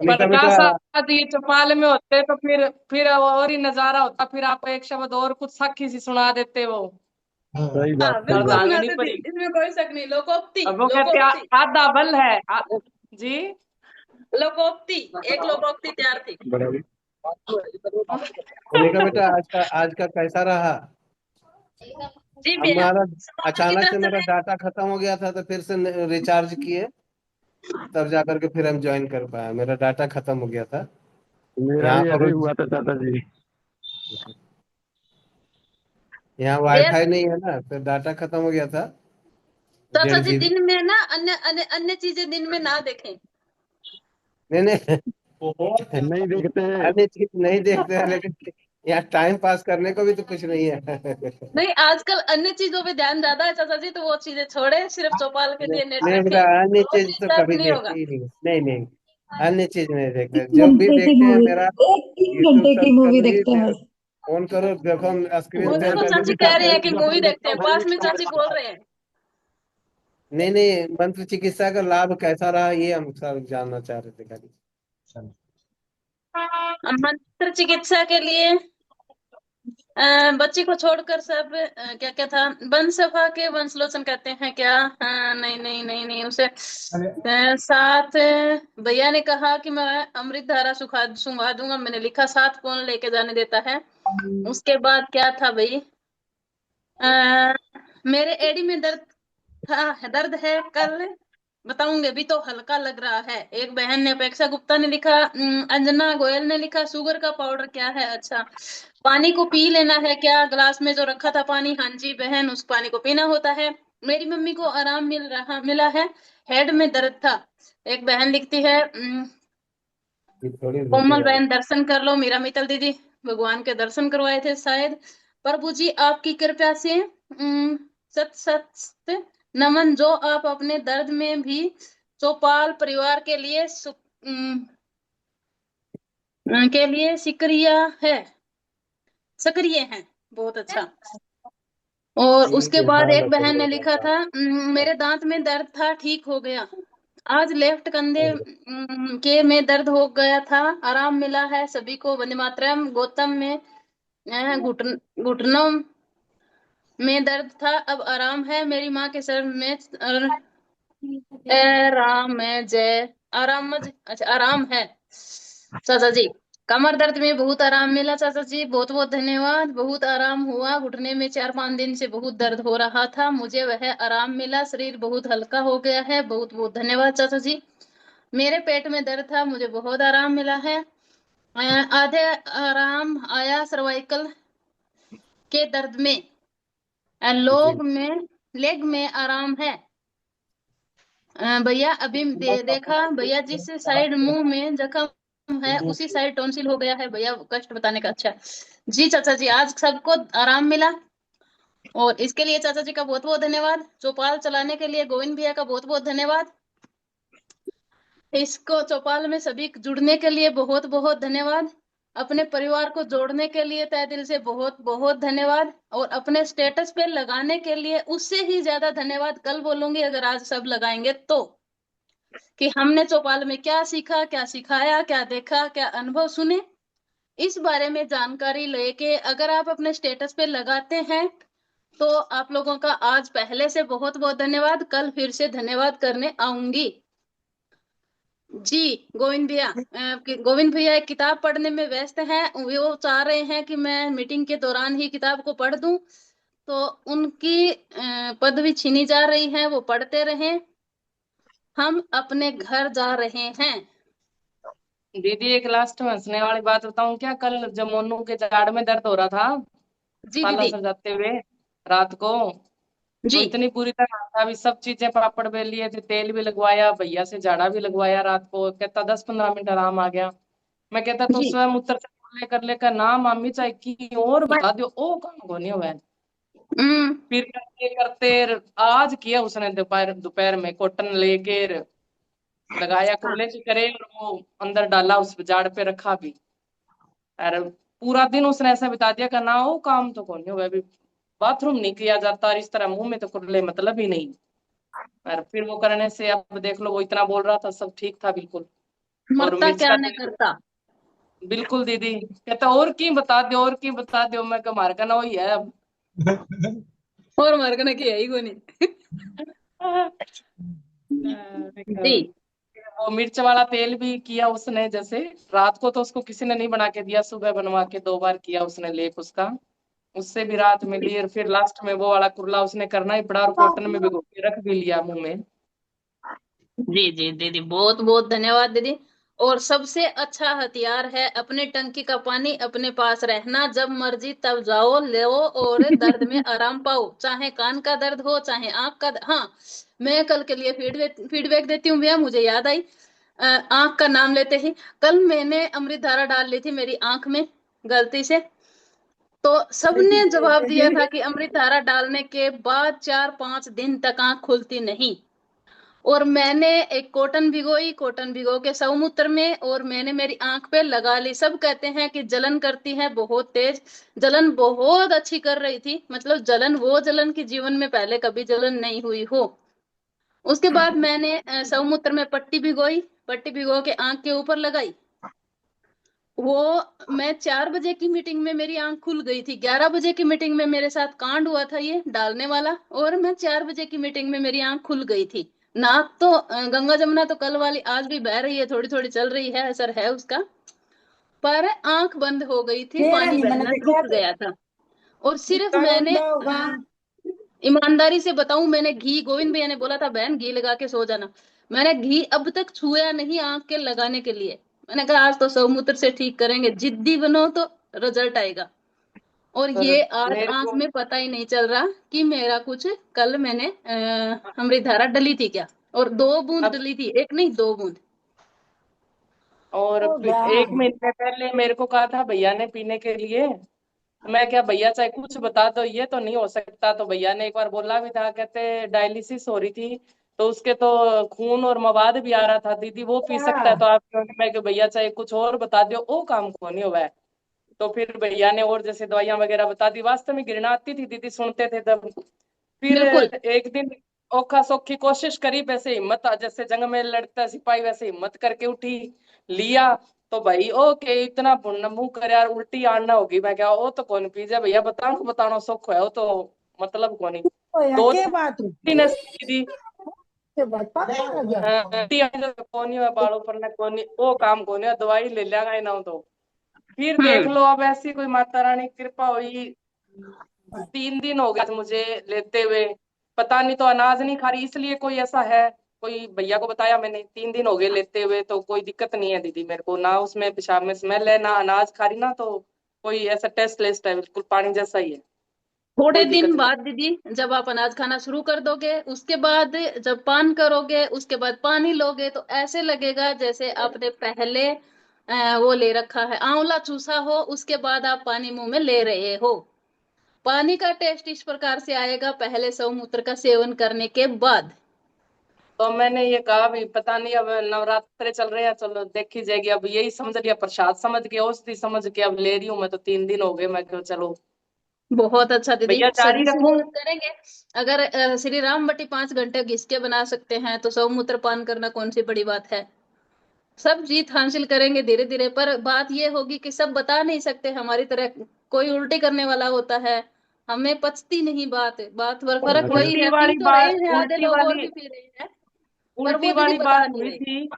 पर काश ये चौपाल में होते तो फिर और ही नजारा होता। फिर आप एक शब्द और कुछ साखी सी सुना देते वो। सही बात सही बिल्कुल बात अर्धांगिनी सुनाते थे, परी। इसमें कोई शक नहीं। लोकोक्ति, अब वो कहते हैं लोकोक्ति, आधा बल है जी। लोकोक्ति, एक लोकोक्ति तैयार थी। मोनिका बेटा आज का कैसा रहा? जी भैया, हमारा समापन की अचानक से तरफ मेरा चले। डाटा खत्म हो गया था तो फिर से रिचार्ज किए, तब जाकर के फिर हम ज्वाइन कर पाए। मेरा डाटा खत्म हो गया था मेरा यहाँ भी ऐसे पर। ही हुआ था चाचा जी। यहाँ भैया, वाईफाई नहीं है ना, फिर डाटा खत्म हो गया था। चाचा डेढ़ जी जीबी। दिन में ना अन्य अन्य अन्य चीजें दिन में ना देखें। नहीं नहीं नहीं देखते। अन्य चीज नहीं देखते हैं, लेकिन यहाँ टाइम पास करने को भी तो कुछ नहीं है। नहीं, आजकल अन्य चीजों पे ध्यान ज्यादा है चाचा जी, तो वो चीजें छोड़े, सिर्फ चौपाल के लिए नेट नहीं बेटा, रखें, अन्य वो चीज चीज तो दर्द कभी नहीं होगा। देखते ही नहीं। नहीं नहीं, अन्य चीज नहीं देखते। 3 जो भी घंटे की देखते हैं मूवी, मेरा एक 3 यूट्यूब घंटे की सर्च कर मूवी लीजिए, देखते हैं बस। फोन करो, देखो स्क्रीन वो शेयर देखो कर चाची लीजिए कह सब रही है देख कि लो। मूवी देखते हैं, पास में चाची बोल रहे हैं। नहीं नहीं, मंत्र चिकित्सा का लाभ कैसा रहा ये हम सब जानना चाह रहे थे खाली। मंत्र चिकित्सा के लिए बच्ची को छोड़कर सब क्या क्या था, वंश सभा के वंशलोचन कहते हैं क्या? नहीं नहीं नहीं नहीं, उसे साथ भैया ने कहा कि मैं अमृत धारा सुंघा दूंगा, मैंने लिखा साथ कौन लेके जाने देता है। उसके बाद क्या था भाई, मेरे एड़ी में दर्द था, दर्द है, कल बताऊंगी, अभी तो हल्का लग रहा है। एक बहन ने, अपेक्षा गुप्ता ने लिखा, अंजना गोयल ने लिखा शुगर का पाउडर क्या है? अच्छा, पानी को पी लेना है क्या? ग्लास में जो रखा था पानी, हाँ जी बहन, उस पानी को पीना होता है। मेरी मम्मी को आराम मिला है, हेड में दर्द था। एक बहन लिखती है, कोमल बहन दर्शन कर लो, मीरा मित्तल दीदी भगवान के दर्शन करवाए थे शायद। प्रभु जी आपकी कृपा से सत सत नमन, जो आप अपने दर्द में भी चौपाल परिवार के लिए सक्रिय हैं। बहुत अच्छा। और उसके बाद एक बहन ने लिखा था, मेरे दांत में दर्द था, ठीक हो गया। आज लेफ्ट कंधे के में दर्द हो गया था, आराम मिला है सभी को। वंदे मातरम। गौतम में घुटनों में दर्द था, अब आराम है। मेरी माँ के सर में आराम है, जय आराम, अच्छा आराम है चाचा जी। कमर दर्द में बहुत आराम मिला चाचा जी, बहुत बहुत धन्यवाद। बहुत आराम हुआ, घुटने में 4-5 दिन से बहुत दर्द हो रहा था, मुझे वह आराम मिला, शरीर बहुत हल्का हो गया है। बहुत बहुत धन्यवाद चाचा जी। मेरे पेट में दर्द था, मुझे बहुत आराम मिला है। आधे आराम आया सर्वाइकल के दर्द में। लेग में आराम है। भैया अभी देखा, भैया जिस साइड मुंह में जख्म है उसी साइड टॉन्सिल हो गया है। भैया कष्ट बताने का। अच्छा जी चाचा जी, आज सबको आराम मिला और इसके लिए चाचा जी का बहुत बहुत धन्यवाद। चौपाल चलाने के लिए गोविंद भैया का बहुत बहुत धन्यवाद। इसको चौपाल में सभी जुड़ने के लिए बहुत बहुत धन्यवाद। अपने परिवार को जोड़ने के लिए तहे दिल से बहुत बहुत धन्यवाद। और अपने स्टेटस पे लगाने के लिए उससे ही ज्यादा धन्यवाद कल बोलूंगी, अगर आज सब लगाएंगे तो, कि हमने चौपाल में क्या सीखा, क्या सिखाया, क्या देखा, क्या अनुभव सुने, इस बारे में जानकारी लेके अगर आप अपने स्टेटस पे लगाते हैं तो आप लोगों का आज पहले से बहुत बहुत धन्यवाद। कल फिर से धन्यवाद करने आऊंगी जी। गोविंद भैया एक किताब पढ़ने में व्यस्त हैं, वो चाह रहे हैं कि मैं मीटिंग के दौरान ही किताब को पढ़ दूं, तो उनकी पदवी छीनी जा रही है, वो पढ़ते रहें। हम अपने घर जा रहे हैं। दीदी एक लास्ट में हंसने वाली बात बताऊं क्या? कल जब मोनू के जाड़ में दर्द हो रहा था जी साला दीदी सर जाते हुए रात को, तो इतनी बुरी तरह था, अभी सब चीजें पापड़ बेल लिए थे, तेल भी लगवाया, भैया से झाड़ा भी लगवाया रात को। कहता 10-15 मिनट आराम आ गया। मैं कहता तू स्वयं उत्तर से लेकर ना मामी चाहे की और बता दो, ओ काम होने हुआ। फिर करते करते आज किया उसने, दोपहर दोपहर में कॉटन लेके लगाया, कुल्ले से करे और वो अंदर डाला, उस जाड़ पे रखा भी। अरे पूरा दिन उसने ऐसा बिता दिया, करना हो काम तो कौन हुआ, अभी बाथरूम नहीं किया जाता और इस तरह मुंह में तो कुल्ले मतलब ही नहीं। और फिर वो करने से अब देख लो, वो इतना बोल रहा था, सब ठीक था बिल्कुल। और मरता मिर्च क्या का नहीं करता। बिल्कुल दीदी कहता और की बता दो, और की बता दो। मैं कहा मार का ना वही है अब। और मरकने की है ही को नहीं। जी वो मिर्च वाला तेल भी किया उसने, जैसे रात को तो उसको किसी ने नहीं बना के दिया, सुबह बनवा के 2 बार किया उसने लेप उसका, उससे भी राहत मिली। और फिर लास्ट में वो वाला कुर्ला उसने करना ही पड़ा और कॉटन में भिगो के रख भी लिया मुंह में। जी जी दीदी, बहुत बहुत धन्यवाद दीदी। और सबसे अच्छा हथियार है अपने टंकी का पानी अपने पास रहना, जब मर्जी तब जाओ लो और दर्द में आराम पाओ, चाहे कान का दर्द हो चाहे आंख का हाँ, मैं कल के लिए फीडबैक देती हूँ भैया, मुझे याद आई आंख का नाम लेते ही, कल मैंने अमृत धारा डाल ली थी मेरी आंख में गलती से, तो सबने जवाब दिया था कि अमृत धारा डालने के बाद 4-5 दिन तक आंख खुलती नहीं। और मैंने एक कॉटन भिगोई, कॉटन भिगो के सौमूत्र में, और मैंने मेरी आंख पे लगा ली। सब कहते हैं कि जलन करती है बहुत तेज, जलन बहुत अच्छी कर रही थी, मतलब जलन वो जलन की जीवन में पहले कभी जलन नहीं हुई हो। उसके बाद मैंने सौमूत्र में पट्टी भिगोई, पट्टी भिगो के आंख के ऊपर लगाई। वो मैं 4 बजे की मीटिंग में मेरी आंख खुल गई थी, 11 बजे की मीटिंग में मेरे साथ कांड हुआ था ये डालने वाला, और मैं 4 बजे की मीटिंग में मेरी आंख खुल गई थी। नाक तो गंगा जमुना तो कल वाली आज भी बह रही है, थोड़ी थोड़ी चल रही है, असर है उसका, पर आंख बंद हो गई थी, पानी बहना रुक गया था। और सिर्फ मैंने ईमानदारी से बताऊं, मैंने घी, गोविंद भैया ने बोला था बहन घी लगा के सो जाना, मैंने घी अब तक छुआ नहीं आंख के लगाने के लिए। मैंने कहा आज तो सौमूत्र से ठीक करेंगे, जिद्दी बनो तो रिजल्ट आएगा। और ये आज आंख में पता ही नहीं चल रहा कि मेरा कुछ, कल मैंने अमृत धारा डली थी क्या, और 2 बूंद डली थी, एक नहीं 2 बूंद। और 1 महीने पहले मेरे को कहा था भैया ने पीने के लिए, मैं क्या भैया चाहे कुछ बता दो ये तो नहीं हो सकता, तो भैया ने एक बार बोला भी था, कहते डायलिसिस हो रही थी तो उसके तो खून और मवाद भी आ रहा था, दीदी वो पी सकता है तो आप क्यों नहीं? मैं कि भैया चाहे कुछ और बता दो, वो काम को नहीं हुआ है। तो फिर भैया ने और जैसे दवाइयां वगैरह बता दी, वास्तव में घृणा आती थी दीदी सुनते थे तब। फिर एक दिन औखा सौखी कोशिश करी, वैसे हिम्मत जैसे जंग में लड़ता सिपाही वैसे हिम्मत करके उठी, लिया तो भाई ओके इतना मुंह कर यार उल्टी आना होगी, मैं क्या वो तो कौन पी जाए भैया, बताना बताना सुख है वो तो मतलब कौन ही दो तीन दीदी कोनी है बालों पर न कोनी, वो काम कोनी है, दवाई ले लिया ना तो फिर देख लो। अब ऐसी कोई माता रानी कृपा हुई, 3 दिन हो गए मुझे लेते हुए, पता नहीं तो अनाज नहीं खा रही इसलिए कोई ऐसा है, कोई भैया को बताया मैंने, 3 दिन हो गए लेते हुए, तो कोई दिक्कत नहीं है दीदी मेरे को, ना उसमें पेशाब में स्मेल है ना अनाज खा रही ना, तो कोई ऐसा टेस्ट लिस्ट है, बिल्कुल पानी जैसा ही है। थोड़े दिन बाद दीदी जब आप अनाज खाना शुरू कर दोगे, उसके बाद जब पान करोगे, उसके बाद पानी लोगे, तो ऐसे लगेगा जैसे आपने पहले वो ले रखा है आंवला चूसा हो, उसके बाद आप पानी मुंह में ले रहे हो। पानी का टेस्ट इस प्रकार से आएगा पहले सौमूत्र का सेवन करने के बाद। तो मैंने ये कहा भी पता नहीं, अब नवरात्रे चल रहे हैं, चलो देखी जाएगी, अब यही समझ लिया प्रसाद समझ के औषधि समझ के अब ले रही हूँ मैं, तो 3 दिन हो गए, मैं क्यों चलो बहुत अच्छा दीदी, भैया जारी सभी रखूं। सेवन करेंगे। अगर श्री राम बटी 5 घंटे घिस के बना सकते हैं तो सौमूत्र पान करना कौन सी बड़ी बात है। सब जीत हासिल करेंगे धीरे धीरे, पर बात ये होगी कि सब बता नहीं सकते, हमारी तरह कोई उल्टी करने वाला होता है, हमें पचती नहीं बात, फर्क वही उल्टी है, वाली पी तो बात, रहे हैं आधे उल्टी लोग और वाली भी पी रहे हैं, पर उल्टी वो दीदी वाली बता बात नहीं हुई रहे। थी,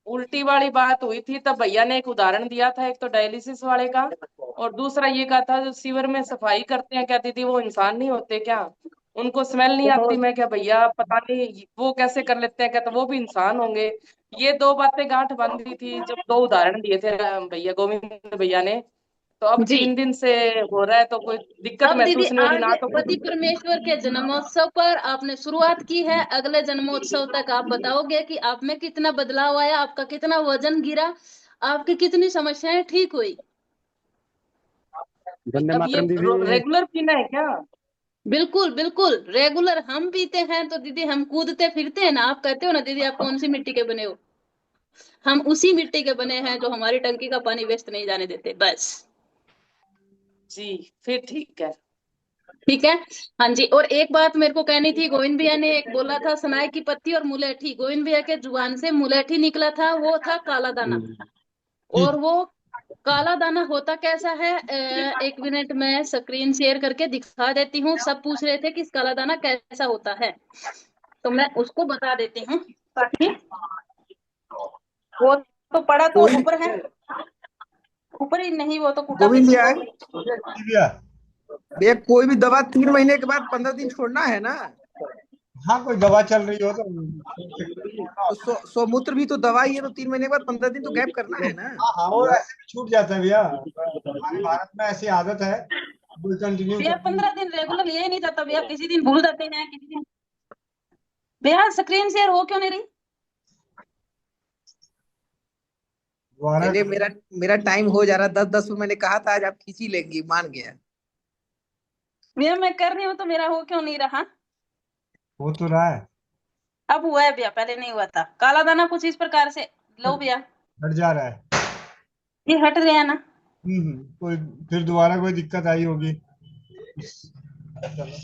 उल्टी वाली बात हुई थी तब भैया ने एक उदाहरण दिया था, एक तो डायलिसिस वाले का, और दूसरा ये कहा था जो सीवर में सफाई करते हैं, कहती थी वो इंसान नहीं होते क्या, उनको स्मेल नहीं आती, मैं क्या भैया पता नहीं वो कैसे कर लेते हैं, कहते वो भी इंसान होंगे। ये 2 बातें गांठ बांधी थी जब 2 उदाहरण दिए थे भैया गोविंद भैया ने, तो अब 3 दिन से हो रहा है तो कोई दिक्कत अब दीदी महसूस नहीं हो रही आज ना, तो पति परमेश्वर के जन्मोत्सव पर आपने शुरुआत की है, अगले जन्मोत्सव तक आप बताओगे कि आप में कितना बदलाव आया, आपका कितना वजन गिरा, आपकी कितनी समस्याएं ठीक हुई। अब ये रेगुलर पीना है क्या? बिल्कुल बिल्कुल रेगुलर हम पीते हैं तो दीदी हम कूदते फिरते हैं ना, आप कहते हो ना दीदी आप कौन सी मिट्टी के बने हो, हम उसी मिट्टी के बने हैं जो हमारी टंकी का पानी वेस्ट नहीं जाने देते, बस। जी फिर ठीक है। ठीक है, हाँ जी। और एक बात मेरे को कहनी थी, गोविंद भैया ने एक बोला था सनाई की पत्ती और मुलेठी, गोविंद भैया के जुबान से मुलेठी निकला था, वो था काला दाना, और वो काला दाना होता कैसा है? एक मिनट में स्क्रीन शेयर करके दिखा देती हूँ। सब पूछ रहे थे कि काला दाना कैसा होता है, तो मैं उसको बता देती हूँ ताकि वो तो पड़ा तो कोई ऊपर है, ऊपर ही नहीं, वो तो कूटा गोविंद पीछे भैया, को। भैया कोई भी दवा 3 महीने के बाद 15 दिन छोड़ना है ना? हाँ, कोई दवा चल रही हो तो तो सौमूत्र भी तो दवा ही है, तो 3 महीने के बाद 15 दिन तो गैप करना है ना? हाँ हाँ, वो ऐसे भी छूट जाता है भैया। हमारे भारत में ऐसी आदत है, कंटिन्यू भैया 15 दिन रेगुलर ये नहीं जाता भैया, किसी दिन भूल जाते हैं, किसी दिन। भैया स्क्रीन शेयर हो क्यों नहीं रही? चलिए, मेरा टाइम हो जा रहा, 10-10 में मैंने कहा था आज आप खींची लेंगी, मान गया। भैया मैं कर रही हूँ तो मेरा हो क्यों नहीं रहा? हो तो रहा है, अब हुआ है भैया, पहले नहीं हुआ था। काला दाना कुछ इस प्रकार से, लो भैया हट जा रहा है। ये हट गया ना। कोई फिर दोबारा कोई दिक्कत आई होगी। चलो,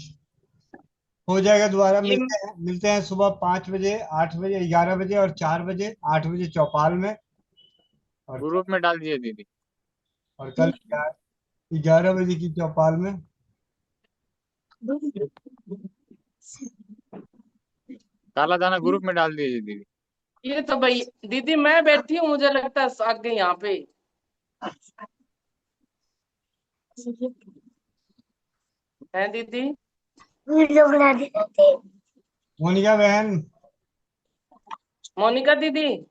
हो जाएगा। दोबारा मिलते हैं सुबह 5 बजे, 8 बजे, 11 बजे और 4 बजे। 8 बजे चौपाल में, और ग्रुप में डाल दिए दीदी। और कल 11 बजे की चौपाल में। काला दाना ग्रुप में डाल दीजिए दीदी। ये तो भाई दीदी मैं बैठी हूँ, मुझे लगता है आ गई यहाँ पे। है दीदी? मोनिका बहन, मोनिका दीदी